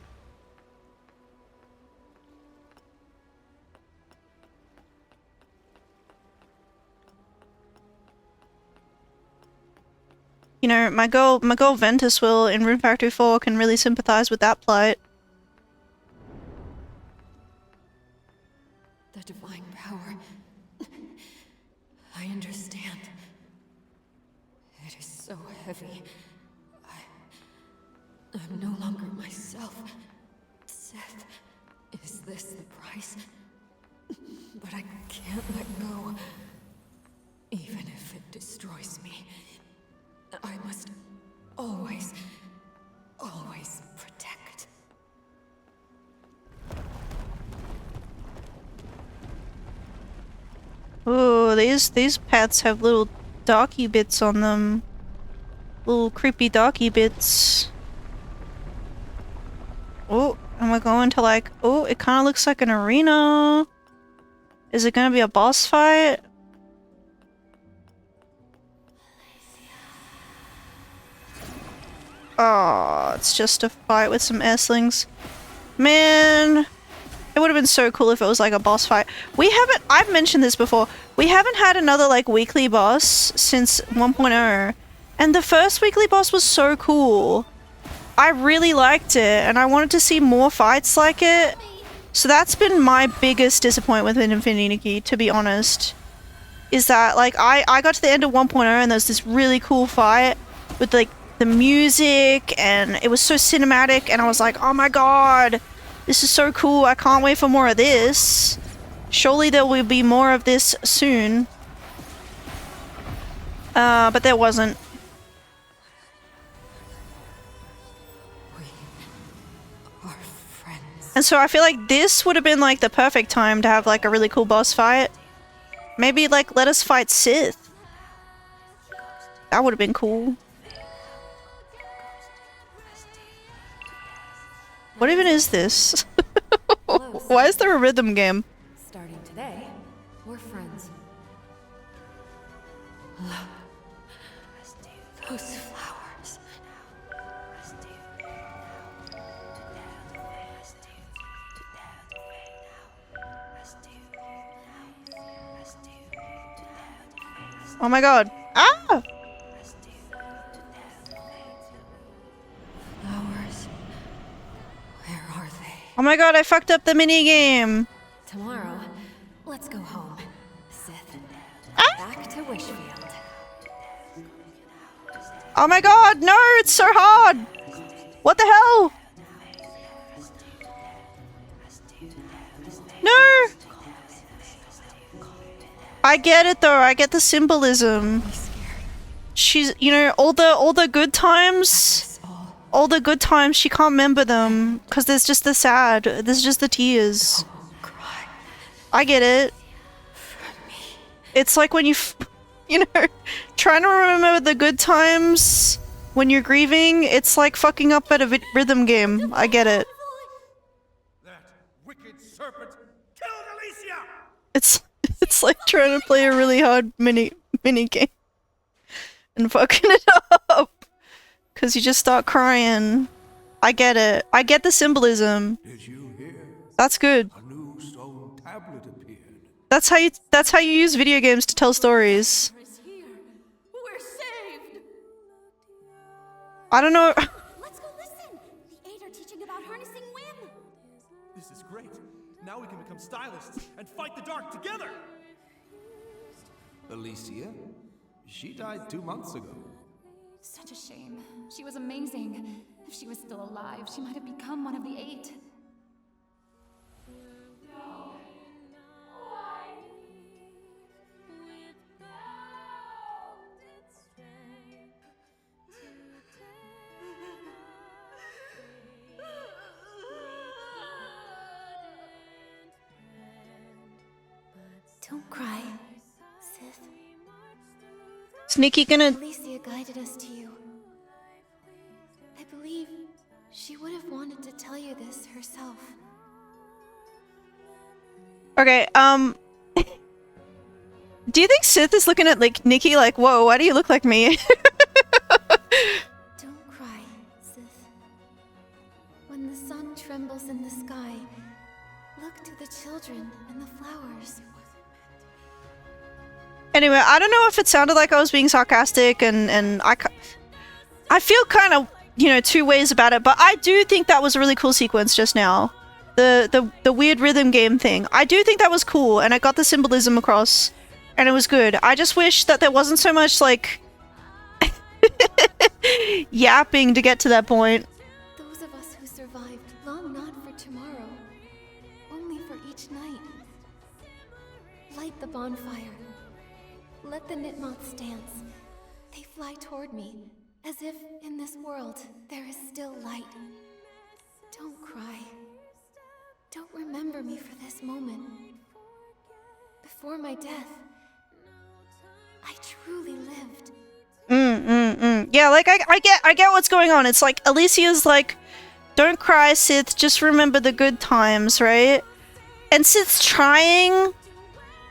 you know, my girl Ventus will in Rune Factory 4 can really sympathize with that plight. The divine power. I understand. It is so heavy. I'm no longer myself. Seth, is this the price? But I can't let go. Even if it destroys me, I must always, always protect. Ooh, these paths have little darky bits on them. Little creepy darky bits. Oh, and we're going to like, oh, it kind of looks like an arena. Is it gonna be a boss fight? Oh, it's just a fight with some Esslings. Man, it would have been so cool if it was like a boss fight. I've mentioned this before, we haven't had another like weekly boss since 1.0. And the first weekly boss was so cool. I really liked it, and I wanted to see more fights like it. So that's been my biggest disappointment with Infinity Nikki, to be honest. Is that, like, I got to the end of 1.0 and there's this really cool fight with, like, the music, and it was so cinematic, and I was like, oh my god, this is so cool, I can't wait for more of this. Surely there will be more of this soon. But there wasn't. And so I feel like this would have been like the perfect time to have like a really cool boss fight. Maybe like let us fight Sith. That would have been cool. What even is this? Why is there a rhythm game? Starting today, we're friends. Look. Those flowers. Oh my god. Ah! Flowers. Where are they? Oh my god, I fucked up the minigame. Tomorrow, let's go home. Sith. Back to Wishfield. Oh my god, no, it's so hard. What the hell? No. I get it though, I get the symbolism. She's, you know, all the good times, she can't remember them because there's just the sad, there's just the tears. I get it. It's like when you know, trying to remember the good times when you're grieving, it's like fucking up at a rhythm game. I get it. That wicked serpent killed Alicia! It's like trying to play a really hard mini game and fucking it up because you just start crying. I get it. I get the symbolism. Did you hear? That's good. A new stone tablet appeared. That's how you use video games to tell stories. We're saved! I don't know. Let's go listen! The Eight are teaching about harnessing wind! This is great. Now we can become stylists and fight the dark together! Alicia? She died 2 months ago. Such a shame. She was amazing. If she was still alive, she might have become one of the Eight. Don't cry, Sith. Is Nikki gonna... Alicia guided us to you. I believe she would have wanted to tell you this herself. Okay, do you think Sith is looking at like Nikki like, whoa, why do you look like me? Don't cry, Sith. When the sun trembles in the sky, look to the children and the flowers. Anyway, I don't know if it sounded like I was being sarcastic and I feel kind of, you know, two ways about it, but I do think that was a really cool sequence just now. The weird rhythm game thing. I do think that was cool, and I got the symbolism across, and it was good. I just wish that there wasn't so much, like, yapping to get to that point. Those of us who survived long not for tomorrow, only for each night. Light the bonfire. Let the Nitmoths dance. They fly toward me, as if in this world there is still light. Don't cry. Don't remember me for this moment. Before my death, I truly lived. Yeah, like I get what's going on. It's like Alicia's like, don't cry, Sith, just remember the good times, right? And Sith's trying,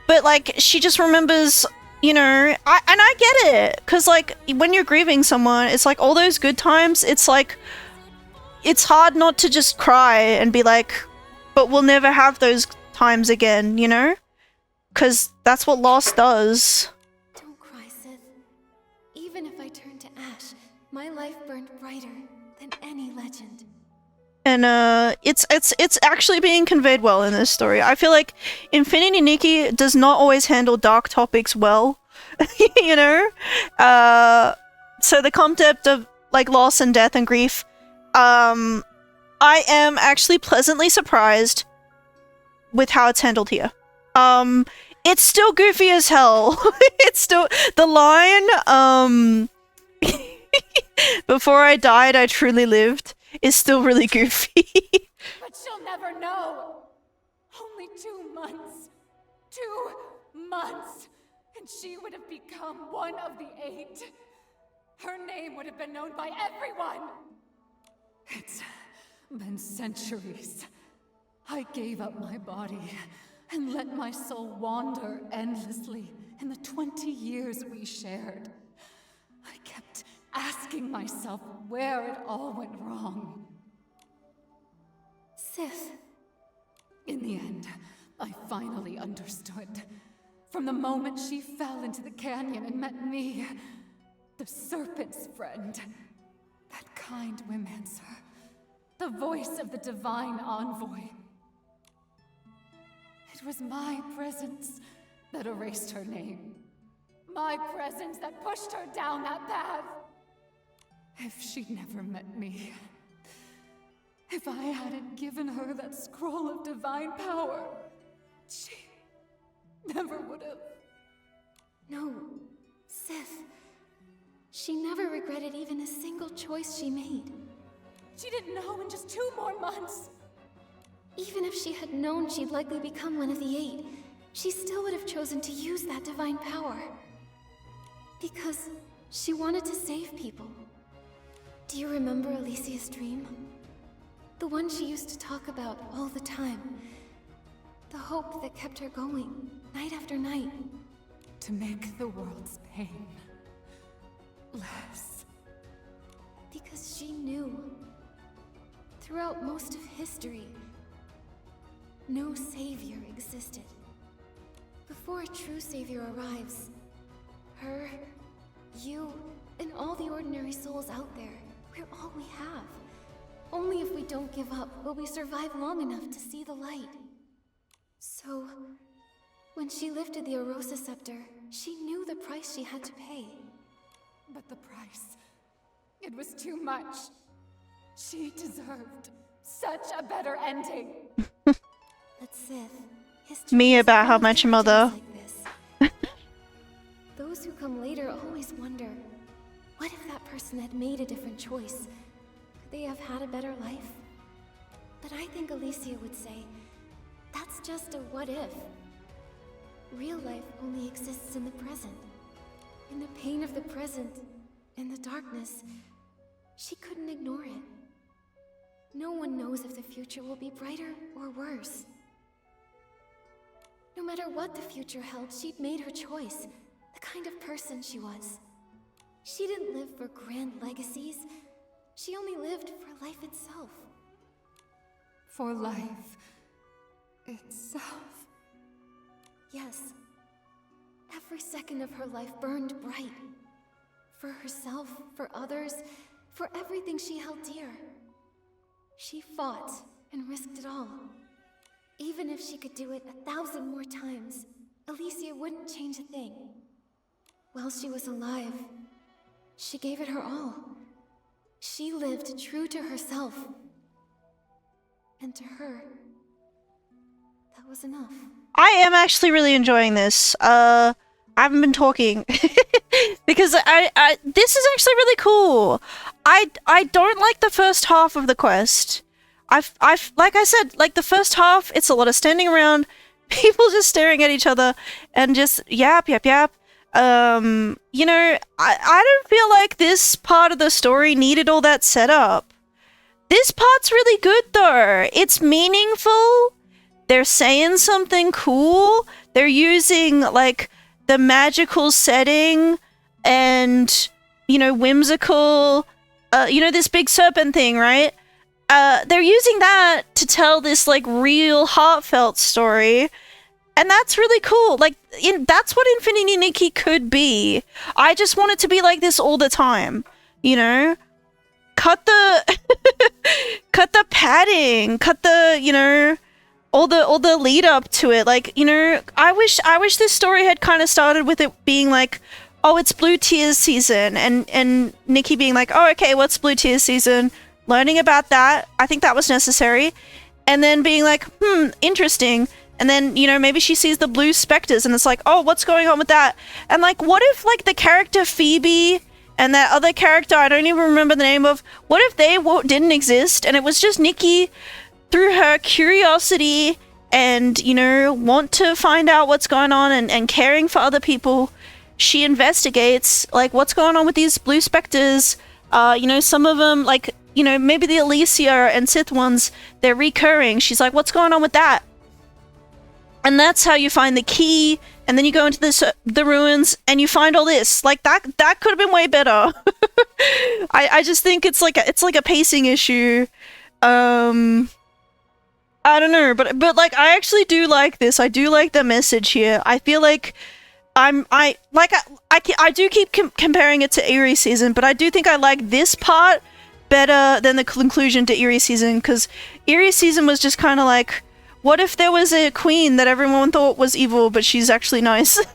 but like she just remembers, you know, I get it, cuz like when you're grieving someone, it's like all those good times, it's like it's hard not to just cry and be like, but we'll never have those times again, you know? Cuz that's what loss does. Don't cry, Sith. Even if I turn to ash, my life burned brighter than any legend. And it's actually being conveyed well in this story. I feel like Infinity Nikki does not always handle dark topics well, you know? So the concept of like loss and death and grief, I am actually pleasantly surprised with how it's handled here. It's still goofy as hell. It's still the line, before I died, I truly lived, is still really goofy. But she'll never know. Only 2 months. 2 months. And she would have become one of the 8. Her name would have been known by everyone. It's been centuries. I gave up my body and let my soul wander endlessly in the 20 years we shared. I kept asking myself where it all went wrong. Sith. In the end, I finally understood. From the moment she fell into the canyon and met me, the serpent's friend, that kind Wimmancer, the voice of the divine envoy. It was my presence that erased her name. My presence that pushed her down that path. If she'd never met me, if I hadn't given her that scroll of divine power, she never would have. No, Sith. She never regretted even a single choice she made. She didn't know in just 2 more months. Even if she had known she'd likely become one of the 8, she still would have chosen to use that divine power. Because she wanted to save people. Do you remember Alicia's dream? The one she used to talk about all the time. The hope that kept her going, night after night. To make the world's pain less. Because she knew. Throughout most of history, no savior existed. Before a true savior arrives, her, you, and all the ordinary souls out there, we're all we have. Only if we don't give up will we survive long enough to see the light. So, when she lifted the Arosa scepter, she knew the price she had to pay. But the price, it was too much. She deserved such a better ending. But Sith, history Me is about full How of Much Your Mother. tragedies like this. Those who come later always wonder, what if that person had made a different choice? Could they have had a better life? But I think Alicia would say, that's just a what if. Real life only exists in the present. In the pain of the present, in the darkness, she couldn't ignore it. No one knows if the future will be brighter or worse. No matter what the future held, she'd made her choice, the kind of person she was. She didn't live for grand legacies. She only lived for life itself. For life itself. Yes. Every second of her life burned bright. For herself, for others, for everything she held dear. She fought and risked it all. Even if she could do it 1,000 more times, Alicia wouldn't change a thing. While she was alive, she gave it her all. She lived true to herself. And to her, that was enough. I am actually really enjoying this. I haven't been talking because I this is actually really cool. I don't like the first half of the quest. I've like I said, like the first half, it's a lot of standing around, people just staring at each other and just yap. You know, I don't feel like this part of the story needed all that setup. This part's really good though. It's meaningful. They're saying something cool. They're using like the magical setting and, you know, whimsical, you know, this big serpent thing, right? They're using that to tell this like real heartfelt story. And that's really cool. Like, that's what Infinity Nikki could be. I just want it to be like this all the time, you know? Cut the cut the padding, cut the, you know, all the lead up to it. Like, you know, I wish this story had kind of started with it being like, oh, it's Blue Tears season, and Nikki being like, oh, okay, what's Blue Tears season? Learning about that, I think that was necessary. And then being like, interesting. And then, you know, maybe she sees the blue specters and it's like, oh, what's going on with that? And like, what if like the character Phoebe and that other character I don't even remember the name of, what if they didn't exist and it was just Nikki through her curiosity and, you know, want to find out what's going on and caring for other people, she investigates like what's going on with these blue specters. You know, some of them, like, you know, maybe the Alicia and Sith ones, they're recurring. She's like, what's going on with that? And that's how you find the key, and then you go into the ruins and you find all this. Like that could have been way better. I just think it's like a pacing issue. I don't know, but like I actually do like this. I do like the message here. I feel like I do keep comparing it to Eerie season, but I do think I like this part better than the conclusion to Eerie season, because Eerie season was just kind of like, what if there was a queen that everyone thought was evil, but she's actually nice?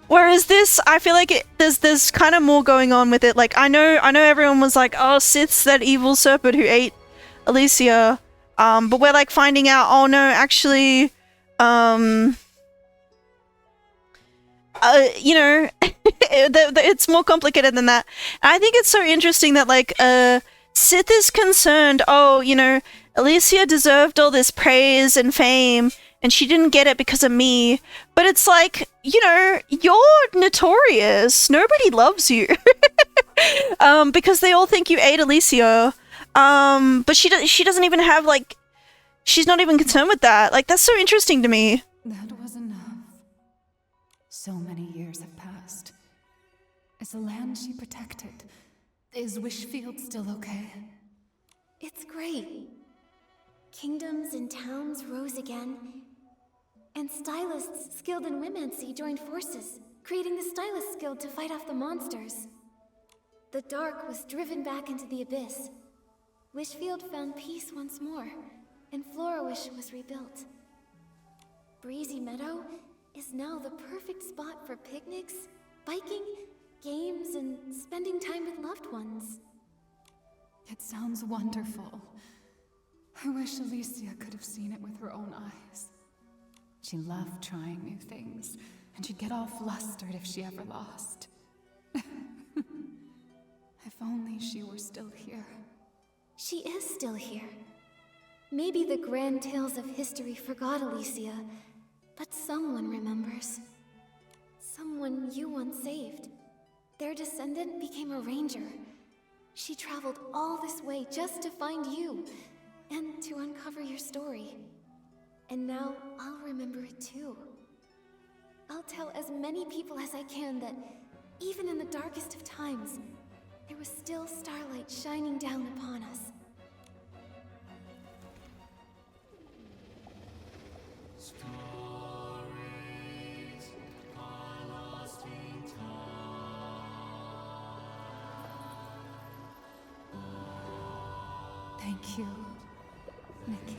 Whereas this, I feel like there's kind of more going on with it. Like I know everyone was like, oh, Sith's that evil serpent who ate Alicia, but we're like finding out, oh no, actually, you know, it's more complicated than that. And I think it's so interesting that like Sith is concerned, oh, you know, Alicia deserved all this praise and fame and she didn't get it because of me. But it's like, you know, you're notorious. Nobody loves you. Because they all think you ate Alicia. But she doesn't even have like, she's not even concerned with that. Like, that's so interesting to me. That was enough. So many years have passed. Is the land she protected, is Wishfield still okay? It's great. Kingdoms and towns rose again, and stylists skilled in Womancy joined forces, creating the Stylist Guild to fight off the monsters. The dark was driven back into the abyss. Wishfield found peace once more, and Florawish was rebuilt. Breezy Meadow is now the perfect spot for picnics, biking, games, and spending time with loved ones. It sounds wonderful. I wish Alicia could have seen it with her own eyes. She loved trying new things, and she'd get all flustered if she ever lost. If only she were still here. She is still here. Maybe the grand tales of history forgot Alicia, but someone remembers. Someone you once saved. Their descendant became a ranger. She traveled all this way just to find you, and to uncover your story. And now I'll remember it too. I'll tell as many people as I can that, even in the darkest of times, there was still starlight shining down upon us. Stories are lost in time. Thank you, Nikki.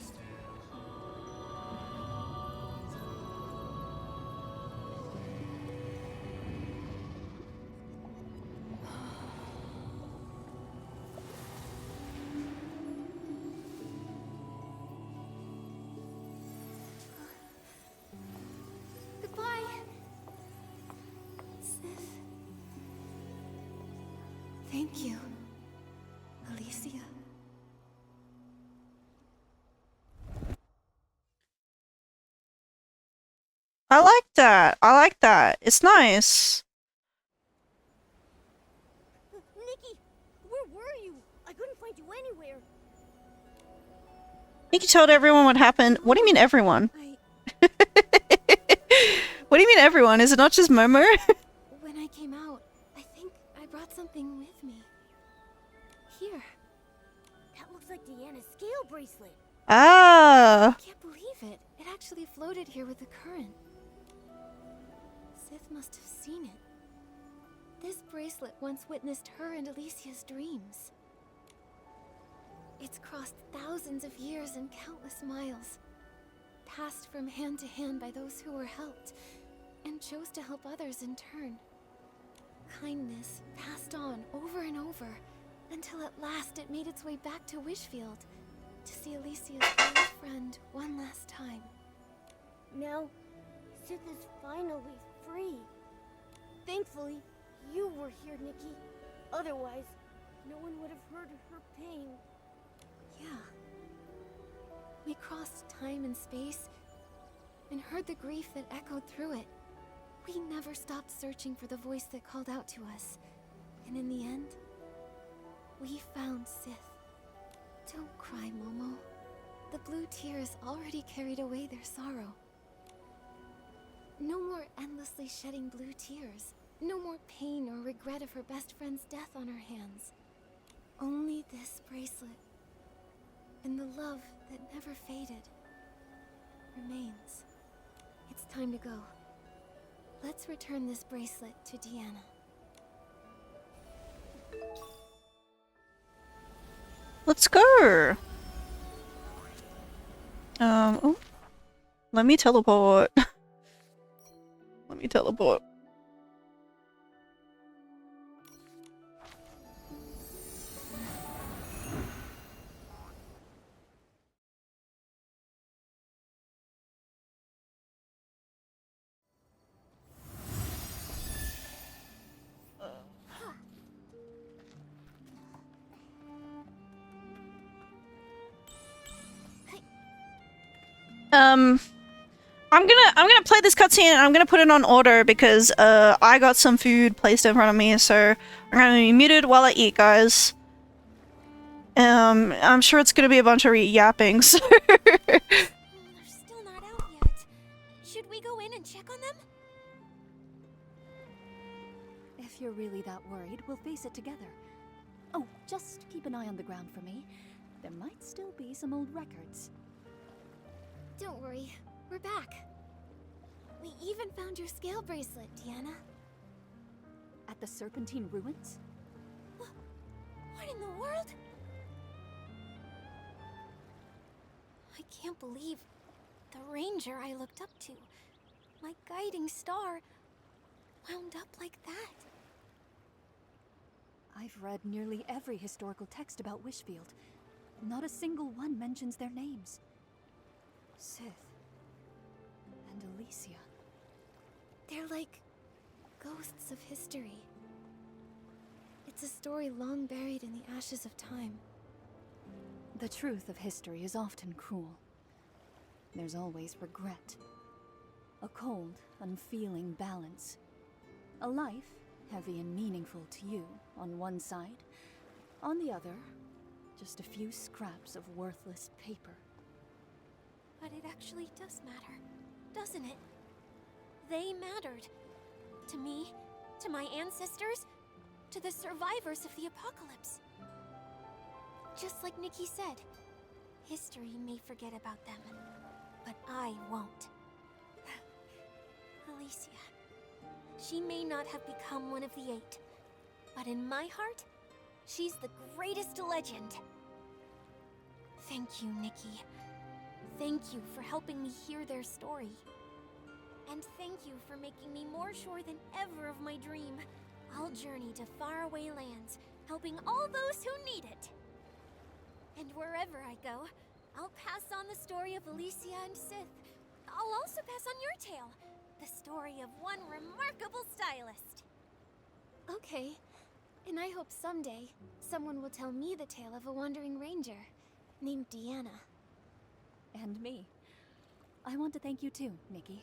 Goodbye. Sif. Thank you, Alicia. I like that. I like that. It's nice. Nikki, where were you? I couldn't find you anywhere. Nikki told everyone what happened. What do you mean everyone? What do you mean everyone? Is it not just Momo? When I came out, I think I brought something with me. Here. That looks like Deanna's scale bracelet. Ah. I can't believe it. It actually floated here with the current. Sith must have seen it. This bracelet once witnessed her and Alicia's dreams. It's crossed thousands of years and countless miles, passed from hand to hand by those who were helped, and chose to help others in turn. Kindness passed on over and over, until at last it made its way back to Wishfield, to see Alicia's old friend one last time. Now, Sith is finally free. Thankfully, you were here, Nikki. Otherwise, no one would have heard her pain. Yeah. We crossed time and space, and heard the grief that echoed through it. We never stopped searching for the voice that called out to us. And in the end, we found Sith. Don't cry, Momo. The blue tears already carried away their sorrow. No more endlessly shedding blue tears. No more pain or regret of her best friend's death on her hands. Only this bracelet, and the love that never faded, remains. It's time to go. Let's return this bracelet to Deanna. Let's go. Oh. Let me teleport. Let me teleport. I'm gonna play this cutscene and I'm gonna put it on order because I got some food placed in front of me, so I'm gonna be muted while I eat, guys. I'm sure it's gonna be a bunch of yapping. So They're still not out yet. Should we go in and check on them? If you're really that worried, we'll face it together. Oh, just keep an eye on the ground for me. There might still be some old records. Don't worry, we're back. We even found your scale bracelet, Deanna. At the Serpentine Ruins? What in the world? I can't believe the ranger I looked up to, my guiding star, wound up like that. I've read nearly every historical text about Wishfield. Not a single one mentions their names. Sith and Alicia. They're like ghosts of history. It's a story long buried in the ashes of time. The truth of history is often cruel. There's always regret. A cold, unfeeling balance. A life, heavy and meaningful to you, on one side. On the other, just a few scraps of worthless paper. But it actually does matter, doesn't it? They mattered. To me, to my ancestors, to the survivors of the apocalypse. Just like Nikki said, history may forget about them, but I won't. Alicia, she may not have become one of the 8, but in my heart, she's the greatest legend. Thank you, Nikki. Thank you for helping me hear their story. And thank you for making me more sure than ever of my dream. I'll journey to faraway lands, helping all those who need it. And wherever I go, I'll pass on the story of Alicia and Sith. I'll also pass on your tale, the story of one remarkable stylist. Okay, and I hope someday someone will tell me the tale of a wandering ranger named Deanna. And me. I want to thank you too, Nikki.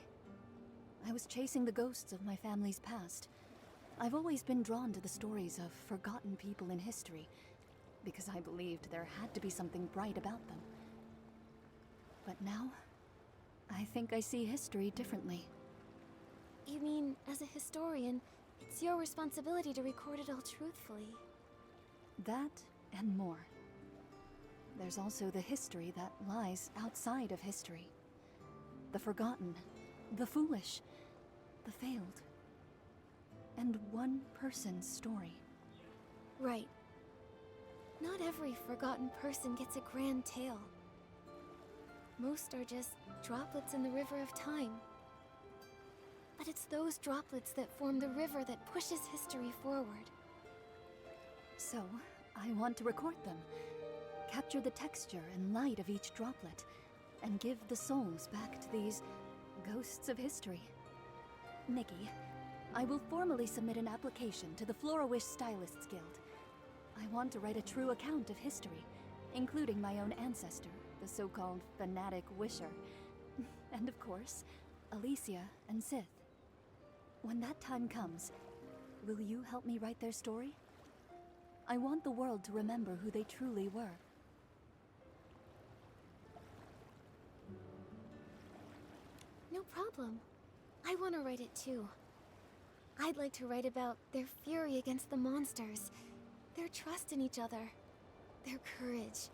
I was chasing the ghosts of my family's past. I've always been drawn to the stories of forgotten people in history, because I believed there had to be something bright about them. But now, I think I see history differently. You mean, as a historian, it's your responsibility to record it all truthfully? That and more. There's also the history that lies outside of history. The forgotten, the foolish, the failed. And one person's story. Right. Not every forgotten person gets a grand tale. Most are just droplets in the river of time. But it's those droplets that form the river that pushes history forward. So, I want to record them. Capture the texture and light of each droplet, and give the souls back to these ghosts of history. Nikki, I will formally submit an application to the Flora-Wish Stylists Guild. I want to write a true account of history, including my own ancestor, the so-called fanatic wisher. And of course, Alicia and Sith. When that time comes, will you help me write their story? I want the world to remember who they truly were. No problem. I want to write it too. I'd like to write about their fury against the monsters, their trust in each other, their courage.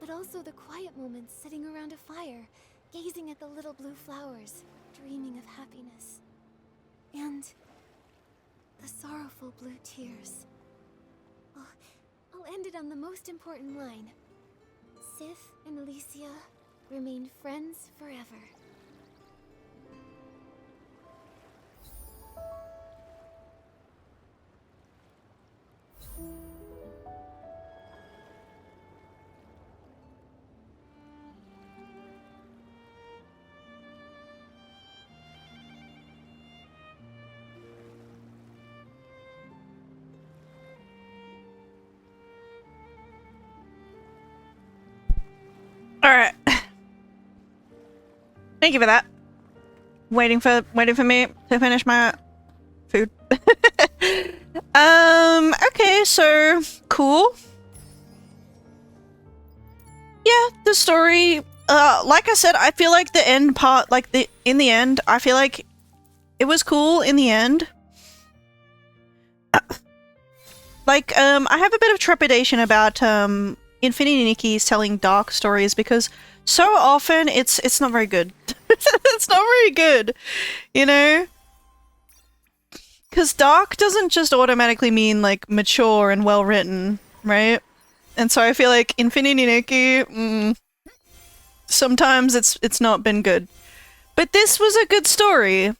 But also the quiet moments sitting around a fire, gazing at the little blue flowers, dreaming of happiness. And the sorrowful blue tears. Oh, I'll end it on the most important line. Sith and Alicia remain friends forever. Alright. Thank you for that. Waiting for me to finish my food. Okay, so cool. Yeah, the story, like I said, I feel like the end part, in the end, I feel like it was cool in the end. I have a bit of trepidation about, Infinity Nikki's telling dark stories because so often it's not very good. It's not very good, you know? Because dark doesn't just automatically mean, like, mature and well-written, right? And so I feel like Infinity Nikki, sometimes it's not been good. But this was a good story.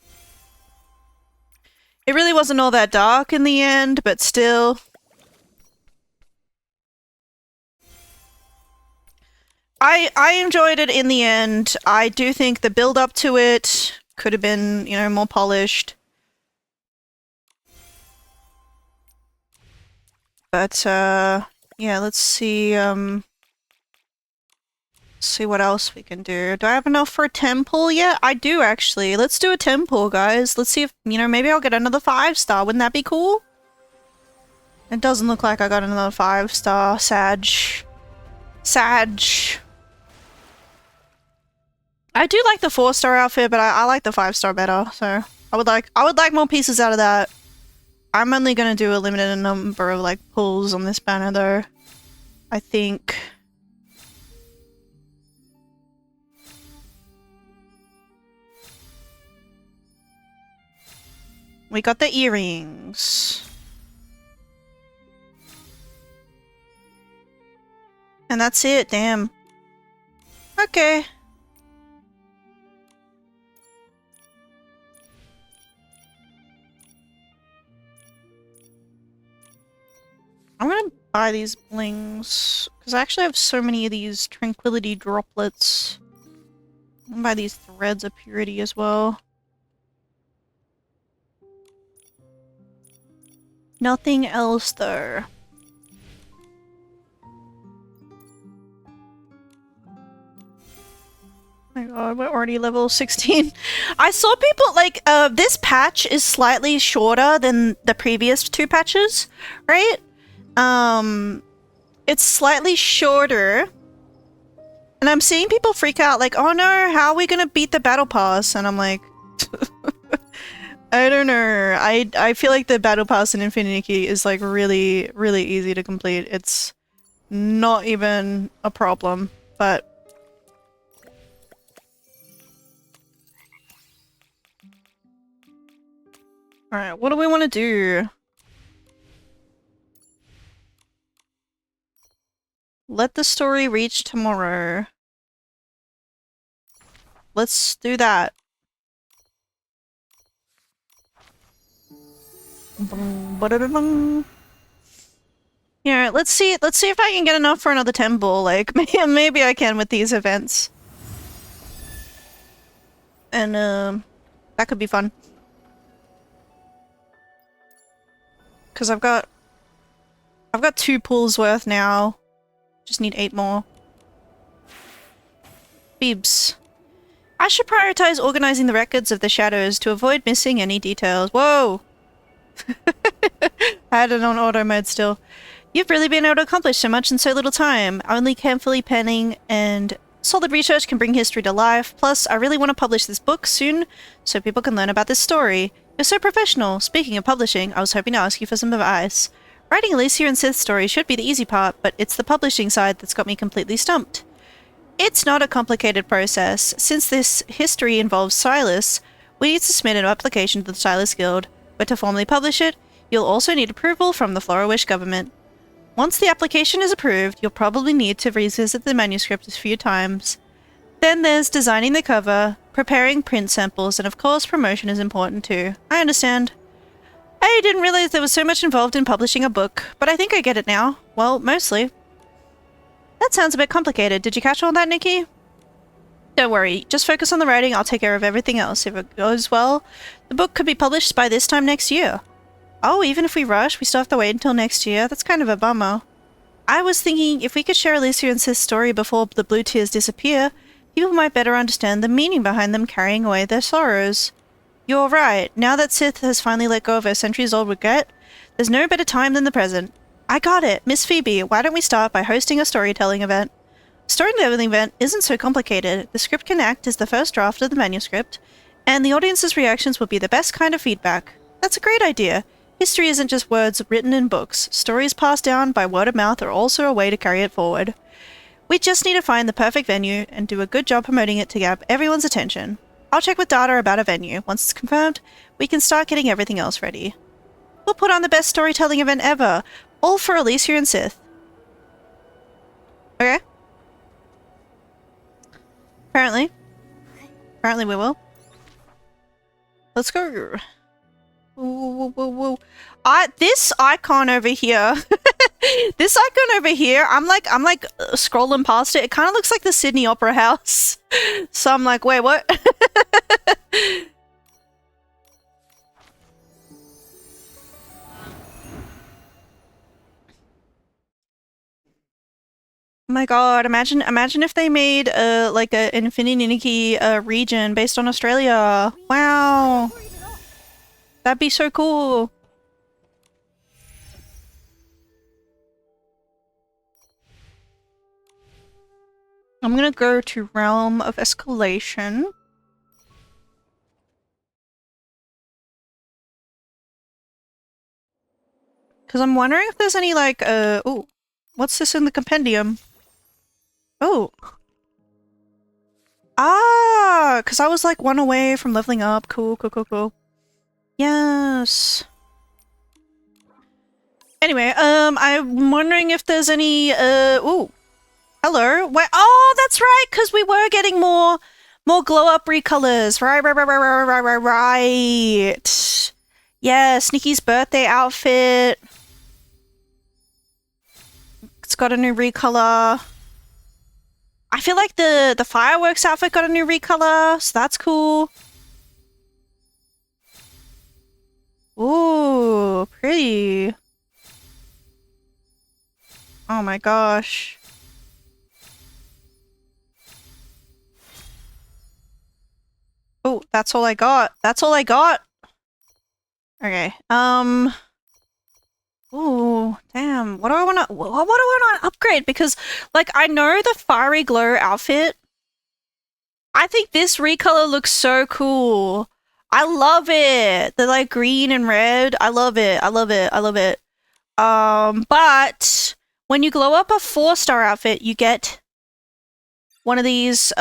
It really wasn't all that dark in the end, but still. I enjoyed it in the end. I do think the build-up to it could have been, you know, more polished. But, yeah, let's see what else we can do. Do I have enough for a temple yet? I do, actually. Let's do a temple, guys. Let's see if, you know, maybe I'll get another 5-star. Wouldn't that be cool? It doesn't look like I got another 5-star. Sag. I do like the 4-star outfit, but I like the 5-star better, so I would like more pieces out of that. I'm only gonna do a limited number of, like, pulls on this banner, though. I think. We got the earrings. And that's it, damn. Okay. I'm gonna buy these blings, because I actually have so many of these tranquility droplets. I'm gonna buy these threads of purity as well. Nothing else though. Oh my god, we're already level 16. I saw people like, this patch is slightly shorter than the previous 2 patches, right? It's slightly shorter. And I'm seeing people freak out like, oh no, how are we gonna beat the battle pass? And I'm like, I don't know. I feel like the battle pass in Infinity is like really, really easy to complete. It's not even a problem, but... Alright, what do we want to do? Let the story reach tomorrow. Let's do that. Yeah, let's see if I can get enough for another temple. Like, maybe I can with these events. And, that could be fun. Because I've got 2 pulls worth now. Just need 8 more. Beebs. I should prioritize organizing the records of the shadows to avoid missing any details. Whoa! I had it on auto mode still. You've really been able to accomplish so much in so little time. Only carefully penning and solid research can bring history to life. Plus, I really want to publish this book soon so people can learn about this story. You're so professional. Speaking of publishing, I was hoping to ask you for some advice. Writing Alicia and Sith's story should be the easy part, but it's the publishing side that's got me completely stumped. It's not a complicated process. Since this history involves Silas, we need to submit an application to the Silas Guild, but to formally publish it, you'll also need approval from the Florawish government. Once the application is approved, you'll probably need to revisit the manuscript a few times. Then there's designing the cover, preparing print samples, and of course promotion is important too. I understand. I didn't realize there was so much involved in publishing a book, but I think I get it now. Well, mostly. That sounds a bit complicated. Did you catch all that, Nikki? Don't worry, just focus on the writing, I'll take care of everything else. If it goes well, the book could be published by this time next year. Oh, even if we rush, we still have to wait until next year? That's kind of a bummer. I was thinking if we could share Alicia and Sith's story before the blue tears disappear, people might better understand the meaning behind them carrying away their sorrows. You're right, now that Sith has finally let go of her centuries-old regret, there's no better time than the present. I got it! Miss Phoebe, why don't we start by hosting a storytelling event? A storytelling event isn't so complicated. The script can act as the first draft of the manuscript, and the audience's reactions will be the best kind of feedback. That's a great idea. History isn't just words written in books. Stories passed down by word of mouth are also a way to carry it forward. We just need to find the perfect venue and do a good job promoting it to grab everyone's attention. I'll check with Data about a venue. Once it's confirmed, we can start getting everything else ready. We'll put on the best storytelling event ever, all for Alicia and Sith. Okay. Apparently we will. Let's go. Whoa. This icon over here. This icon over here, I'm like scrolling past it. It kind of looks like the Sydney Opera House. So I'm like, wait, what? Oh my god, imagine if they made like a Infinity region based on Australia. Wow. That'd be so cool. I'm gonna go to Realm of Escalation. Because I'm wondering if there's any like, ooh, what's this in the compendium? Oh. Ah, because I was like 1 away from leveling up. Cool. Yes. Anyway, I'm wondering if there's any, ooh. Hello. Wait. Oh, that's right, because we were getting more glow up recolors. Right. Yes, Nikki's birthday outfit. It's got a new recolor. I feel like the fireworks outfit got a new recolor, so that's cool. Ooh, pretty. Oh my gosh. Oh, that's all I got. That's all I got. Okay. Ooh, damn. What do I want to upgrade? Because, like, I know the Fiery Glow outfit. I think this recolor looks so cool. I love it. The, like, green and red. I love it. I love it. I love it. But when you glow up a 4-star outfit, you get one of these,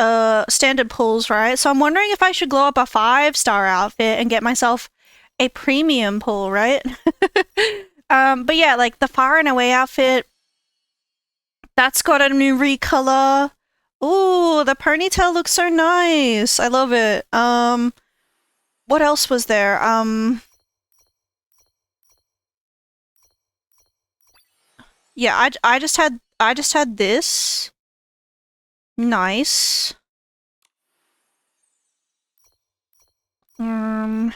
standard pulls, right? So I'm wondering if I should glow up a 5-star outfit and get myself a premium pull, right? But yeah, like the Far and Away outfit, that's got a new recolor. Ooh, the ponytail looks so nice. I love it. What else was there? Yeah, I just had this. Nice. I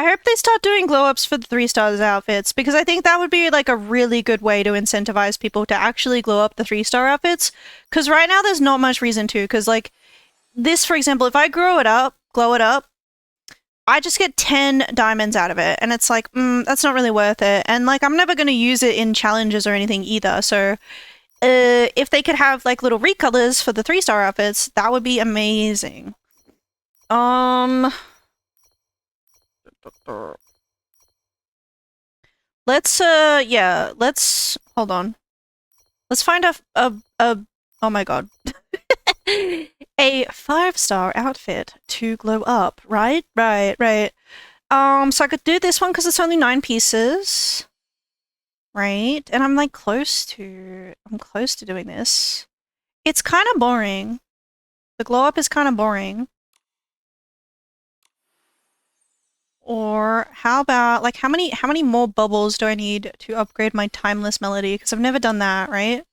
hope they start doing glow-ups for the 3-stars outfits, because I think that would be like a really good way to incentivize people to actually glow up the 3-star outfits. Because right now there's not much reason to, because like this, for example, if I glow it up, I just get 10 diamonds out of it, and it's like, that's not really worth it. And like, I'm never going to use it in challenges or anything either, so if they could have like little recolors for the 3-star outfits, that would be amazing. Let's hold on. Let's find oh my god. A 5-star outfit to glow up, right? Right. So I could do this one because it's only 9 pieces. Right? And I'm like close to doing this. It's kind of boring. The glow up is kind of boring. Or how about, like, how many more bubbles do I need to upgrade my timeless melody? Because I've never done that, right?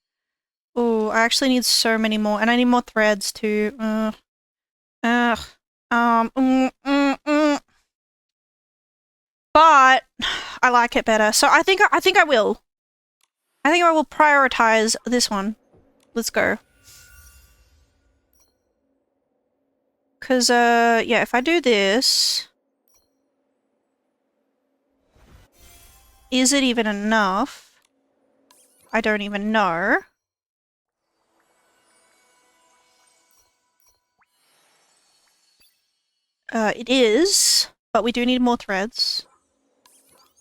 Ooh, I actually need so many more, and I need more threads too. But I like it better, so I think I will. I think I will prioritize this one. Let's go. Cause yeah, if I do this, is it even enough? I don't even know. It is, but we do need more threads.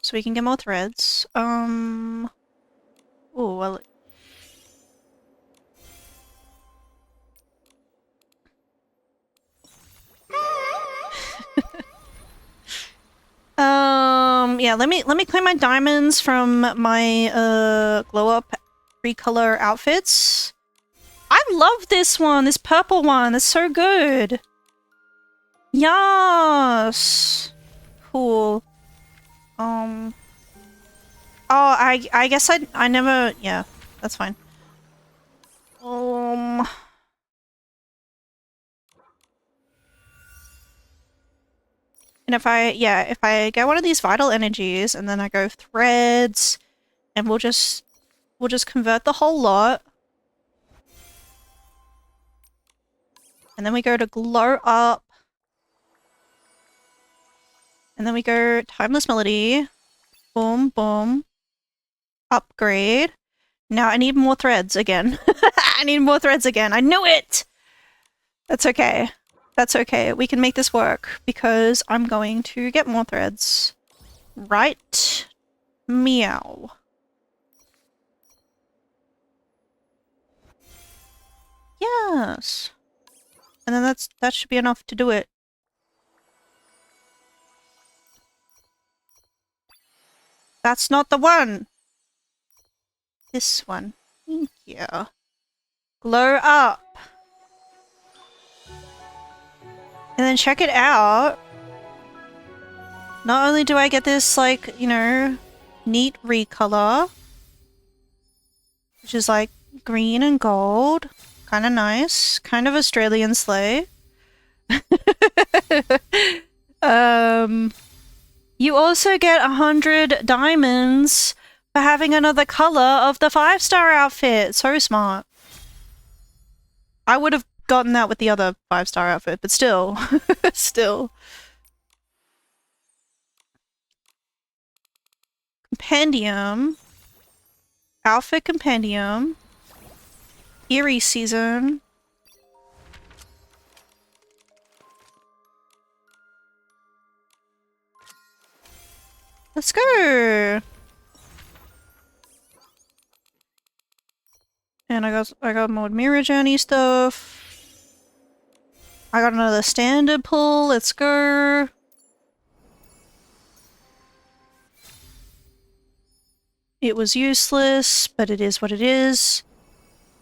So we can get more threads. Oh, well... yeah, let me claim my diamonds from my, glow-up recolor outfits. I love this one, this purple one, it's so good! Yes! Cool. Oh, I guess I never... yeah, that's fine. And if I get one of these vital energies, and then I go threads, and we'll just convert the whole lot. And then we go to glow up. And then we go timeless melody. Boom, boom. Upgrade. Now I need more threads again. I need more threads again. I knew it! That's okay. That's okay. We can make this work because I'm going to get more threads. Right? Meow. Yes. And then that should be enough to do it. That's not the one. This one. Thank you. Glow up. And then check it out. Not only do I get this, like, you know, neat recolor, which is like green and gold. Kind of nice. Kind of Australian sleigh. You also get 100 diamonds for having another color of the 5-star outfit. So smart. I would have gotten that with the other 5-star outfit, but still. Still. Compendium. Outfit compendium. Eerie season. Let's go. And I got more mirror journey stuff. I got another standard pull. Let's go. It was useless, but it is what it is.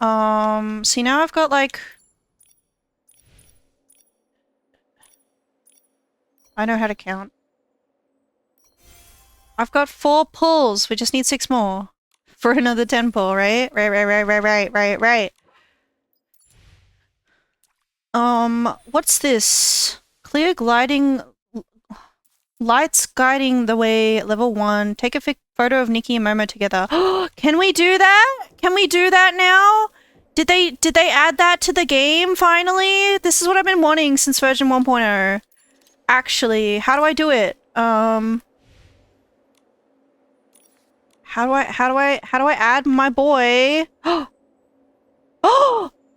See, now I've got like... I know how to count. I've got 4 pulls. We just need 6 more. For another 10 pull, right? Right. What's this? Clear gliding... Lights guiding the way, level 1. Take a photo of Nikki and Momo together. Can we do that? Can we do that now? Did they add that to the game finally? This is what I've been wanting since version 1.0. Actually, how do I do it? How do I add my boy?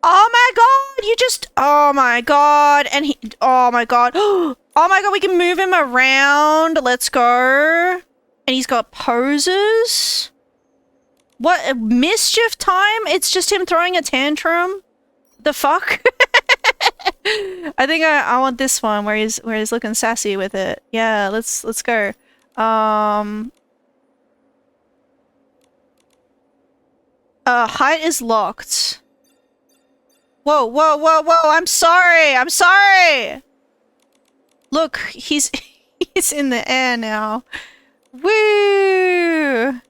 Oh my god! You just... Oh my god! And he... Oh my god! Oh my god, we can move him around! Let's go! And he's got poses? What? Mischief time? It's just him throwing a tantrum? The fuck? I think I want this one where he's looking sassy with it. Yeah, let's go. Height is locked. Whoa, I'm sorry! Look, he's in the air now. Woo!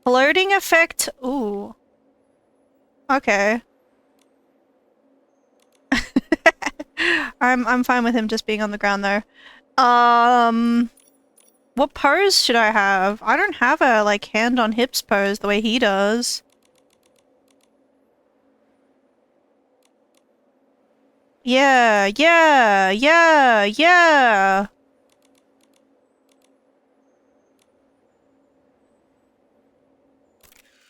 Floating effect, ooh. Okay. I'm fine with him just being on the ground though. What pose should I have? I don't have a, like, hand on hips pose the way he does. Yeah.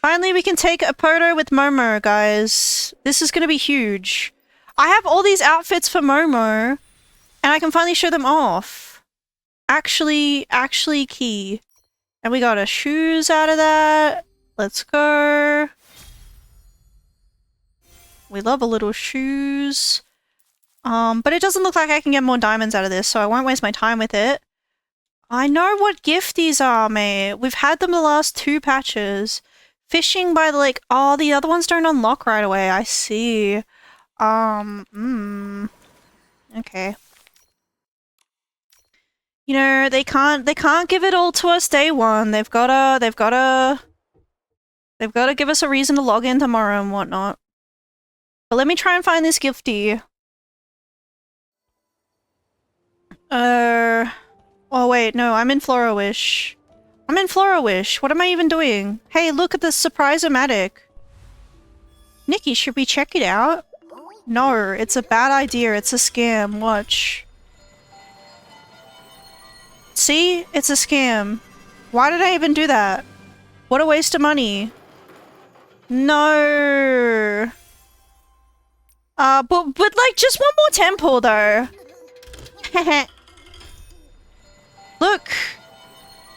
Finally, we can take a photo with Momo, guys. This is gonna be huge. I have all these outfits for Momo, and I can finally show them off. Actually key. And we got our shoes out of that. Let's go. We love a little shoes. But it doesn't look like I can get more diamonds out of this, so I won't waste my time with it. I know what gift these are, mate. We've had them the last 2 patches. Fishing by the lake. Oh, the other ones don't unlock right away. I see. Okay. You know, they can't give it all to us day one. They've gotta give us a reason to log in tomorrow and whatnot. But let me try and find this gifty. Oh wait, no, I'm in Flora-Wish. What am I even doing? Hey, look at the surprise-o-matic. Nikki, should we check it out? No, it's a bad idea. It's a scam. Watch. See? It's a scam. Why did I even do that? What a waste of money. No. But like, just one more temple, though. Look.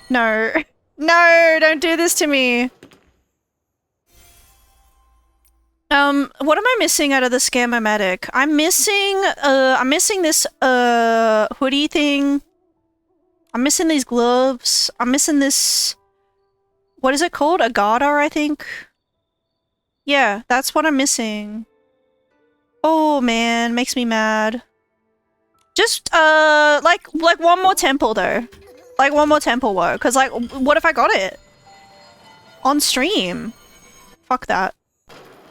No. No, don't do this to me. What am I missing out of the scam-o-matic? I'm missing this, hoodie thing. I'm missing these gloves. I'm missing this... What is it called? A garter, I think? Yeah, that's what I'm missing. Oh man, makes me mad. Just, like one more temple though. Like one more temple work. Cause like, what if I got it? On stream? Fuck that.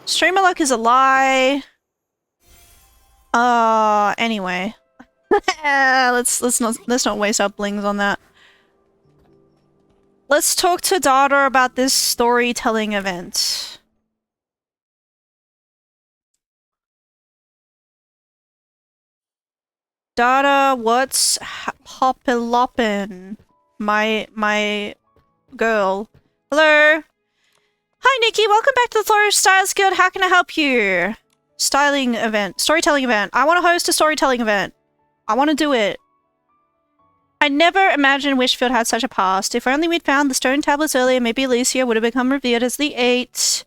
Streamer luck is a lie. Anyway. let's not waste our blings on that. Let's talk to Dada about this storytelling event. Dada, what's poppin'? My girl. Hello. Hi, Nikki. Welcome back to the Flourish Styles Guild. How can I help you? Styling event. Storytelling event. I want to host a storytelling event. I want to do it. I never imagined Wishfield had such a past. If only we'd found the stone tablets earlier, maybe Alicia would have become revered as the Eight.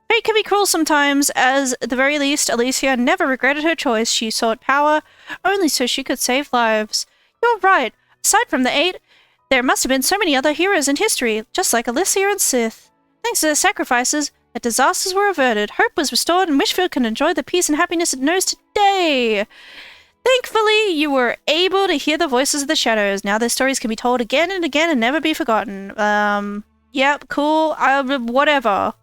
Fate can be cruel sometimes. As the very least, Alicia never regretted her choice. She sought power only so she could save lives. You're right. Aside from the Eight, there must have been so many other heroes in history, just like Alicia and Sith. Thanks to their sacrifices, the disasters were averted, hope was restored, and Wishfield can enjoy the peace and happiness it knows today. Thankfully, you were able to hear the voices of the shadows. Now their stories can be told again and again and never be forgotten. Yep, cool, whatever.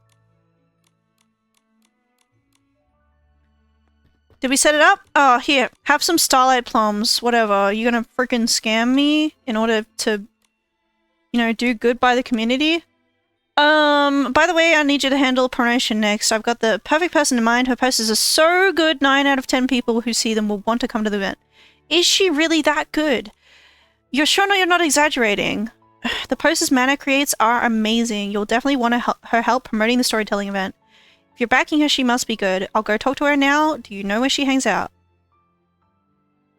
Did we set it up? Oh, here, have some starlight plums, whatever. You gonna freaking scam me in order to, you know, do good by the community? By the way, I need you to handle promotion next. I've got the perfect person in mind. Her posters are so good, 9 out of 10 people who see them will want to come to the event. Is she really that good? You're sure you're not exaggerating? The posters Mana creates are amazing. You'll definitely want her help promoting the storytelling event. If you're backing her, she must be good. I'll go talk to her now. Do you know where she hangs out?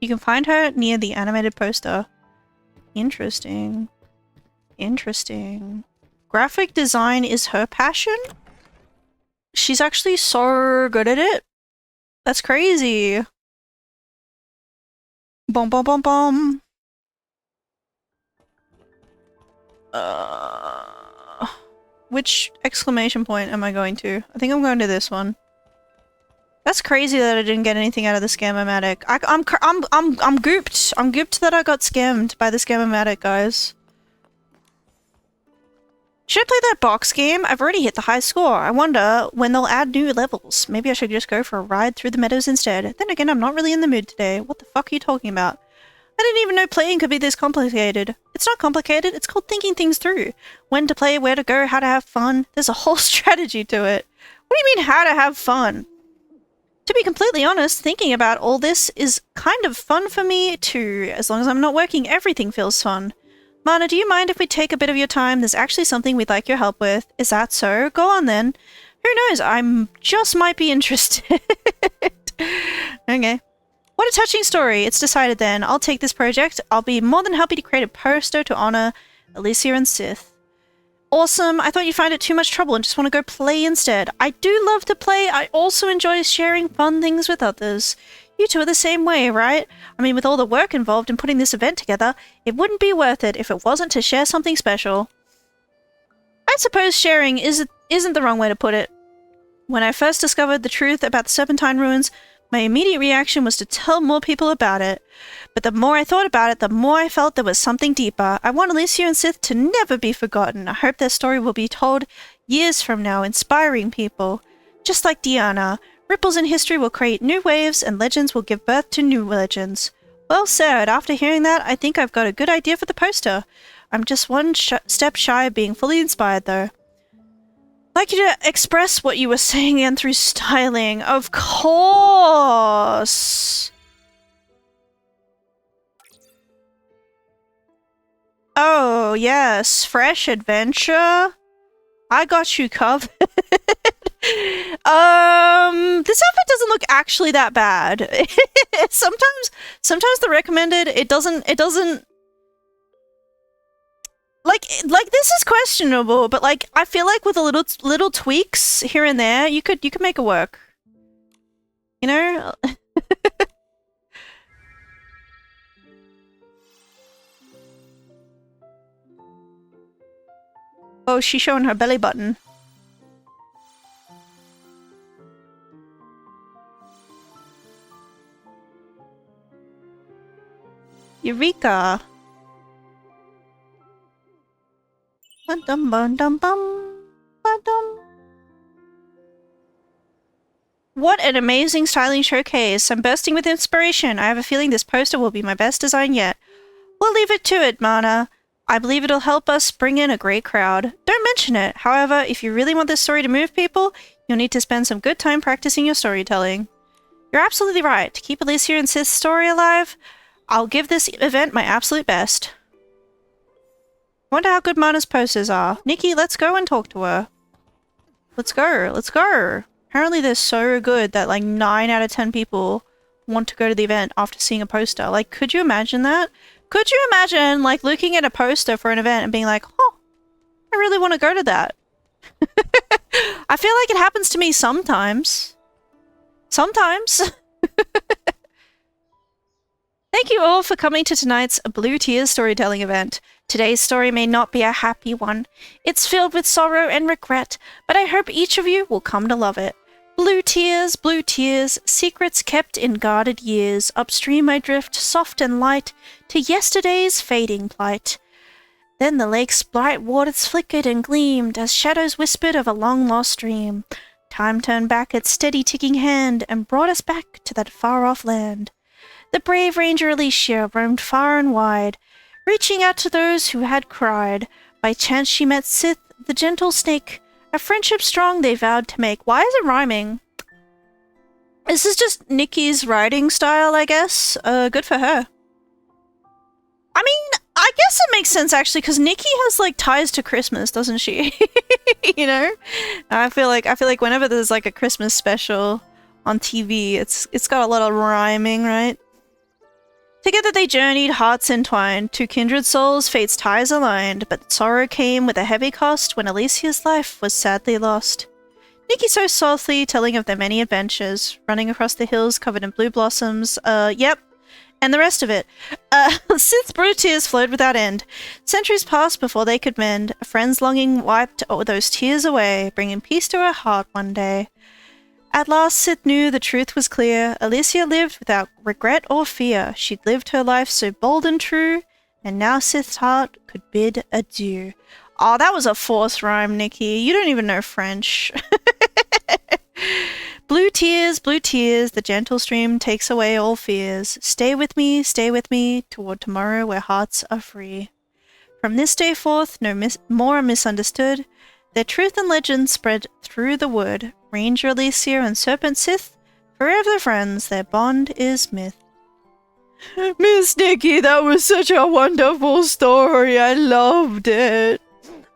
You can find her near the animated poster. Interesting. Interesting. Graphic design is her passion? She's actually so good at it. That's crazy. Bom bom bom bom. Which exclamation point am I going to? I think I'm going to this one. That's crazy that I didn't get anything out of the Scam-O-Matic. I'm gooped. I'm gooped that I got scammed by the Scam-O-Matic, guys. Should I play that box game? I've already hit the high score. I wonder when they'll add new levels. Maybe I should just go for a ride through the meadows instead. Then again, I'm not really in the mood today. What the fuck are you talking about? I didn't even know playing could be this complicated. It's not complicated, it's called thinking things through. When to play, where to go, how to have fun. There's a whole strategy to it. What do you mean, how to have fun? To be completely honest, thinking about all this is kind of fun for me too. As long as I'm not working, everything feels fun. Mana, do you mind if we take a bit of your time? There's actually something we'd like your help with. Is that so? Go on then. Who knows, I just might be interested. Okay. What a touching story. It's decided then. I'll take this project. I'll be more than happy to create a poster to honor Alicia and Sith. Awesome. I thought you'd find it too much trouble and just want to go play instead. I do love to play. I also enjoy sharing fun things with others. You two are the same way, right? I mean, with all the work involved in putting this event together, it wouldn't be worth it if it wasn't to share something special. I suppose sharing isn't the wrong way to put it. When I first discovered the truth about the Serpentine ruins, my immediate reaction was to tell more people about it. But the more I thought about it, the more I felt there was something deeper. I want Alicia and Sith to never be forgotten. I hope their story will be told years from now, inspiring people. Just like Diana, ripples in history will create new waves and legends will give birth to new legends. Well said. After hearing that, I think I've got a good idea for the poster. I'm just one step shy of being fully inspired, though. I'd like you to express what you were saying and through styling. Of course! Oh, yes. Fresh adventure? I got you covered. This outfit doesn't look actually that bad. sometimes the recommended, it doesn't like this is questionable, but like I feel like with a little tweaks here and there, you could make it work. You know? Oh, she's showing her belly button. Eureka! Ba-dum, ba-dum, bum, ba-dum. What an amazing styling showcase. I'm bursting with inspiration. I have a feeling this poster will be my best design yet. We'll leave it to it, Mana. I believe it'll help us bring in a great crowd. Don't mention it. However, if you really want this story to move people, you'll need to spend some good time practicing your storytelling. You're absolutely right. To keep Alicia and Sith's story alive, I'll give this event my absolute best. Wonder how good Mana's posters are. Nikki, let's go and talk to her. Let's go. Let's go. Apparently they're so good that like 9 out of 10 people want to go to the event after seeing a poster. Like, could you imagine that? Could you imagine like looking at a poster for an event and being like, oh, I really want to go to that. I feel like it happens to me sometimes. Sometimes. Thank you all for coming to tonight's Blue Tears storytelling event. Today's story may not be a happy one. It's filled with sorrow and regret, but I hope each of you will come to love it. Blue tears, secrets kept in guarded years. Upstream I drift, soft and light, to yesterday's fading plight. Then the lake's bright waters flickered and gleamed, as shadows whispered of a long-lost dream. Time turned back its steady ticking hand, and brought us back to that far-off land. The brave Ranger Alicia roamed far and wide, reaching out to those who had cried. By chance she met Sith, the gentle snake. A friendship strong they vowed to make. Why is it rhyming? This is just Nikki's writing style, I guess. Good for her. I mean, I guess it makes sense actually, because Nikki has like ties to Christmas, doesn't she? You know? I feel like whenever there's like a Christmas special on TV, it's got a lot of rhyming, right? Together they journeyed, hearts entwined, two kindred souls, fate's ties aligned, but sorrow came with a heavy cost when Alicia's life was sadly lost. Nikki so softly telling of their many adventures, running across the hills covered in blue blossoms, yep, and the rest of it. Sith's blue tears flowed without end. Centuries passed before they could mend. A friend's longing wiped those tears away, bringing peace to her heart one day. At last Sith knew the truth was clear. Alicia lived without regret or fear. She'd lived her life so bold and true, and now Sith's heart could bid adieu. Oh, that was a forced rhyme, Nikki. You don't even know French. Blue tears, the gentle stream takes away all fears. Stay with me, toward tomorrow where hearts are free. From this day forth, no more misunderstood. Their truth and legend spread through the wood. Ranger Alicia and Serpent Sith, forever friends, their bond is myth. Miss Nikki, that was such a wonderful story. I loved it.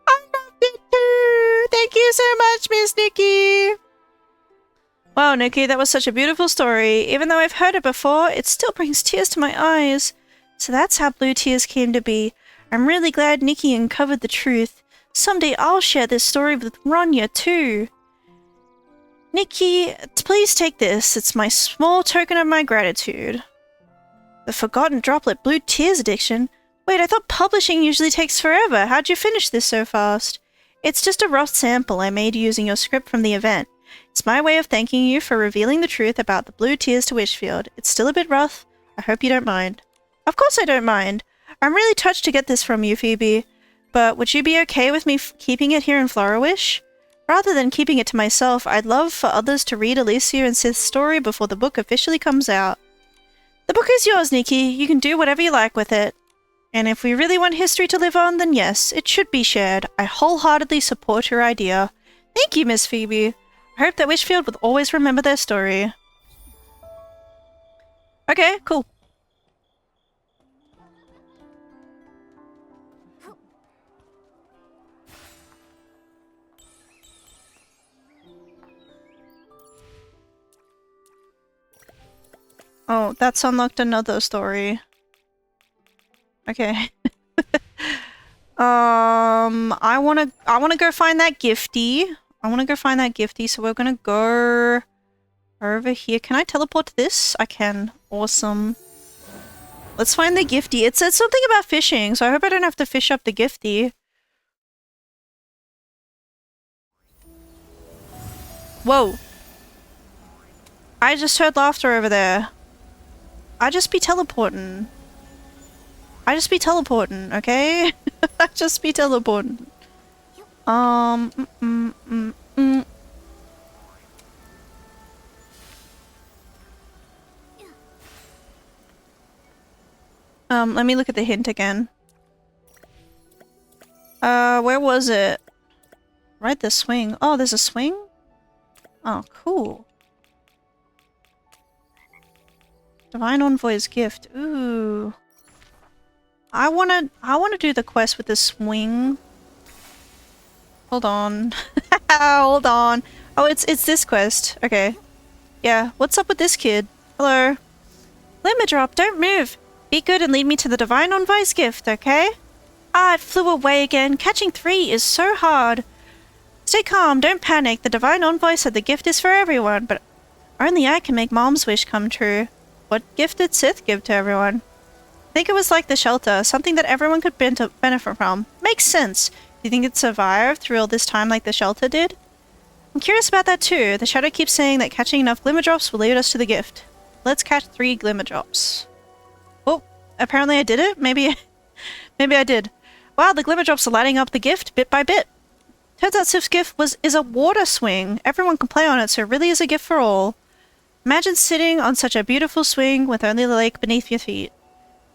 I loved it too. Thank you so much, Miss Nikki. Wow, Nikki, that was such a beautiful story. Even though I've heard it before, it still brings tears to my eyes. So that's how Blue Tears came to be. I'm really glad Nikki uncovered the truth. Someday I'll share this story with Ronya too. Nikki, please take this. It's my small token of my gratitude. The Forgotten Droplet Blue Tears Addiction? Wait, I thought publishing usually takes forever. How'd you finish this so fast? It's just a rough sample I made using your script from the event. It's my way of thanking you for revealing the truth about the Blue Tears to Wishfield. It's still a bit rough. I hope you don't mind. Of course I don't mind. I'm really touched to get this from you, Phoebe. But would you be okay with me keeping it here in Florawish? Rather than keeping it to myself, I'd love for others to read Alicia and Sith's story before the book officially comes out. The book is yours, Nikki. You can do whatever you like with it. And if we really want history to live on, then yes, it should be shared. I wholeheartedly support your idea. Thank you, Miss Phoebe. I hope that Wishfield will always remember their story. Okay, cool. Oh, that's unlocked another story. Okay. I wanna go find that gifty. So we're gonna go over here. Can I teleport to this? I can. Awesome. Let's find the gifty. It said something about fishing, so I hope I don't have to fish up the gifty. Whoa. I just heard laughter over there. I just be teleporting. Okay? I just be teleporting. Let me look at the hint again. Where was it? Right, the swing. Oh, there's a swing? Oh, cool. Divine Envoy's gift. Ooh. I wanna do the quest with the swing. Hold on. Hold on. Oh, it's this quest. Okay. Yeah, what's up with this kid? Hello. Limerdrop, don't move. Be good and lead me to the Divine Envoy's gift, okay? Ah, it flew away again. Catching 3 is so hard. Stay calm, don't panic. The Divine Envoy said the gift is for everyone, but only I can make Mom's wish come true. What gift did Sith give to everyone? I think it was like the shelter, something that everyone could benefit from. Makes sense. Do you think it survived through all this time like the shelter did? I'm curious about that too. The shadow keeps saying that catching enough glimmer drops will lead us to the gift. Let's catch 3 glimmer drops. Oh, apparently I did it? Maybe I did. Wow, the glimmer drops are lighting up the gift bit by bit. Turns out Sif's gift is a water swing. Everyone can play on it, so it really is a gift for all. Imagine sitting on such a beautiful swing with only the lake beneath your feet.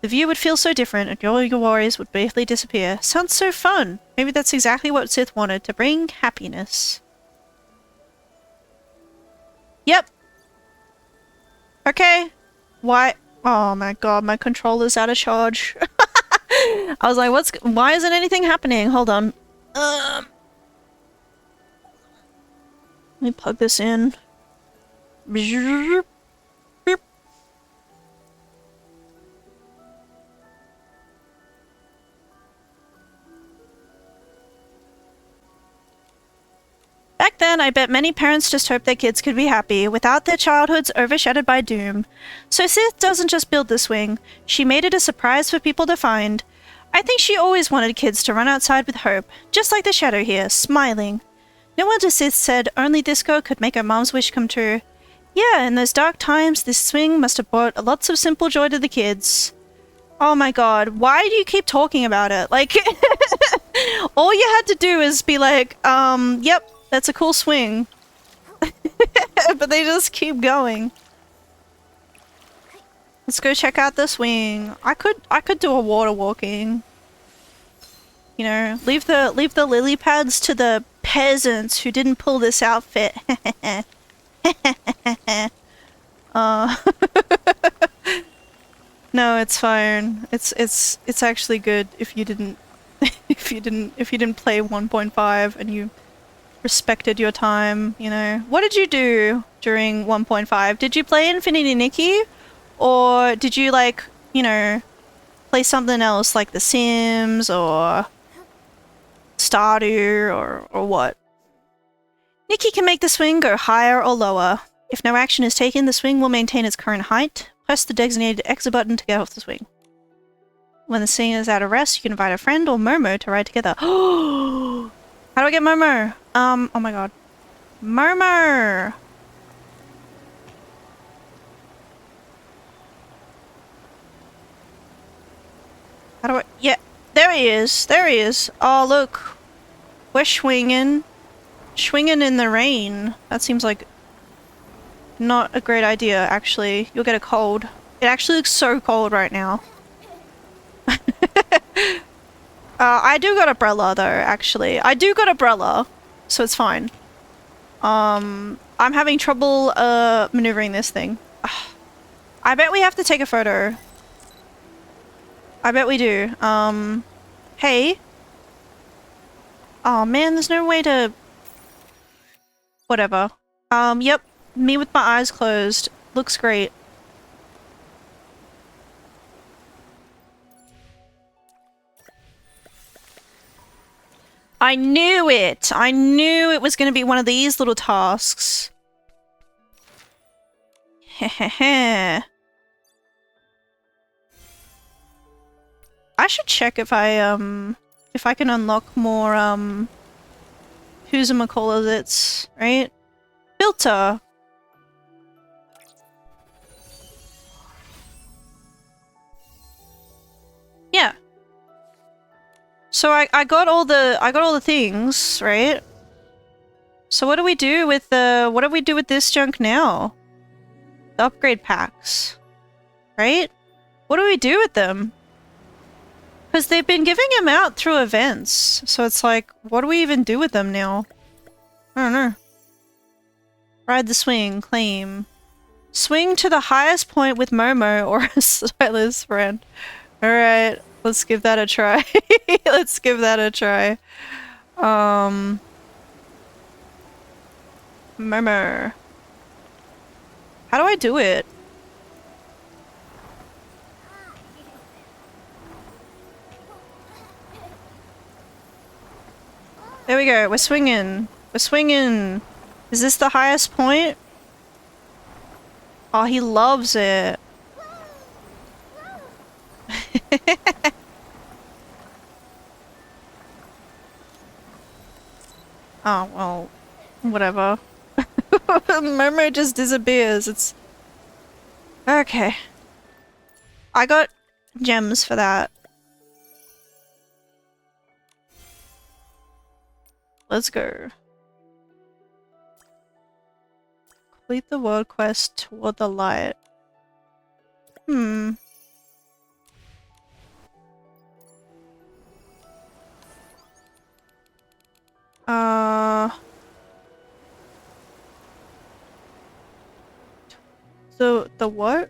The view would feel so different and all your worries would briefly disappear. Sounds so fun. Maybe that's exactly what Sith wanted, to bring happiness. Yep. Okay. Why? Oh my god, my controller's out of charge. I was like, why isn't anything happening? Hold on. Let me plug this in. Back then, I bet many parents just hoped their kids could be happy, without their childhoods overshadowed by doom. So Sith doesn't just build the swing, she made it a surprise for people to find. I think she always wanted kids to run outside with hope, just like the shadow here, smiling. No wonder Sith said only Disco could make her mom's wish come true. Yeah, in those dark times, this swing must have brought lots of simple joy to the kids. Oh my god, why do you keep talking about it? Like, all you had to do is be like, yep, that's a cool swing. But they just keep going. Let's go check out the swing. I could do a water walking. You know, leave the lily pads to the peasants who didn't pull this outfit. No, it's fine. It's actually good if you didn't if you didn't play 1.5 and you respected your time, you know. What did you do during 1.5? Did you play Infinity Nikki? Or did you, like, you know, play something else like The Sims or Stardew or what? Nikki can make the swing go higher or lower. If no action is taken, the swing will maintain its current height. Press the designated exit button to get off the swing. When the swing is out of rest, you can invite a friend or Momo to ride together. How do I get Momo? Oh my god. Momo! How do I... Yeah, there he is. There he is. Oh, look. We're swinging. Swinging in the rain. That seems like not a great idea, actually. You'll get a cold. It actually looks so cold right now. I do got umbrella, though, actually. I do got umbrella, so it's fine. I'm having trouble, maneuvering this thing. I bet we have to take a photo. I bet we do. Hey. Oh man, there's no way to... Whatever. Yep. Me with my eyes closed. Looks great. I knew it! I knew it was gonna be one of these little tasks. Hehehe. I should check if I can unlock more, who's-a-McCall-its, right? Filter. Yeah. So I got all the things, right? So what do we do with this junk now? The upgrade packs. Right? What do we do with them? Because they've been giving them out through events. So it's like, what do we even do with them now? I don't know. Ride the swing, claim. Swing to the highest point with Momo or a stylist friend. Alright, let's give that a try. Let's give that a try. Momo. How do I do it? There we go, we're swinging. We're swinging. Is this the highest point? Oh, he loves it. Oh, well, whatever. Momo just disappears. It's... Okay. I got gems for that. Let's go. Complete the world quest toward the light. So the what?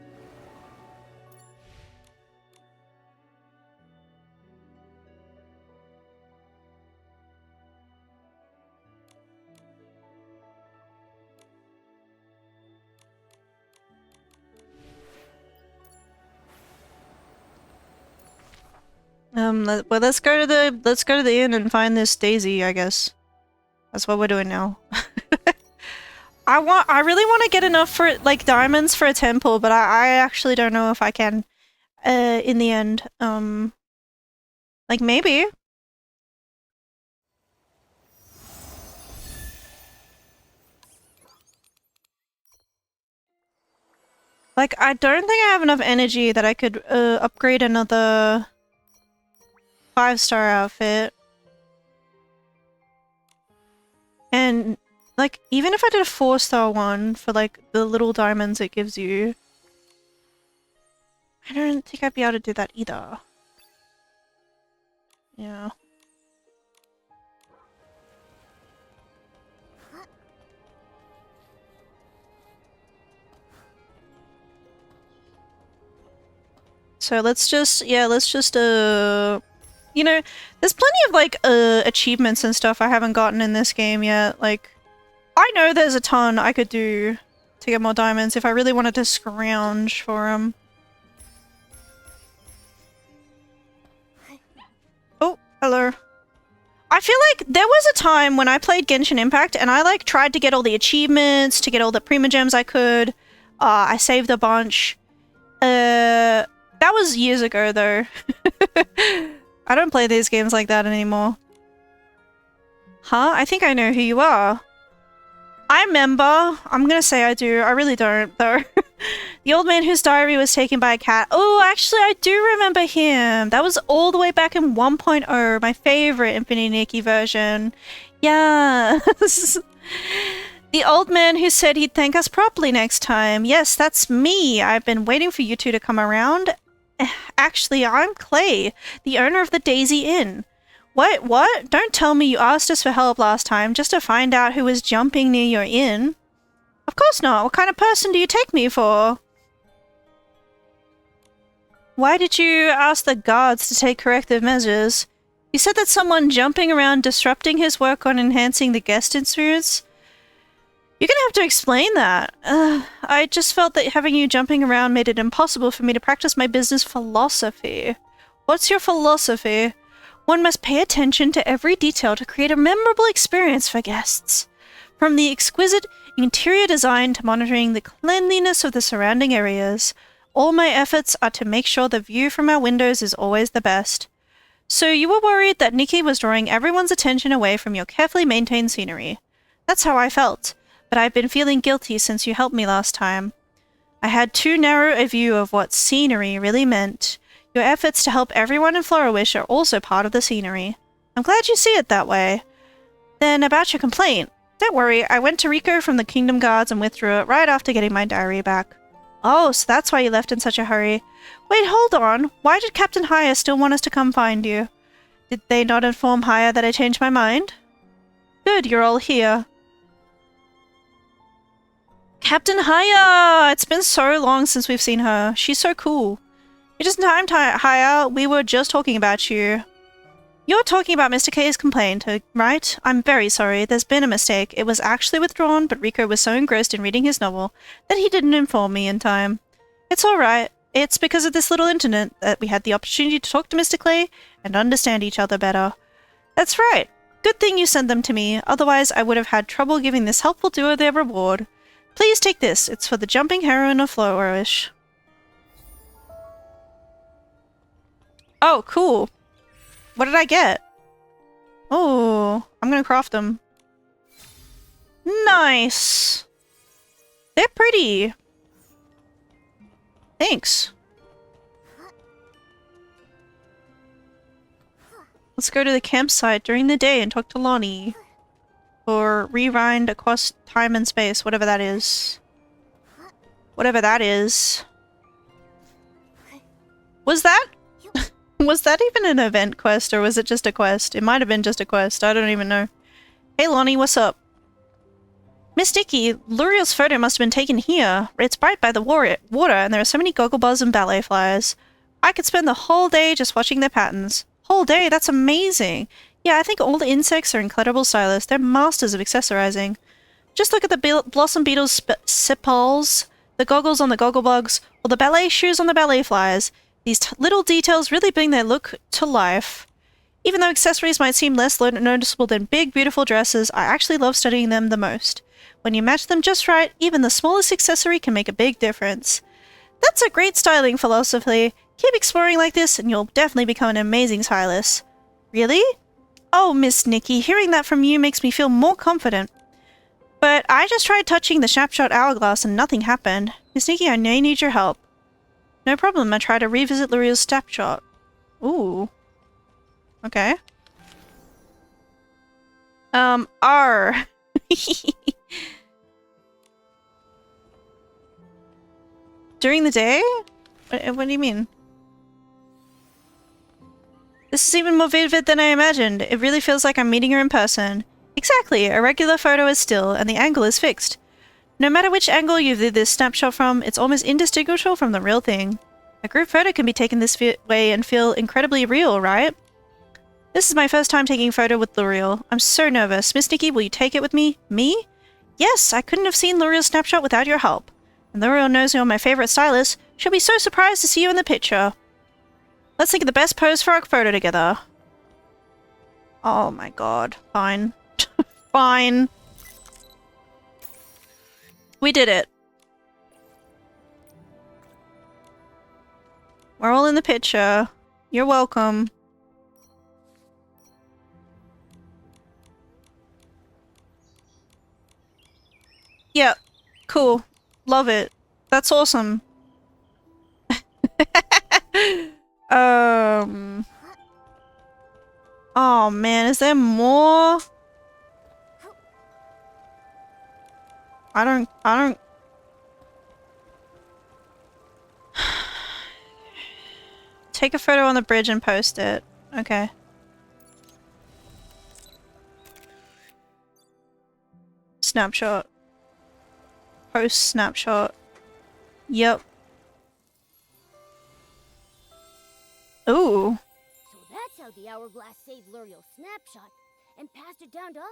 Well, let's go to the inn and find this Daisy, I guess. That's what we're doing now. I really want to get enough for like diamonds for a temple, but I actually don't know if I can in the end. Like maybe. Like I don't think I have enough energy that I could upgrade another 5-star outfit. And like even if I did a 4-star one for like the little diamonds it gives you, I don't think I'd be able to do that either. Yeah. So let's just you know, there's plenty of like achievements and stuff I haven't gotten in this game yet. Like I know there's a ton I could do to get more diamonds if I really wanted to scrounge for them. Oh, hello. I feel like there was a time when I played Genshin Impact and I like tried to get all the achievements, to get all the Primogems I could. I saved a bunch. That was years ago though. I don't play these games like that anymore. Huh? I think I know who you are. I remember. I'm gonna say I do. I really don't, though. The old man whose diary was taken by a cat. Oh, actually, I do remember him. That was all the way back in 1.0, my favorite Infinity version. Yes. The old man who said he'd thank us properly next time. Yes, that's me. I've been waiting for you two to come around. Actually, I'm Clay, the owner of the Daisy Inn. What? Don't tell me you asked us for help last time just to find out who was jumping near your inn. Of course not. What kind of person do you take me for? Why did you ask the guards to take corrective measures? You said that someone jumping around disrupting his work on enhancing the guest experience? You're gonna have to explain that. I just felt that having you jumping around made it impossible for me to practice my business philosophy. What's your philosophy? One must pay attention to every detail to create a memorable experience for guests. From the exquisite interior design to monitoring the cleanliness of the surrounding areas, all my efforts are to make sure the view from our windows is always the best. So you were worried that Nikki was drawing everyone's attention away from your carefully maintained scenery. That's how I felt. but I've been feeling guilty since you helped me last time. I had too narrow a view of what scenery really meant. Your efforts to help everyone in Florawish are also part of the scenery. I'm glad you see it that way. Then about your complaint. Don't worry, I went to Rico from the Kingdom Guards and withdrew it right after getting my diary back. Oh, so that's why you left in such a hurry. Wait, hold on. Why did Captain Haya still want us to come find you? Did they not inform Haya that I changed my mind? Good, you're all here. Captain Haya! It's been so long since we've seen her. She's so cool. It isn't time, Haya. We were just talking about you. You're talking about Mr. K's complaint, right? I'm very sorry. There's been a mistake. It was actually withdrawn, but Rico was so engrossed in reading his novel that he didn't inform me in time. It's alright. It's because of this little incident that we had the opportunity to talk to Mr. Clay and understand each other better. That's right. Good thing you sent them to me. Otherwise, I would have had trouble giving this helpful duo their reward. Please take this. It's for the jumping heroine of Flourish. Oh, cool. What did I get? Oh, I'm gonna craft them. Nice! They're pretty. Thanks. Let's go to the campsite during the day and talk to Lonnie. Or rewind across time and space, whatever that is. Whatever that is. Was that? Was that even an event quest, or was it just a quest? It might have been just a quest, I don't even know. Hey Lonnie, what's up? Miss Nikki, Luriel's photo must have been taken here. It's right by the water, and there are so many gogglebuzz and ballet flies. I could spend the whole day just watching their patterns. Whole day? That's amazing! Yeah, I think all the insects are incredible stylists. They're masters of accessorizing. Just look at the blossom beetle's sepals, the goggles on the gogglebugs, or the ballet shoes on the ballet flies. These little details really bring their look to life. Even though accessories might seem less noticeable than big, beautiful dresses, I actually love studying them the most. When you match them just right, even the smallest accessory can make a big difference. That's a great styling philosophy. Keep exploring like this and you'll definitely become an amazing stylist. Really? Oh, Miss Nikki, hearing that from you makes me feel more confident. But I just tried touching the snapshot hourglass and nothing happened. Miss Nikki, I may need your help. No problem, I try to revisit Luriel's snapshot. Ooh. Okay. R. During the day? What do you mean? This is even more vivid than I imagined. It really feels like I'm meeting her in person. Exactly, a regular photo is still, and the angle is fixed. No matter which angle you view this snapshot from, it's almost indistinguishable from the real thing. A group photo can be taken this way and feel incredibly real, right? This is my first time taking a photo with Luriel. I'm so nervous. Miss Nikki, will you take it with me? Me? Yes, I couldn't have seen Luriel's snapshot without your help. And Luriel knows you're my favorite stylist. She'll be so surprised to see you in the picture. Let's think of the best pose for our photo together. Oh my god. Fine. Fine. We did it. We're all in the picture. You're welcome. Yeah. Cool. Love it. That's awesome. Oh man, is there more? I don't... Take a photo on the bridge and post it. Okay. Snapshot. Post snapshot. Yep. Ooh. So that's how the hourglass saved Luriel's snapshot and passed it down to us.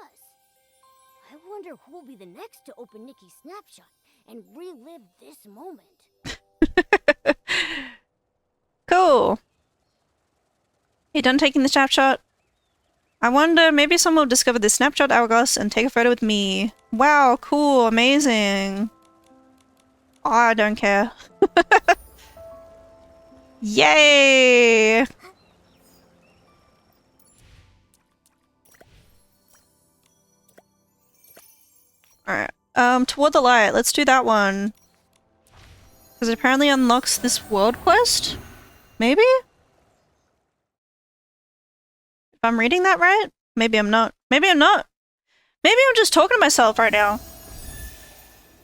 I wonder who will be the next to open Nikki's snapshot and relive this moment. Cool. You done taking the snapshot? I wonder, maybe someone will discover the snapshot hourglass and take a photo with me. Wow, cool, amazing. Oh, I don't care. Yay! Alright, Toward the light. Let's do that one. Because it apparently unlocks this world quest? Maybe? If I'm reading that right? Maybe I'm not. Maybe I'm not. Maybe I'm just talking to myself right now.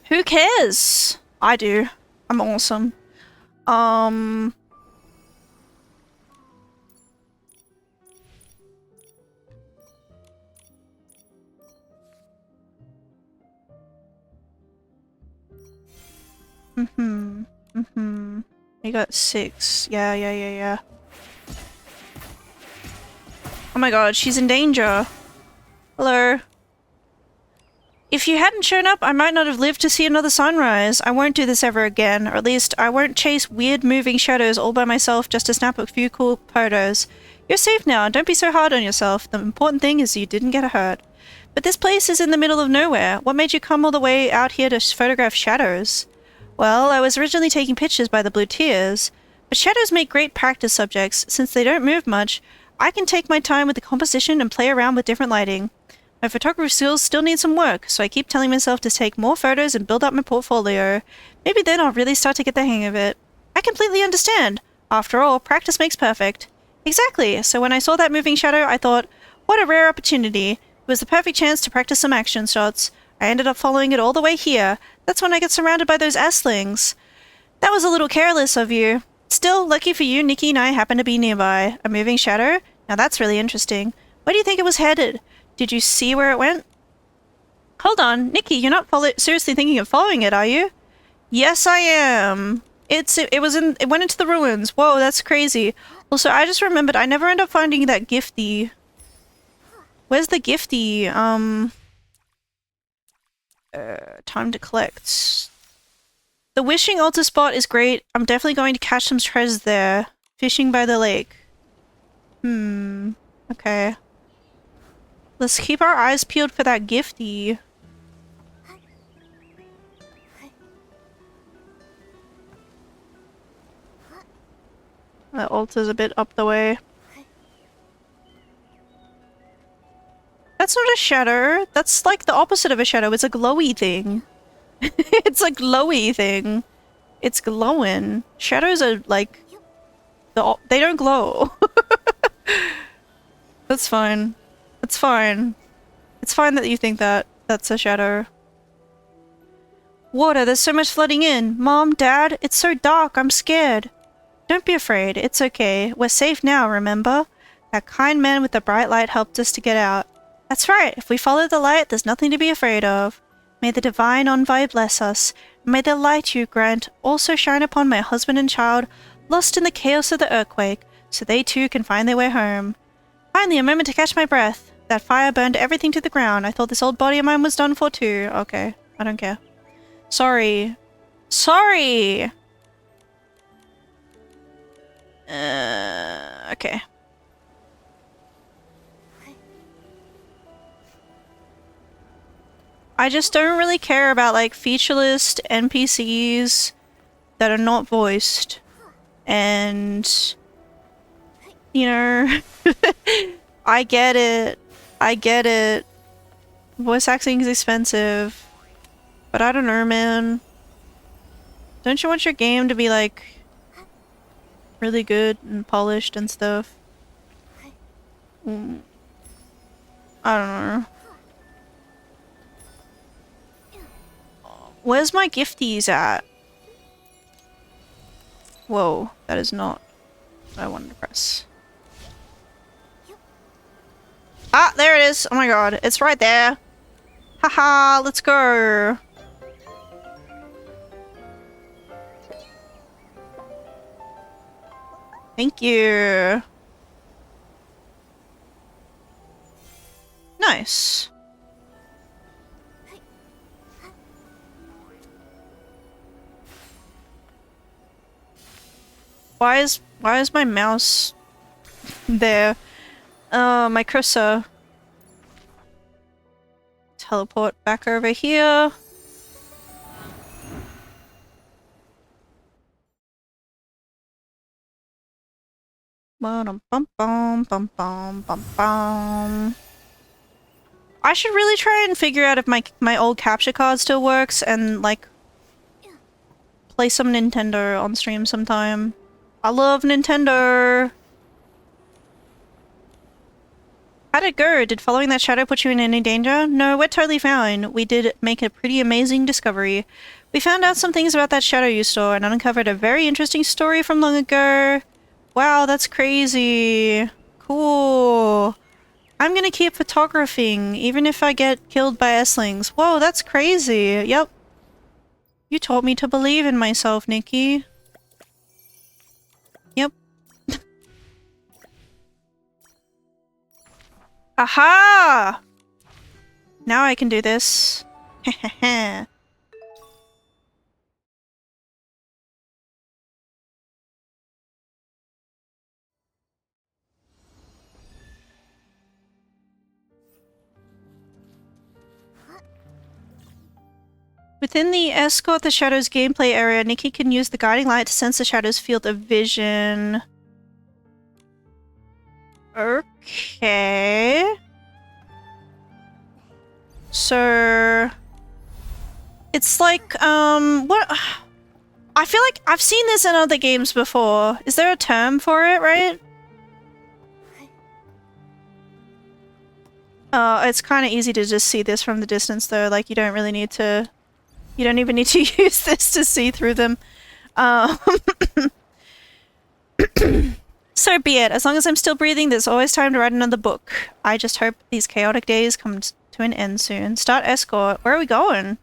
Who cares? I do. I'm awesome. You got 6. Yeah. Oh my god, she's in danger. Hello. If you hadn't shown up, I might not have lived to see another sunrise. I won't do this ever again, or at least I won't chase weird moving shadows all by myself just to snap a few cool photos. You're safe now, don't be so hard on yourself. The important thing is you didn't get hurt. But this place is in the middle of nowhere. What made you come all the way out here to photograph shadows? Well, I was originally taking pictures by the blue tears, but shadows make great practice subjects. Since they don't move much, I can take my time with the composition and play around with different lighting. My photography skills still need some work, so I keep telling myself to take more photos and build up my portfolio. Maybe then I'll really start to get the hang of it. I completely understand. After all, practice makes perfect. Exactly, so when I saw that moving shadow, I thought, what a rare opportunity. It was the perfect chance to practice some action shots. I ended up following it all the way here. That's when I got surrounded by those S-lings. That was a little careless of you. Still, lucky for you, Nikki and I happened to be nearby. A moving shadow? Now that's really interesting. Where do you think it was headed? Did you see where it went? Hold on, Nikki, you're not seriously thinking of following it, are you? Yes, I am. It went into the ruins. Whoa, that's crazy. Also, I just remembered I never end up finding that gifty. Where's the gifty? Time to collect. The wishing altar spot is great. I'm definitely going to catch some treasures there. Fishing by the lake. Okay. Let's keep our eyes peeled for that gifty. That altar's a bit up the way. That's not a shadow. That's like the opposite of a shadow. It's a glowy thing. It's a glowy thing. It's glowing. Shadows are like... they don't glow. That's fine. It's fine. It's fine that you think that that's a shadow. Water, there's so much flooding in. Mom, Dad, it's so dark. I'm scared. Don't be afraid. It's okay. We're safe now, remember? That kind man with the bright light helped us to get out. That's right. If we follow the light, there's nothing to be afraid of. May the divine envoy bless us. And may the light you grant also shine upon my husband and child, lost in the chaos of the earthquake, so they too can find their way home. Finally, a moment to catch my breath. That fire burned everything to the ground. I thought this old body of mine was done for too. Okay, I don't care. Sorry. Sorry! Okay. I just don't really care about, like, featureless NPCs that are not voiced. And... you know... I get it. I get it. Voice acting is expensive. But I don't know, man. Don't you want your game to be, like, really good and polished and stuff? I don't know. Where's my gifties at? Whoa, that is not what I wanted to press. Ah, there it is! Oh my god, it's right there! Haha, let's go! Thank you! Nice. Why is my mouse there? My cursor. Teleport back over here. Bum bum bum bum bum bum bum. I should really try and figure out if my old capture card still works and like play some Nintendo on stream sometime. I love Nintendo. How'd it go? Did following that shadow put you in any danger? No, we're totally fine. We did make a pretty amazing discovery. We found out some things about that shadow you saw and uncovered a very interesting story from long ago. Wow, that's crazy. Cool. I'm gonna keep photographing, even if I get killed by S-lings. Whoa, that's crazy. Yep. You taught me to believe in myself, Nikki. Yep. Aha! Now I can do this. Heh. Within the Escort the Shadows gameplay area, Nikki can use the guiding light to sense the Shadows' field of vision. Okay. So... It's like, what? I feel like I've seen this in other games before. Is there a term for it, right? It's kind of easy to just see this from the distance though, like you don't really need to... You don't even need to use this to see through them. So be it. As long as I'm still breathing, there's always time to write another book. I just hope these chaotic days come to an end soon. Start escort. Where are we going?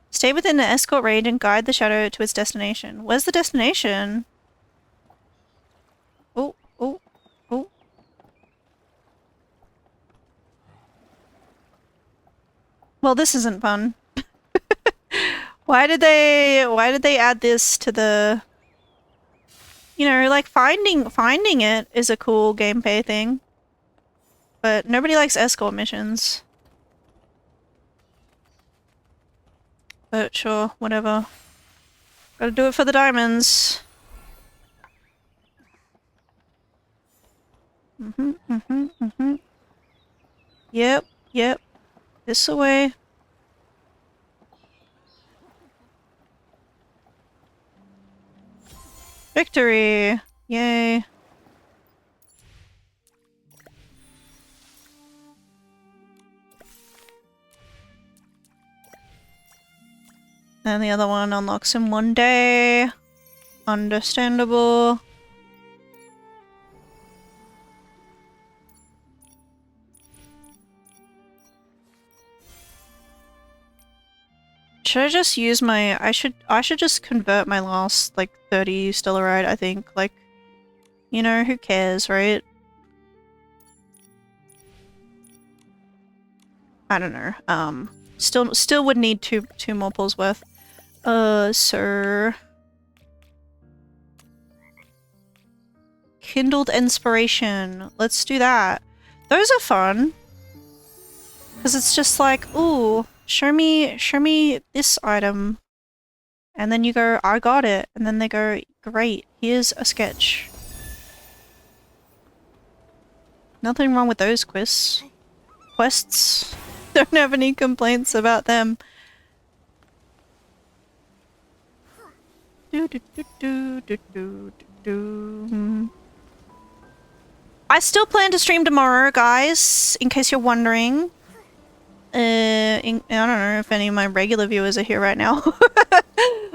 Stay within the escort range and guide the shadow to its destination. Where's the destination? Oh, oh, oh. Well, this isn't fun. Why did they add this to the... You know, like finding it is a cool gameplay thing. But nobody likes escort missions. But sure, whatever. Gotta do it for the diamonds. Yep, yep. This away. Victory! Yay. And the other one unlocks in one day. Understandable. Should I just use my... I should just convert my last, like, 30 Stellarite, I think. Like, you know, who cares, right? I don't know. Still would need two more pulls worth. Sir... Kindled Inspiration. Let's do that. Those are fun. Because it's just like, ooh... Show me this item. And then you go, I got it. And then they go, great, here's a sketch. Nothing wrong with those quests. Don't have any complaints about them. I still plan to stream tomorrow, guys, in case you're wondering. I don't know if any of my regular viewers are here right now.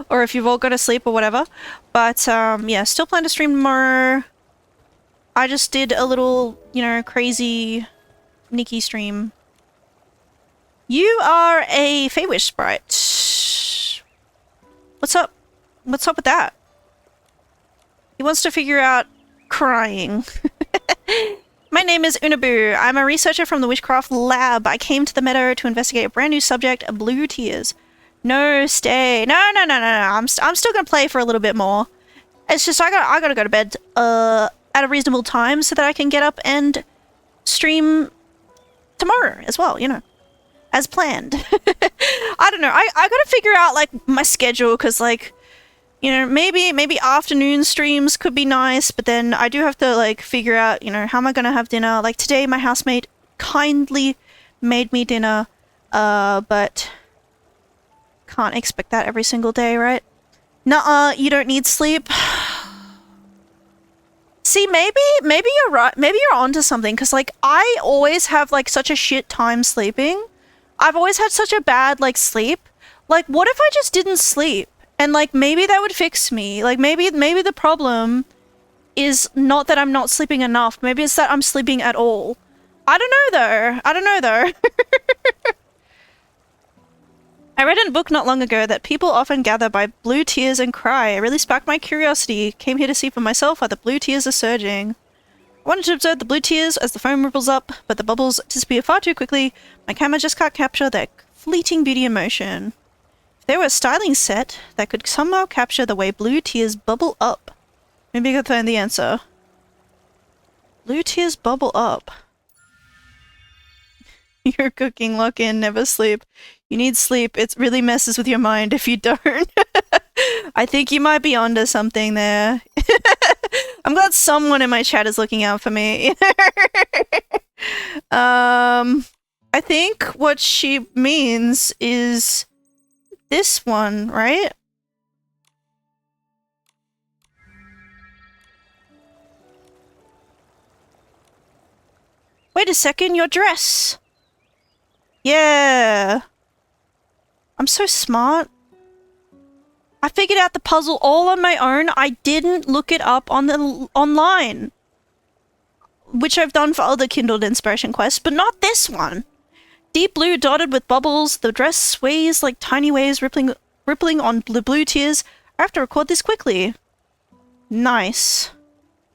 Or if you've all got to sleep or whatever. But, yeah, still plan to stream tomorrow. I just did a little, you know, crazy Nikki stream. You are a Feywish sprite. What's up? What's up with that? He wants to figure out crying. My name is Unabu. I'm a researcher from the Witchcraft Lab. I came to the meadow to investigate a brand new subject, blue tears. No, stay. No. I'm still gonna play for a little bit more. It's just I gotta go to bed at a reasonable time so that I can get up and stream tomorrow as well, you know, as planned. I don't know. I gotta figure out like my schedule because like, you know, maybe afternoon streams could be nice, but then I do have to like figure out, you know, how am I gonna have dinner? Like today my housemate kindly made me dinner, but can't expect that every single day, right? Nuh-uh, you don't need sleep. See, maybe you're right. Maybe you're onto something, because, like, I always have, like, such a shit time sleeping. I've always had such a bad, like, sleep. Like, what if I just didn't sleep? And, like, maybe that would fix me. Like, maybe the problem is not that I'm not sleeping enough. Maybe it's that I'm sleeping at all. I don't know, though. I don't know, though. I read in a book not long ago that people often gather by blue tears and cry. It really sparked my curiosity. Came here to see for myself why the blue tears are surging. I wanted to observe the blue tears as the foam ripples up, but the bubbles disappear far too quickly. My camera just can't capture their fleeting beauty and motion. If there were a styling set that could somehow capture the way blue tears bubble up, maybe I could find the answer. Blue tears bubble up. You're cooking, lock in, never sleep. You need sleep. It really messes with your mind if you don't. I think you might be onto something there. I'm glad someone in my chat is looking out for me. I think what she means is this one, right? Wait a second, your dress. Yeah. I'm so smart. I figured out the puzzle all on my own. I didn't look it up on the online, which I've done for other Kindled Inspiration quests, but not this one. Deep blue dotted with bubbles. The dress sways like tiny waves rippling on blue tears. I have to record this quickly. Nice.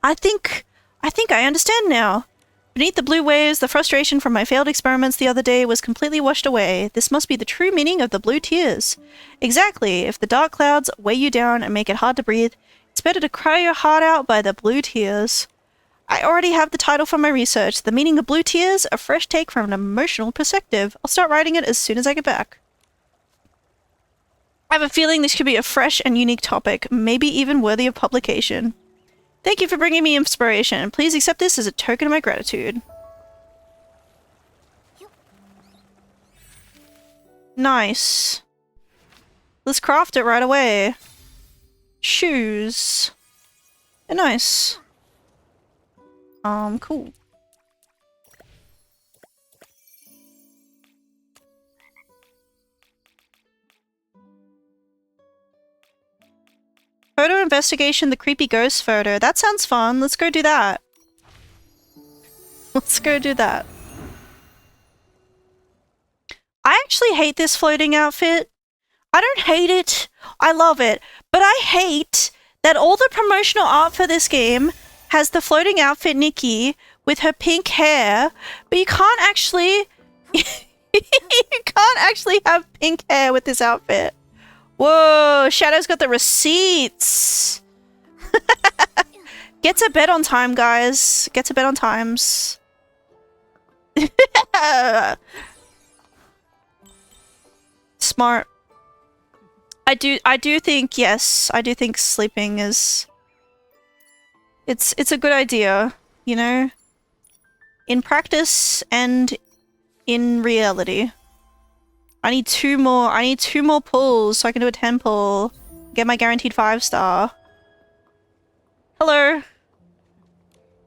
I think I understand now. Beneath the blue waves, the frustration from my failed experiments the other day was completely washed away. This must be the true meaning of the blue tears. Exactly. If the dark clouds weigh you down and make it hard to breathe, it's better to cry your heart out by the blue tears. I already have the title for my research. The meaning of blue tears, a fresh take from an emotional perspective. I'll start writing it as soon as I get back. I have a feeling this could be a fresh and unique topic, maybe even worthy of publication. Thank you for bringing me inspiration. Please accept this as a token of my gratitude. Nice. Let's craft it right away. Shoes. They're nice. Cool. Photo investigation, the creepy ghost photo. That sounds fun. Let's go do that. Let's go do that. I actually hate this floating outfit. I don't hate it. I love it. But I hate that all the promotional art for this game has the floating outfit Nikki with her pink hair, but you can't actually... you can't actually have pink hair with this outfit. Whoa, Shadow's got the receipts. Get to bed on time, guys. Get to bed on times. Smart. I do think, yes, I do think sleeping is... It's a good idea, you know? In practice and in reality. I need two more pulls so I can do a 10 pull. Get my guaranteed 5-star. Hello.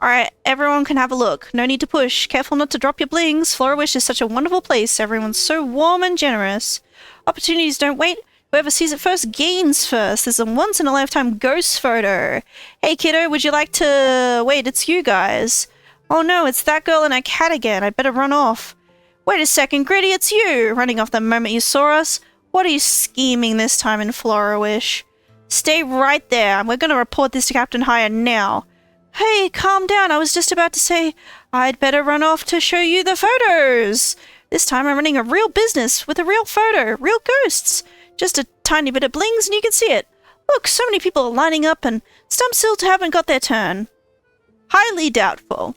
Alright, everyone can have a look. No need to push. Careful not to drop your blings. Florawish is such a wonderful place. Everyone's so warm and generous. Opportunities don't wait. Whoever sees it first gains first. There's a once-in-a-lifetime ghost photo. Hey kiddo, would you like to... Wait, it's you guys. Oh no, it's that girl and her cat again. I'd better run off. Wait a second, Gritty, it's you! Running off the moment you saw us. What are you scheming this time in Florawish? Stay right there. We're gonna report this to Captain Hire now. Hey, calm down. I was just about to say I'd better run off to show you the photos. This time I'm running a real business with a real photo. Real ghosts. Just a tiny bit of blings and you can see it. Look, so many people are lining up and some still haven't got their turn. Highly doubtful.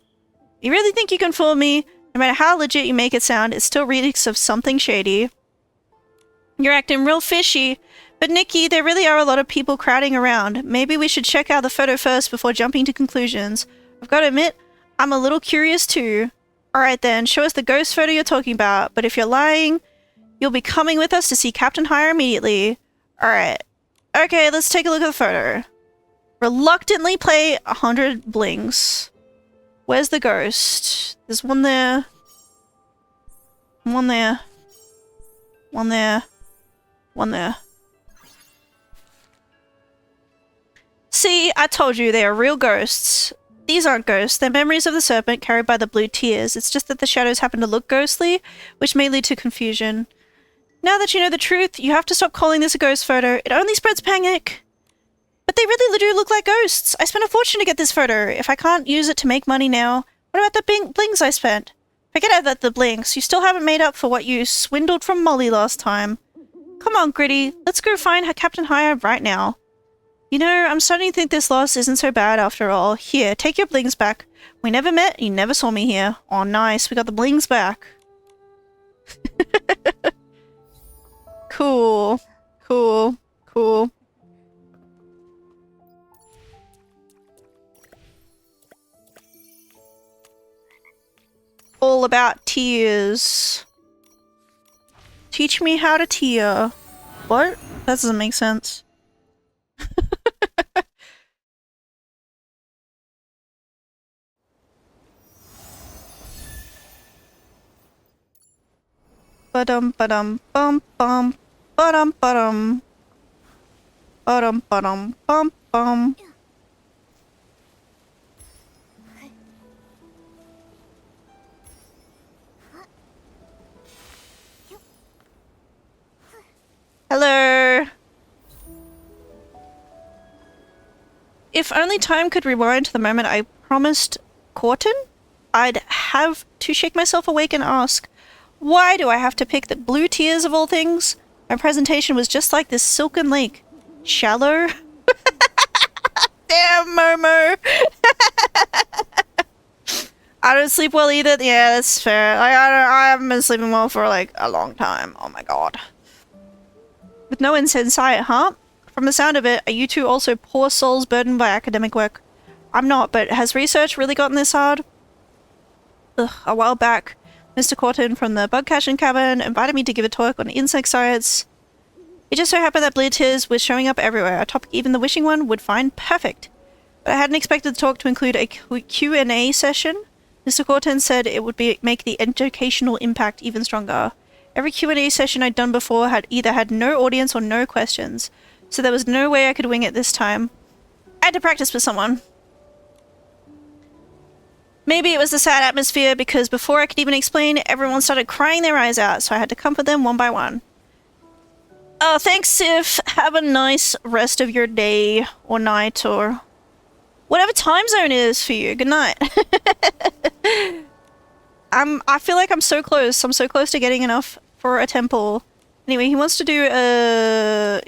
You really think you can fool me? No matter how legit you make it sound, it still reeks of something shady. You're acting real fishy. But Nikki, there really are a lot of people crowding around. Maybe we should check out the photo first before jumping to conclusions. I've got to admit, I'm a little curious too. Alright then, show us the ghost photo you're talking about, but if you're lying, you'll be coming with us to see Captain Hire immediately. Alright. Okay, let's take a look at the photo. Reluctantly play 100 blings. Where's the ghost? There's one there. One there. One there. One there. See, I told you they are real ghosts. These aren't ghosts, they're memories of the serpent carried by the blue tears. It's just that the shadows happen to look ghostly, which may lead to confusion. Now that you know the truth, you have to stop calling this a ghost photo. It only spreads panic. But they really do look like ghosts. I spent a fortune to get this photo. If I can't use it to make money now, what about the blings I spent? Forget about the blings. You still haven't made up for what you swindled from Molly last time. Come on, Gritty. Let's go find Captain Hire right now. You know, I'm starting to think this loss isn't so bad after all. Here, take your blings back. We never met, you never saw me here. Oh, nice. We got the blings back. Cool. Cool. Cool. All about tears. Teach me how to tear. What? That doesn't make sense. Ba-dum ba-dum bum bum ba-dum ba-dum ba-dum ba-dum bum bum. Hello. If only time could rewind to the moment I promised Corton, I'd have to shake myself awake and ask, why do I have to pick the blue tears of all things? My presentation was just like this silken lake. Shallow? Damn, Momo! I don't sleep well either. Yeah, that's fair. I haven't been sleeping well for like a long time. Oh my god. With no end in sight, huh? From the sound of it, are you two also poor souls burdened by academic work? I'm not, but has research really gotten this hard? Ugh, a while back, Mr. Corton from the bug catching cabin invited me to give a talk on insect science. It just so happened that blue tears was showing up everywhere, a topic even the wishing one would find perfect. But I hadn't expected the talk to include a Q&A session. Mr. Corton said it would make the educational impact even stronger. Every Q&A session I'd done before had either had no audience or no questions, so there was no way I could wing it this time. I had to practice with someone. Maybe it was the sad atmosphere, because before I could even explain, everyone started crying their eyes out, so I had to comfort them one by one. Oh, thanks, Sif. Have a nice rest of your day, or night, or whatever time zone it is for you. Good night. I feel like I'm so close. I'm so close to getting enough for a temple. Anyway, he wants to do a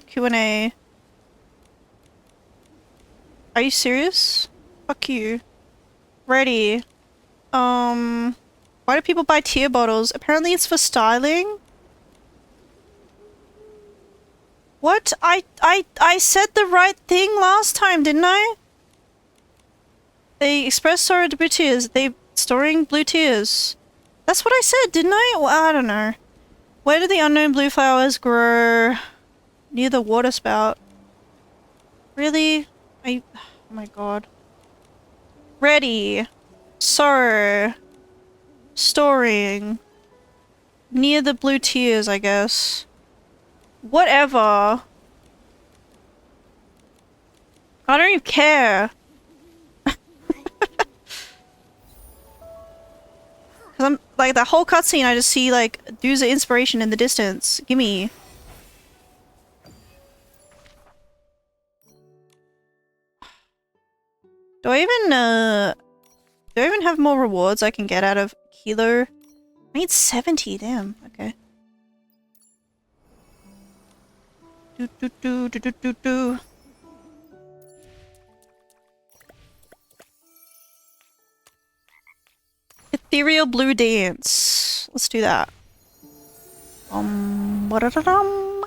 Q&A. Are you serious? Fuck you. Ready. Why do people buy tear bottles? Apparently it's for styling. What? I said the right thing last time, didn't I? They express sorrow to blue tears. They storing blue tears. That's what I said, didn't I? Well, I don't know. Where do the unknown blue flowers grow? Near the water spout. Really? Oh my god. Ready. Sorrow. Storing. Near the blue tears, I guess. Whatever. I don't even care. Cause I'm like that whole cutscene. I just see like dudes of inspiration in the distance. Gimme. Do I even have more rewards I can get out of Kilo? I need 70. Damn. Okay. Do do do do do do do. Ethereal Blue Dance. Let's do that. Ba-da-da-dum.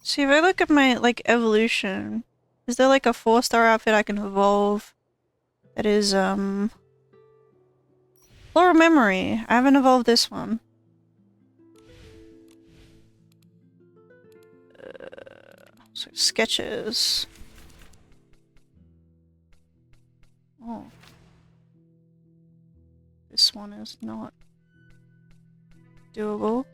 See, if I look at my, like, evolution, is there, like, a 4-star outfit I can evolve that is, Floral Memory. I haven't evolved this one. So, sketches. Oh. This one is not doable.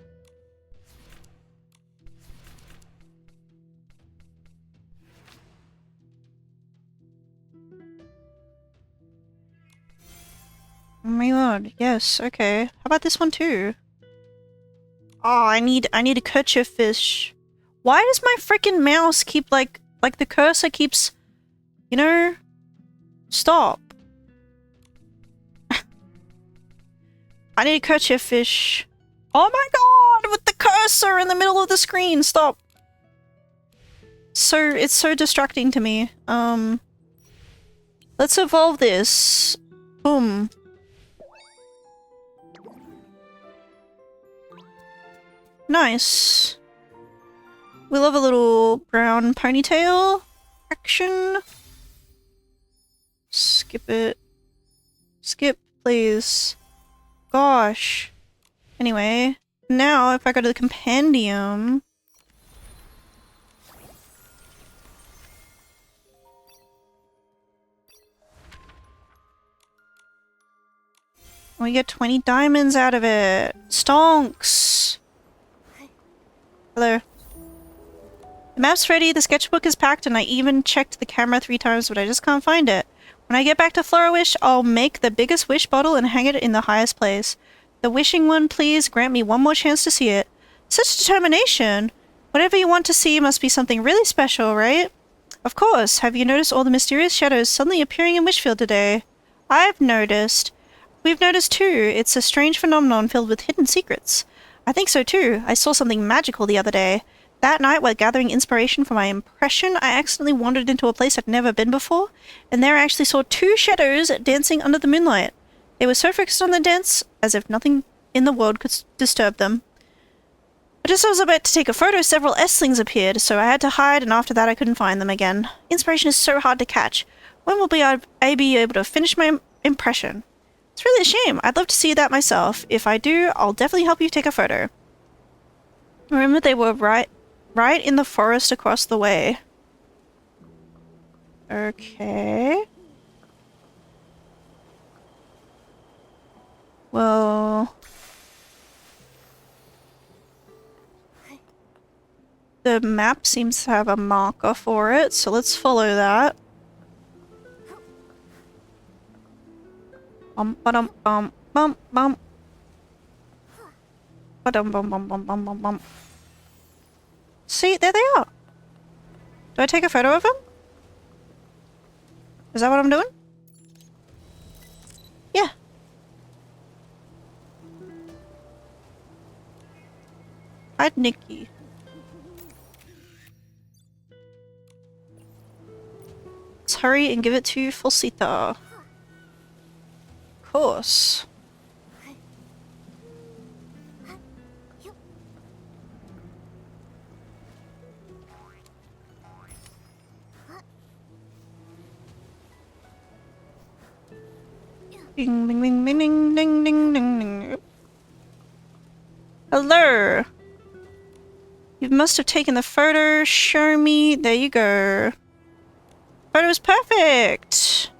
Oh my god, yes, okay. How about this one too? Oh, I need a kerchief fish. Why does my freaking mouse keep like the cursor keeps, you know? Stop. I need a kerchief fish. Oh my god, with the cursor in the middle of the screen, stop. So, it's so distracting to me. Let's evolve this. Boom. Nice. We love a little brown ponytail action. Skip it. Skip, please. Gosh. Anyway, now if I go to the compendium... we get 20 diamonds out of it. Stonks! Hello. The map's ready, the sketchbook is packed, and I even checked the camera 3 times, but I just can't find it. When I get back to Florawish, I'll make the biggest wish bottle and hang it in the highest place. The wishing one, please grant me one more chance to see it. Such determination! Whatever you want to see must be something really special, right? Of course. Have you noticed all the mysterious shadows suddenly appearing in Wishfield today? I've noticed. We've noticed too. It's a strange phenomenon filled with hidden secrets. I think so too. I saw something magical the other day. That night, while gathering inspiration for my impression, I accidentally wandered into a place I'd never been before, and there I actually saw 2 shadows dancing under the moonlight. They were so focused on the dance, as if nothing in the world could disturb them. But just as I was about to take a photo, several S-slings appeared, so I had to hide, and after that I couldn't find them again. Inspiration is so hard to catch. When will I be able to finish my impression? It's really a shame. I'd love to see that myself. If I do, I'll definitely help you take a photo. Remember, they were right in the forest across the way. Okay. Well... the map seems to have a marker for it, so let's follow that. Bum bum bum bum bum. Bum bum bum bum bum bum bum. See, there they are. Do I take a photo of them? Is that what I'm doing? Yeah. Hide Nikki. Let's hurry and give it to Falsita. Of course. Ding ding ding ding ding ding ding ding ding. Hello. You must have taken the photo. Show me. There you go. Photo's perfect.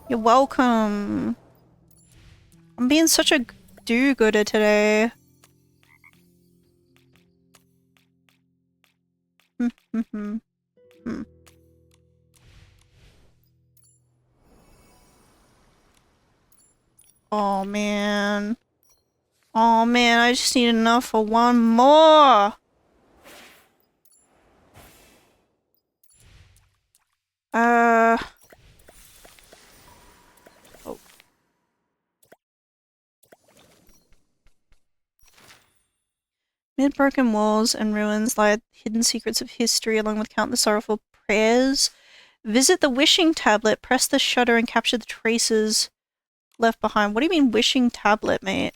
You're welcome. I'm being such a do-gooder today. Oh man. Oh man, I just need enough for one more. Oh. Amid broken walls and ruins lie hidden secrets of history along with countless sorrowful prayers. Visit the wishing tablet, press the shutter and capture the traces left behind. What do you mean wishing tablet, mate?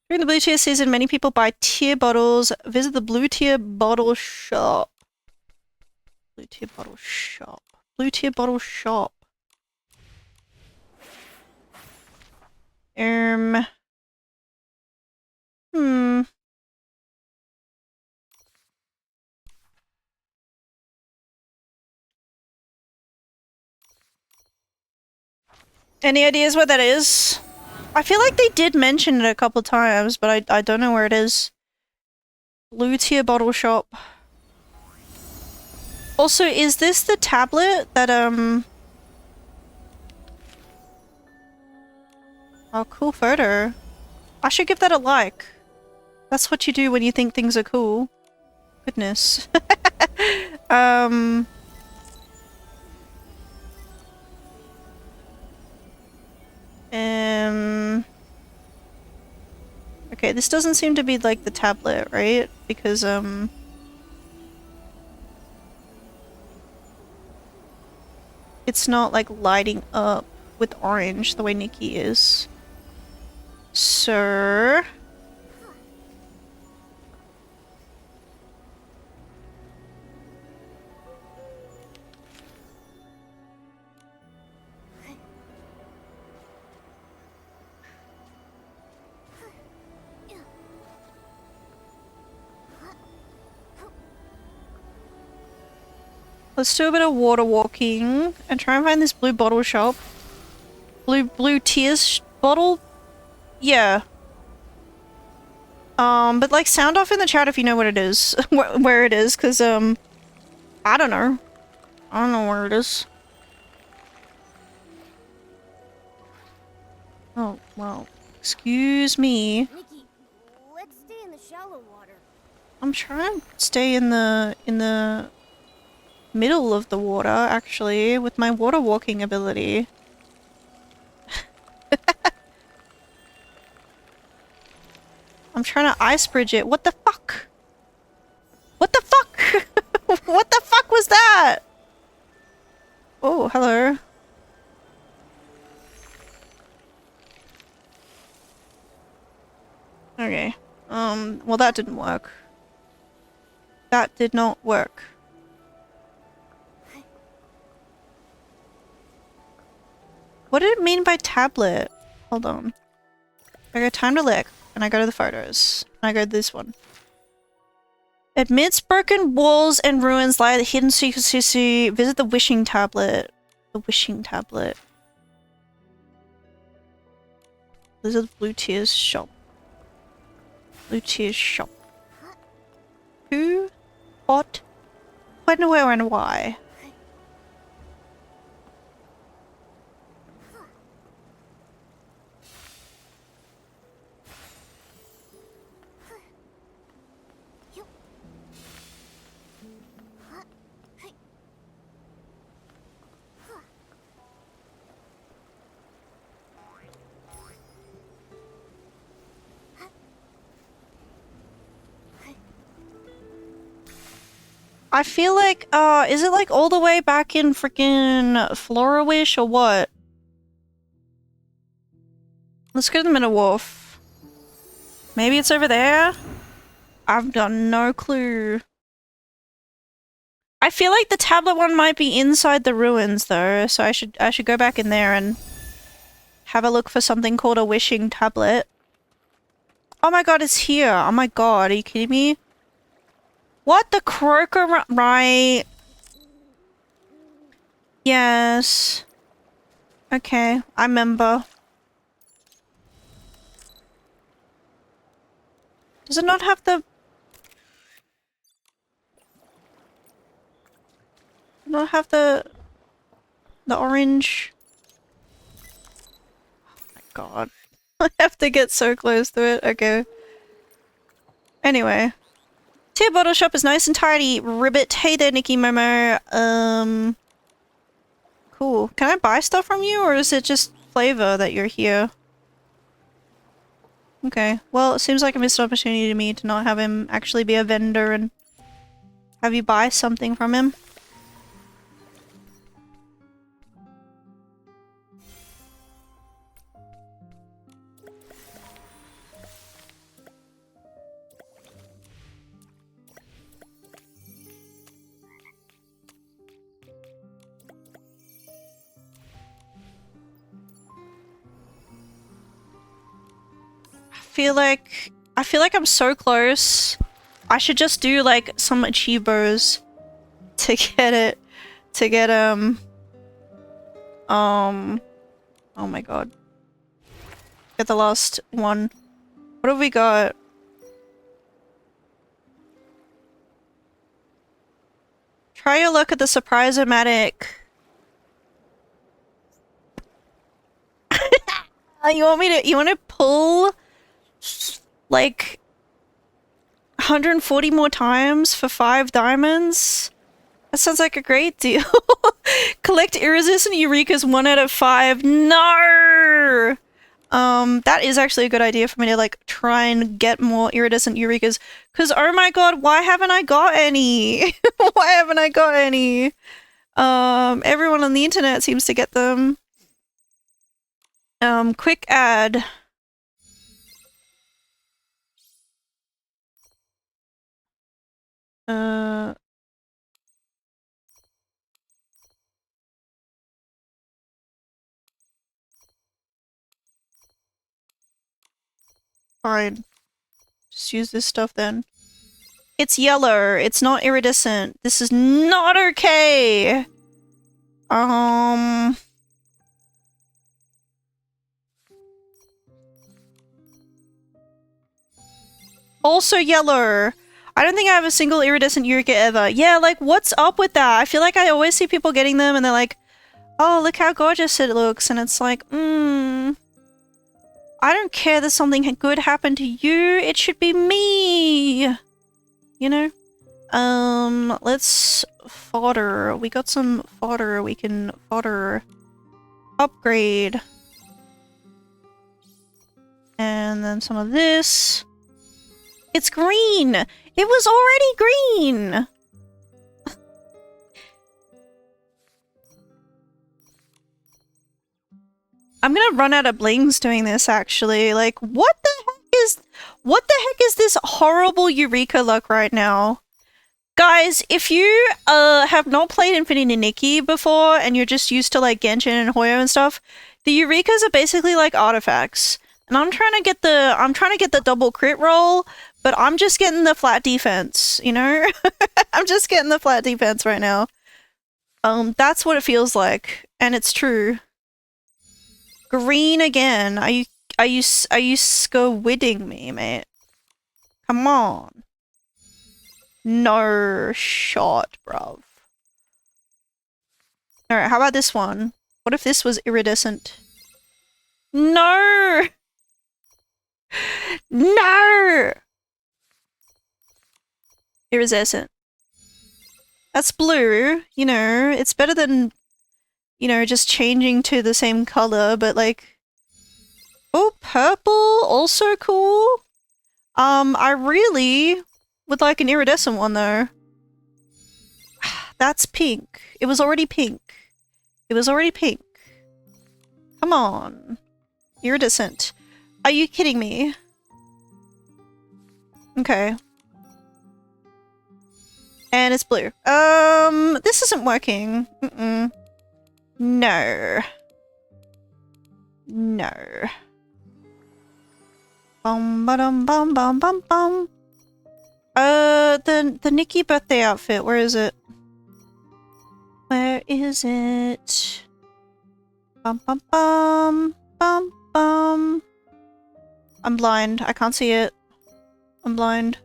During the blue tier season, many people buy tier bottles. Visit the blue tier bottle shop. Blue tier bottle shop. Blue tier bottle shop. Hmm. Any ideas where that is? I feel like they did mention it a couple times, but I don't know where it is. Blue tier bottle shop. Also, is this the tablet that, Oh, cool photo. I should give that a like. That's what you do when you think things are cool. Goodness. Okay, this doesn't seem to be like the tablet, right? Because, it's not like lighting up with orange the way Nikki is. So... Let's do a bit of water walking and try and find this blue bottle shop. Blue tears bottle? Yeah. But like sound off in the chat if you know what it is. where it is, cause I don't know. I don't know where it is. Oh, well. Excuse me. Nikki, let's stay in the shallow water. I'm trying to stay in the middle of the water, actually, with my water walking ability. I'm trying to ice bridge it. What the fuck? What the fuck? What the fuck was that? Oh, hello. Okay. Well that didn't work. That did not work. What did it mean by tablet? Hold on. I go time to lick, and I go to the photos. And I go to this one. Amidst broken walls and ruins lie the hidden secrets. Visit the wishing tablet. The wishing tablet. Visit the blue tears shop. Blue tears shop. Who? What? When, where, and why? I feel like, is it like all the way back in freaking Florawish or what? Let's go to the Middle Wharf. Maybe it's over there? I've got no clue. I feel like the tablet one might be inside the ruins though, so I should go back in there and have a look for something called a wishing tablet. Oh my god, it's here. Oh my god, are you kidding me? What? The croaker, right? Yes. Okay, I remember. Does it not have the... not have the orange? Oh my god. I have to get so close to it. Okay. Anyway. Tier bottle shop is nice and tidy. Ribbit. Hey there, Nikki Momo. Cool. Can I buy stuff from you, or is it just flavor that you're here? Okay. Well, it seems like a missed opportunity to me to not have him actually be a vendor and have you buy something from him. feel like I'm so close. I should just do like some achievos to get it, to get oh my god. Get the last one. What have we got? Try your luck at the surprise-o-matic. You want to pull like 140 more times for 5 diamonds? That sounds like a great deal. Collect iridescent Eureka's 1 out of 5. No! That is actually a good idea for me to like try and get more iridescent Eurekas. Cause oh my god, why haven't I got any? Why haven't I got any? Everyone on the internet seems to get them. Quick ad. Fine. Just use this stuff then. It's yellow. It's not iridescent. This is not okay. Also yellow. I don't think I have a single iridescent Eureka ever. Yeah, like, what's up with that? I feel like I always see people getting them and they're like, oh, look how gorgeous it looks. And it's like, I don't care that something good happened to you. It should be me. You know? Let's fodder. We got some fodder. We can fodder. Upgrade. And then some of this. It's green! It was already green! I'm gonna run out of blings doing this, actually. Like, what the heck is this horrible Eureka luck right now? Guys, if you have not played Infinity before and you're just used to like Genshin and Hoyo and stuff, the Eurekas are basically like artifacts. And I'm trying to get the double crit roll, but I'm just getting the flat defense, you know? I'm just getting the flat defense right now. That's what it feels like, and it's true. Green again. Are you squiding me, mate? Come on. No shot, bruv. Alright, how about this one? What if this was iridescent? No! No! Iridescent. That's blue, you know, it's better than, you know, just changing to the same color, but like... Oh, purple, also cool. I really would like an iridescent one though. That's pink. It was already pink. It was already pink. Come on. Iridescent. Are you kidding me? Okay. And it's blue. This isn't working. No. No. Bum ba-dum bum bum bum bum. The Nikki birthday outfit, where is it? Where is it? Bum bum bum bum bum. I'm blind. I can't see it. I'm blind.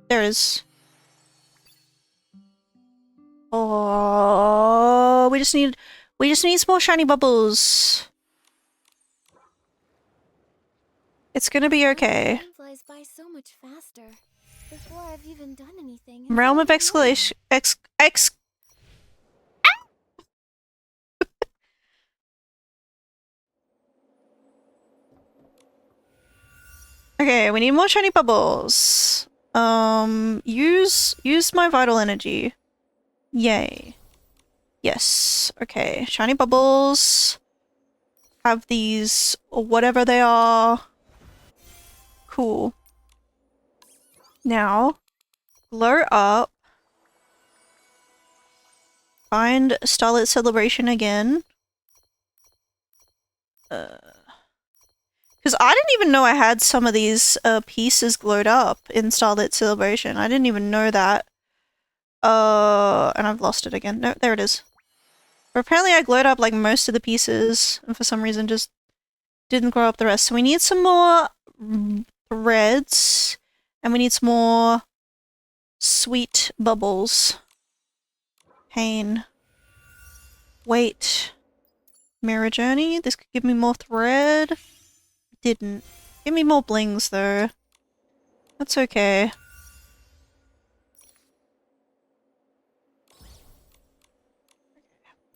There it is. Oh, we just need some more shiny bubbles. It's gonna be okay. Time flies by so much faster. Before I've even done anything. Realm of exclamation. Okay, we need more shiny bubbles. Use my vital energy. Yay. Yes. Okay, shiny bubbles. Have these, or whatever they are. Cool. Now, glow up. Find Starlit Celebration again. Because I didn't even know I had some of these pieces glowed up in Starlit Celebration. I didn't even know that. And I've lost it again. No, there it is. But apparently I glowed up like most of the pieces, and for some reason just didn't glow up the rest. So we need some more threads, and we need some more sweet bubbles. Pain. Wait. Mirror Journey? This could give me more thread? Didn't. Give me more blings though. That's okay.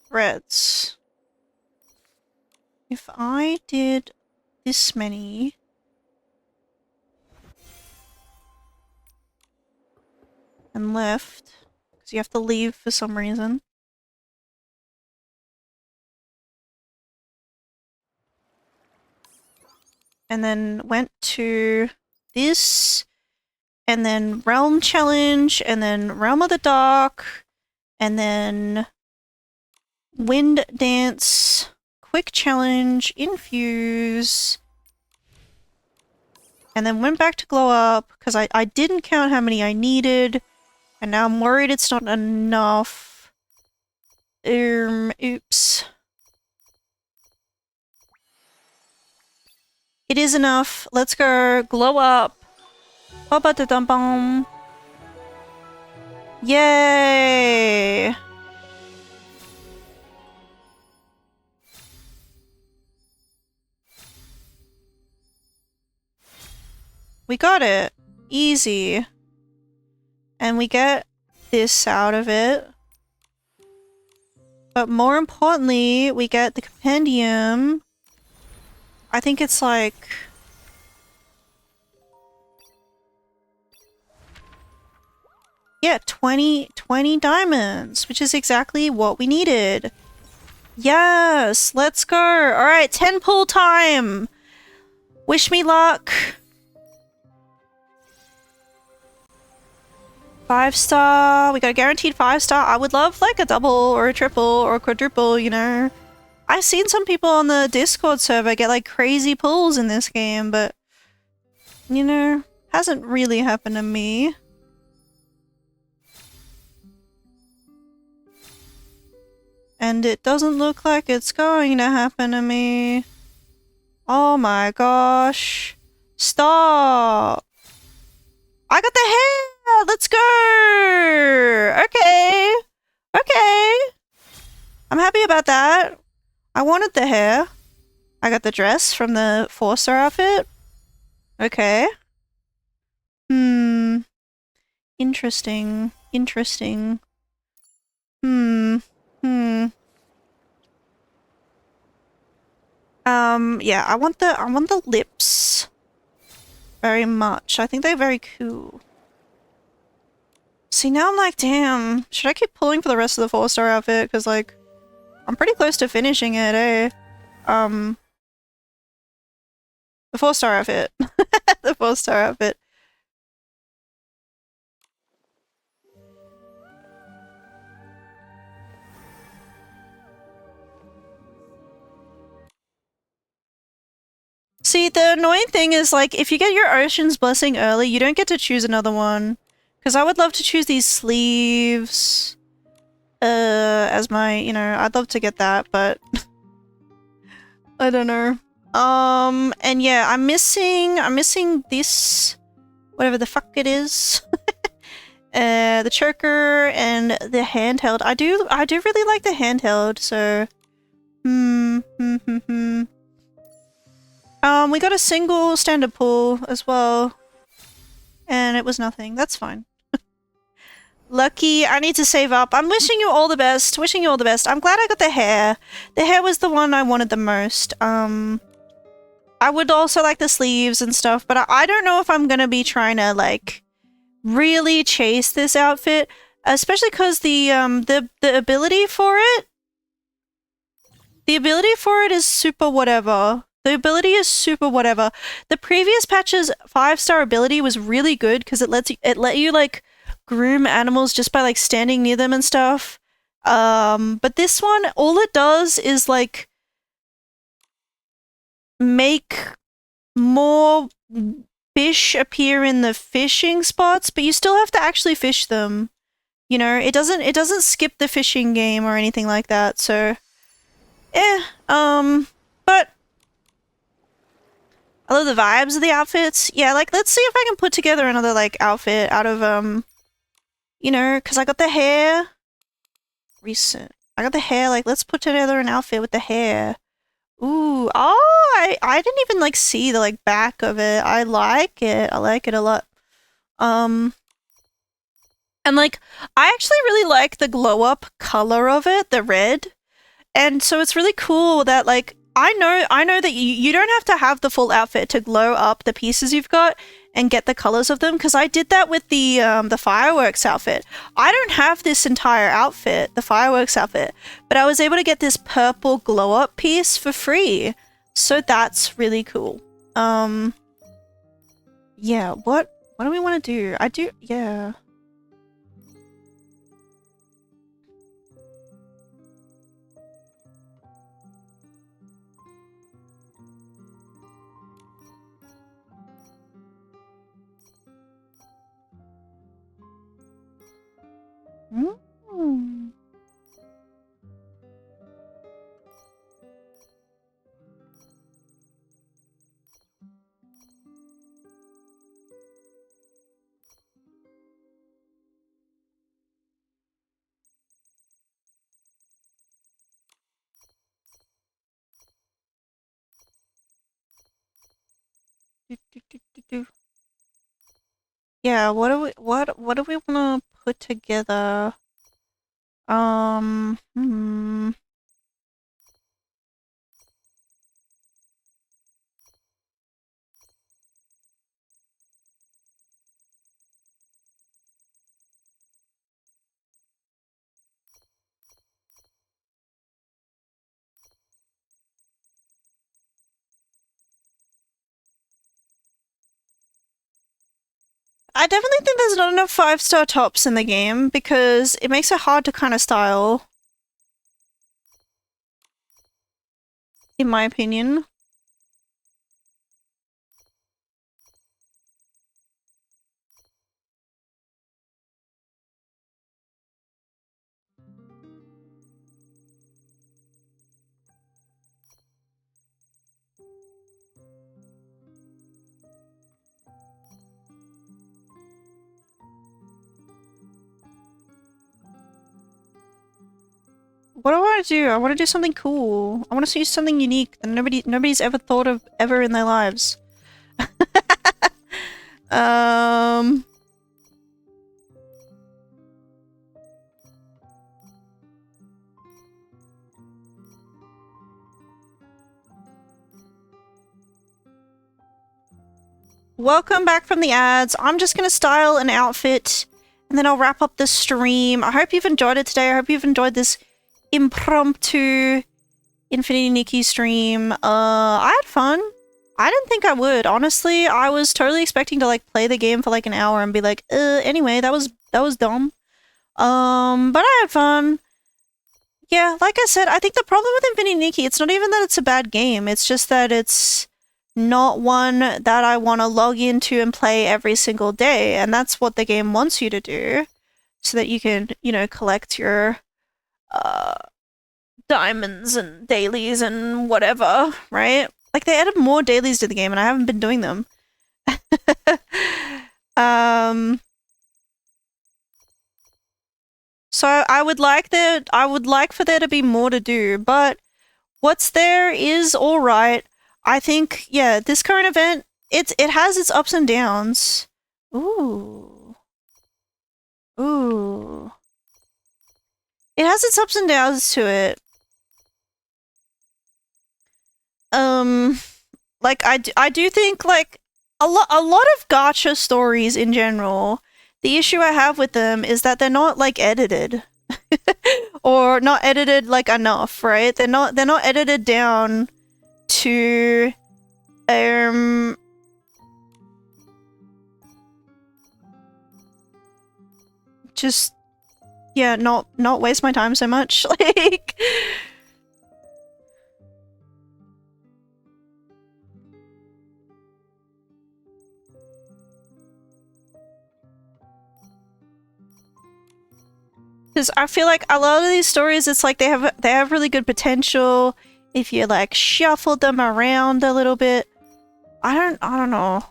Threads. If I did this many... and left, because you have to leave for some reason. And then went to this, and then Realm Challenge, and then Realm of the Dark, and then Wind Dance, Quick Challenge, Infuse, and then went back to Glow Up, because I didn't count how many I needed, and now I'm worried it's not enough. Oops. It is enough. Let's go. Glow up. Ba-ba-da-dum-bum. Yay! We got it. Easy. And we get this out of it. But more importantly, we get the compendium. I think it's like... yeah, 20 diamonds, which is exactly what we needed. Yes, let's go. Alright, 10 pull time. Wish me luck. 5-star. We got a guaranteed 5-star. I would love like a double or a triple or a quadruple, you know. I've seen some people on the Discord server get like crazy pulls in this game, but you know, hasn't really happened to me. And it doesn't look like it's going to happen to me. Oh my gosh. Stop. I got the hair! Let's go! Okay. Okay. I'm happy about that. I wanted the hair. I got the dress from the 4-star outfit. Okay. Interesting. Interesting. Yeah, I want the lips very much. I think they're very cool. See, now I'm like, damn, should I keep pulling for the rest of the 4-star outfit? Because, like, I'm pretty close to finishing it, eh? The 4-star outfit. The 4-star outfit. See, the annoying thing is, like, if you get your Ocean's Blessing early, you don't get to choose another one. Because I would love to choose these sleeves as my, you know, I'd love to get that, but I don't know. And yeah, I'm missing this, whatever the fuck it is. The choker and the handheld. I do really like the handheld, so we got a single standard pull as well. And it was nothing. That's fine. Lucky, I need to save up. I'm wishing you all the best. Wishing you all the best. I'm glad I got the hair. The hair was the one I wanted the most. I would also like the sleeves and stuff, but I don't know if I'm gonna be trying to, like, really chase this outfit. Especially because the ability for it... the ability for it is super whatever. The ability is super whatever. The previous patch's 5-star ability was really good because it let you like groom animals just by like standing near them and stuff. But this one, all it does is like make more fish appear in the fishing spots, but you still have to actually fish them. You know, it doesn't skip the fishing game or anything like that, so but I love the vibes of the outfits. Yeah, like let's see if I can put together another like outfit out of you know, because I got the hair recent. I got the hair, like let's put together an outfit with the hair. Ooh, oh, I didn't even like see the like back of it. I like it. I like it a lot. And like I actually really like the glow up color of it, the red. And so it's really cool that like I know that you don't have to have the full outfit to glow up the pieces you've got and get the colors of them, because I did that with the fireworks outfit. I don't have this entire outfit, the fireworks outfit, but I was able to get this purple glow up piece for free. So that's really cool. Yeah, what do we want to do? Yeah. Mm. Yeah, what do we want to put together? I definitely think there's not enough 5-star tops in the game because it makes it hard to kind of style, in my opinion. What do I want to do? I want to do something cool. I want to do something unique that nobody's ever thought of ever in their lives. Welcome back from the ads. I'm just gonna style an outfit and then I'll wrap up the stream. I hope you've enjoyed it today. I hope you've enjoyed this impromptu Infinity Nikki stream. I had fun. I didn't think I would, honestly. I was totally expecting to like play the game for like an hour and be like, anyway, that was dumb. But I had fun. Yeah, like I said, I think the problem with Infinity Nikki, it's not even that it's a bad game. It's just that it's not one that I want to log into and play every single day. And that's what the game wants you to do. So that you can, you know, collect your diamonds and dailies and whatever, right? Like they added more dailies to the game and I haven't been doing them. So I would like for there to be more to do, but what's there is alright. I think, yeah, this current event, it has its ups and downs. Ooh. Ooh. It has its ups and downs to it. Like I do think like a lot of gacha stories in general, the issue I have with them is that they're not like edited. Or not edited like enough, right? They're not edited down to just yeah, not waste my time so much. Like Because I feel like a lot of these stories, it's like they have really good potential if you like shuffle them around a little bit. I don't know.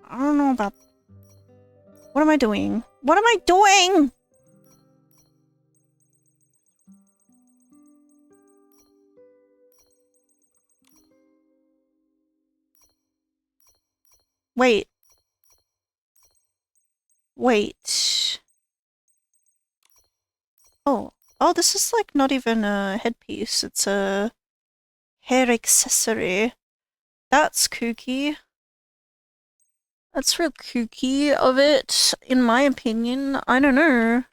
I don't know about. What am I doing? What am I doing? Wait. Wait. Oh. Oh, this is like not even a headpiece. It's a hair accessory. That's kooky. That's real kooky of it, in my opinion. I don't know.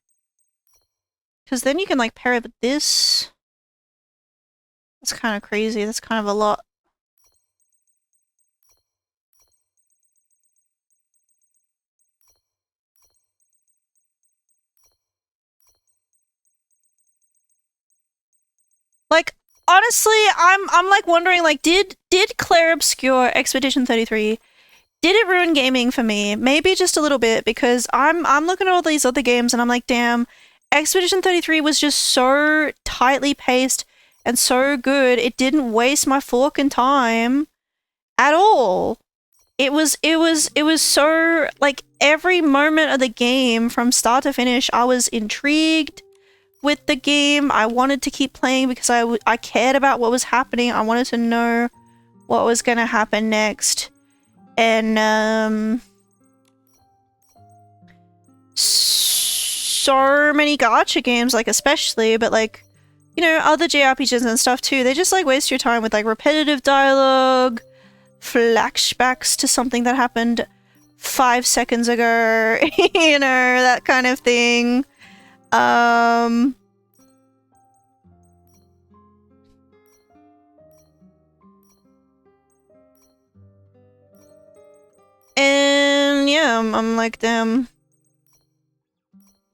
Because then you can like pair it with this. That's kind of crazy. That's kind of a lot. Like, honestly, I'm like wondering, like, did Claire obscure Expedition 33? Did it ruin gaming for me? Maybe just a little bit, because I'm looking at all these other games and I'm like, damn, Expedition 33 was just so tightly paced and so good. It didn't waste my fucking time at all. It was so, like, every moment of the game from start to finish, I was intrigued with the game. I wanted to keep playing because I cared about what was happening. I wanted to know what was gonna happen next. And, so many gacha games, like, especially, but, like, you know, other JRPGs and stuff too, they just, like, waste your time with, like, repetitive dialogue, flashbacks to something that happened 5 seconds ago, you know, that kind of thing. And yeah, I'm like, damn.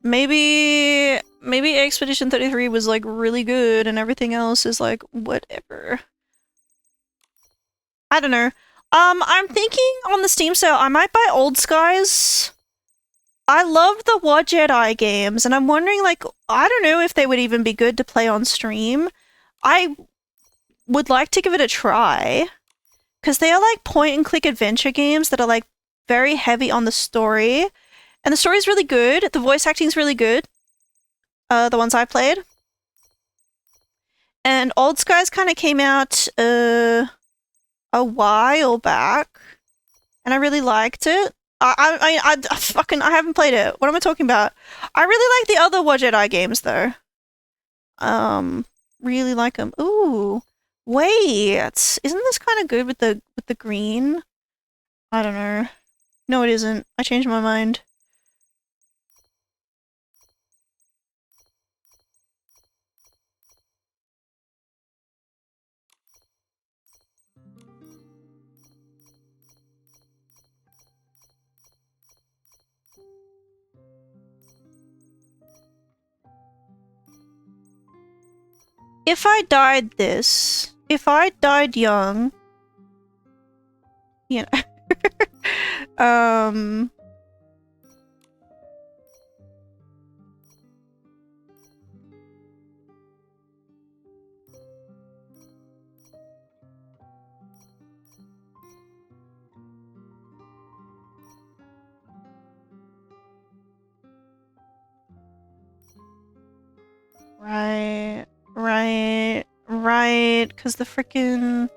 Maybe Expedition 33 was like really good and everything else is like whatever. I don't know. I'm thinking on the Steam sale I might buy Old Skies. I love the War Jedi games and I'm wondering, like, I don't know if they would even be good to play on stream. I would like to give it a try because they are like point and click adventure games that are like very heavy on the story. And the story's really good. The voice acting's really good. The ones I played. And Old Skies kind of came out a while back, and I really liked it. I haven't played it. What am I talking about? I really like the other War Jedi games though. Really like them. Ooh, wait, isn't this kind of good with the green? I don't know. No, it isn't. I changed my mind. If I died young, you know, right, because the frickin'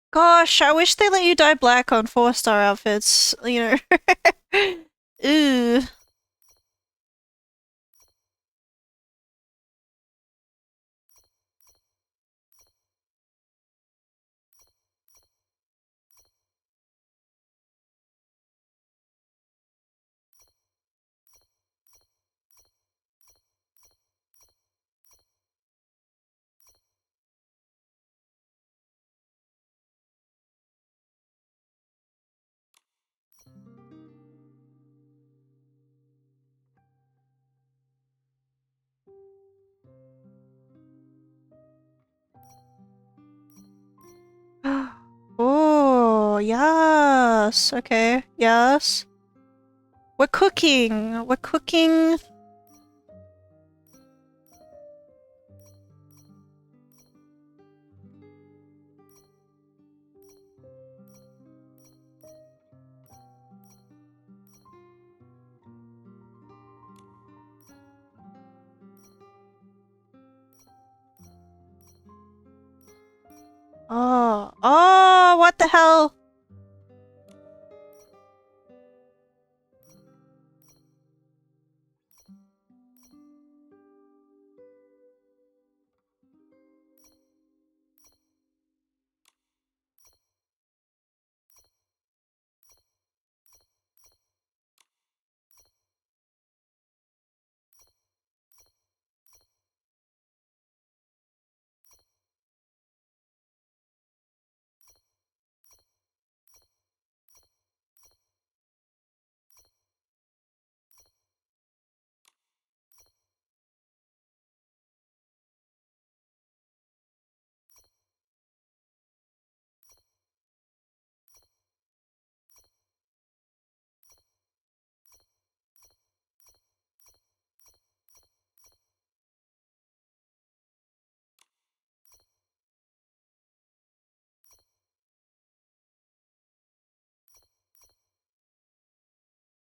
gosh, I wish they let you dye black on 4-star outfits, you know. Ooh. yes. Okay, yes. We're cooking. We're cooking. Oh, oh, what the hell?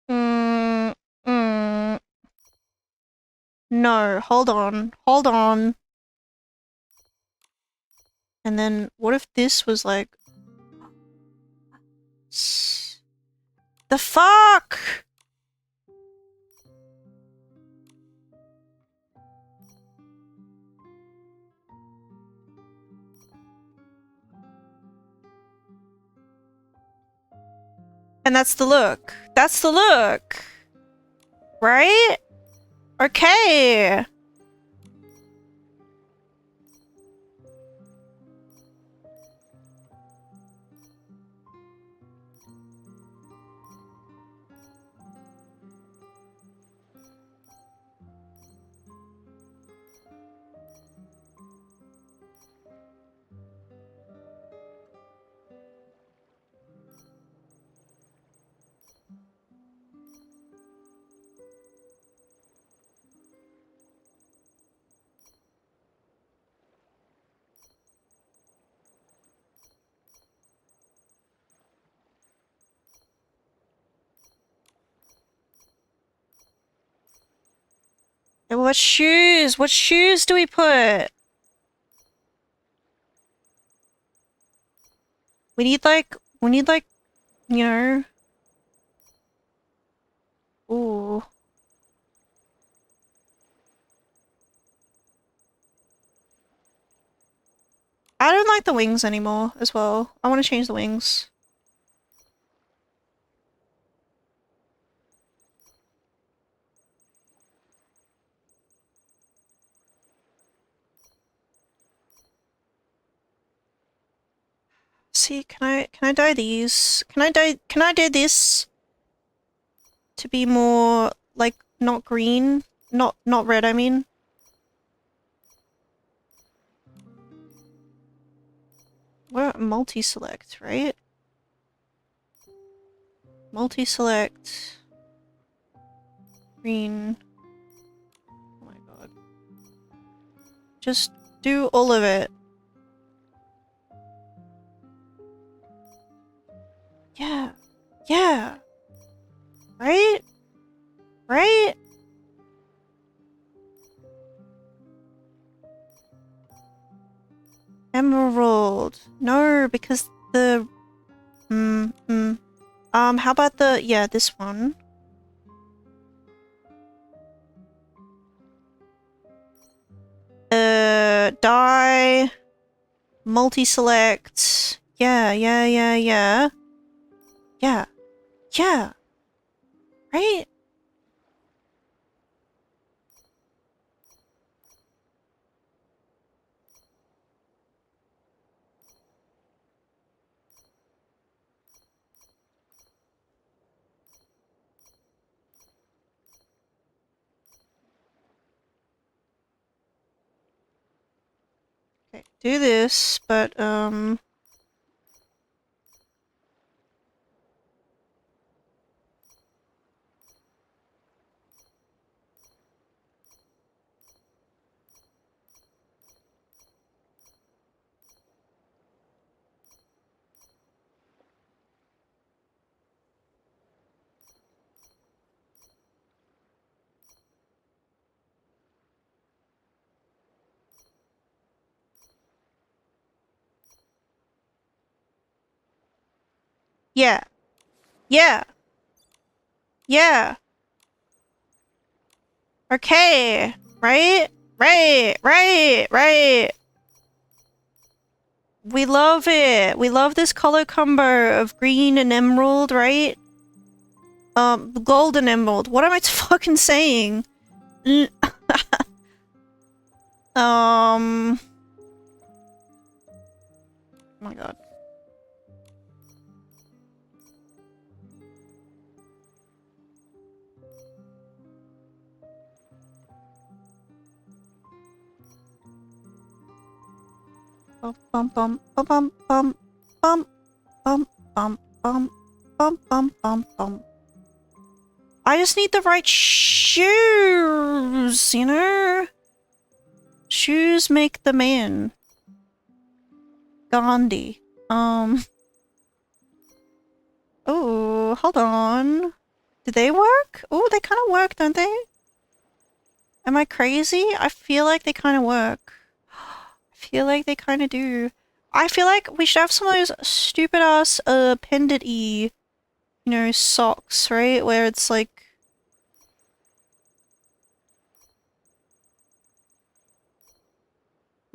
Mm, mm. No, hold on. Hold on. And then what if this was like... The fuck? And that's the look. That's the look. Right? Okay. And what shoes? What shoes do we put? We need like, you know... Ooh. I don't like the wings anymore as well. I want to change the wings. See, can I dye these? Can I dye this to be more like not green? Not red, I mean. We're multi-select, right? Multi-select. Green. Oh my god. Just do all of it. Yeah. Yeah. Right? Right? Emerald. No, because the... how about the... Yeah, this one. Die. Multi-select. Yeah. Yeah. Yeah. Right? Okay, do this, but, Yeah. Yeah. Yeah. Okay. Right? Right. We love it. We love this color combo of green and emerald, right? Gold and emerald. What am I fucking saying? Oh my god. Bum bum bum bum bum bum bum bum bum bum bum bum bum. I just need the right shoes, you know? Shoes make the man. Gandhi. Oh, hold on. Do they work? Oh, they kind of work, don't they? Am I crazy? I feel like they kind of work. I feel like they kind of do. I feel like we should have some of those stupid ass pendant-y, you know, socks, right? Where it's like...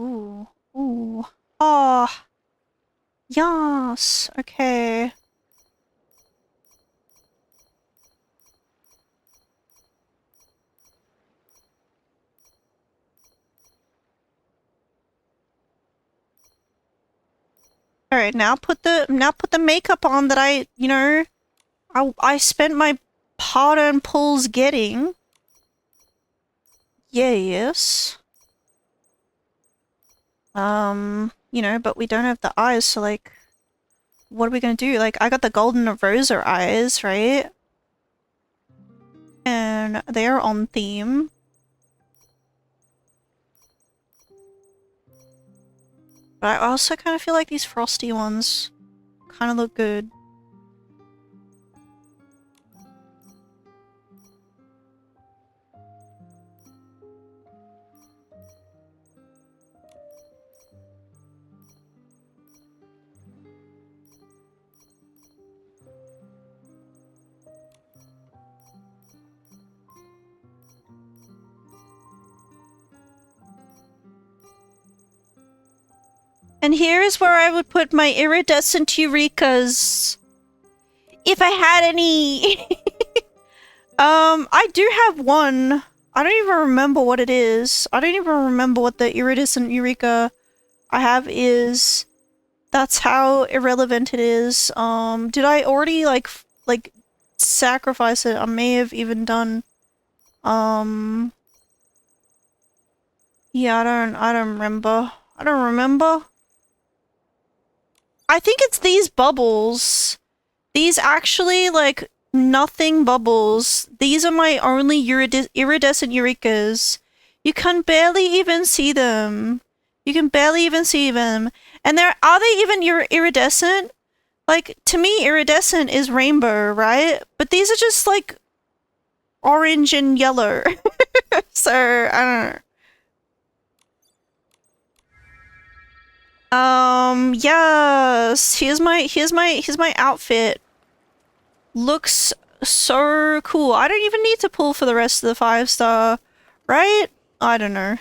Ooh. Ooh. Oh. Yes. Okay. Alright, now put the makeup on that I, you know, I spent my hard-earned pulls getting. Yes. You know, but we don't have the eyes, so like, what are we gonna do? Like, I got the golden rosa eyes, right? And they're on theme. But I also kind of feel like these frosty ones kind of look good. And here's where I would put my iridescent Eureka's. If I had any. I do have one. I don't even remember what it is. I don't even remember what the iridescent Eureka I have is. That's how irrelevant it is. Did I already, like sacrifice it? I may have even done, yeah, I don't remember. I don't remember. I think it's these bubbles. These actually, like, nothing bubbles. These are my only iridescent Eurekas. You can barely even see them. You can barely even see them. And are they even iridescent? Like, to me, iridescent is rainbow, right? But these are just, like, orange and yellow. So, I don't know. Yes. Here's my outfit. Looks so cool. I don't even need to pull for the rest of the 5-star, right? I don't know.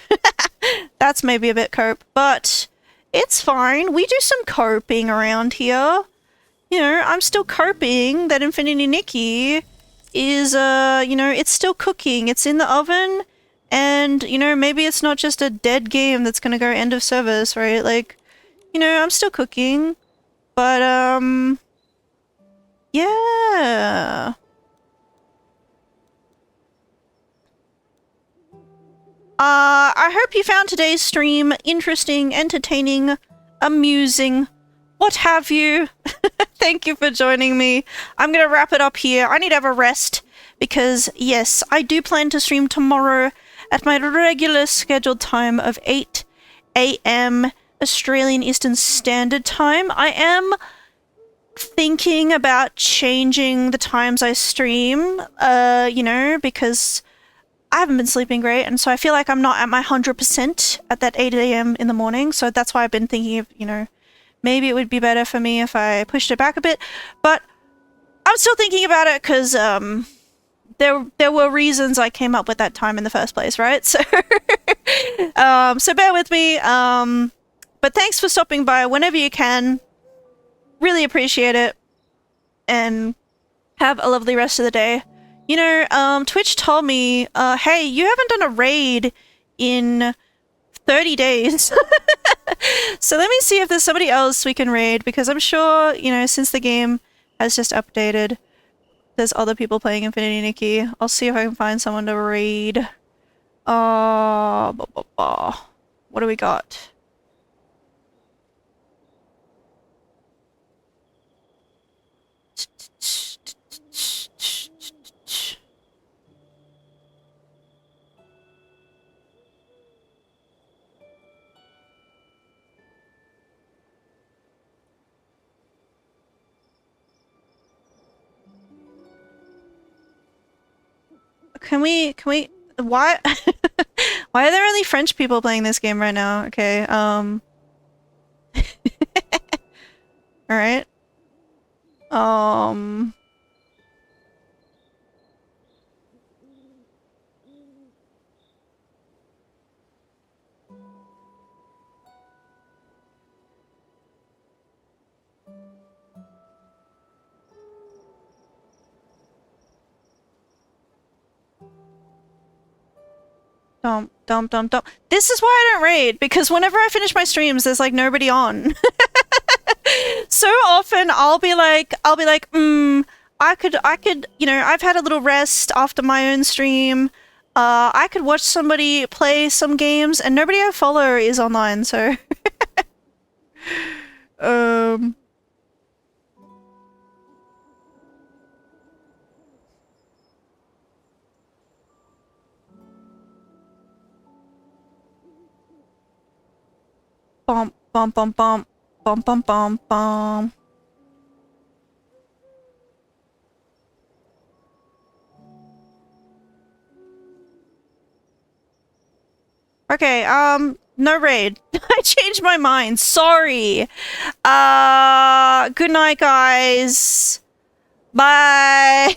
That's maybe a bit cope, but it's fine. We do some coping around here. You know, I'm still coping that Infinity Nikki is, you know, it's still cooking. It's in the oven, and, you know, maybe it's not just a dead game that's gonna go end of service, right? Like, you know, I'm still cooking, but, yeah. I hope you found today's stream interesting, entertaining, amusing, what have you. Thank you for joining me. I'm gonna wrap it up here. I need to have a rest because, yes, I do plan to stream tomorrow at my regular scheduled time of 8 AM Australian Eastern Standard Time. I am thinking about changing the times I stream, you know, because I haven't been sleeping great, and so I feel like I'm not at my 100% at that 8 AM in the morning, so that's why I've been thinking of, you know, maybe it would be better for me if I pushed it back a bit, but I'm still thinking about it because there were reasons I came up with that time in the first place, right? So so bear with me. But thanks for stopping by whenever you can. Really appreciate it. And have a lovely rest of the day. You know, Twitch told me, hey, you haven't done a raid in 30 days. So let me see if there's somebody else we can raid, because I'm sure, you know, since the game has just updated, there's other people playing Infinity Nikki. I'll see if I can find someone to raid. What do we got? Can we, why, why are there only French people playing this game right now? Okay, alright. Don't. This is why I don't raid, because whenever I finish my streams, there's like nobody on. So often I'll be like, I could, you know, I've had a little rest after my own stream. I could watch somebody play some games, and nobody I follow is online, so bum bum bum bum bum bum bum bum. Okay, no raid. I changed my mind. Sorry. Good night, guys. Bye.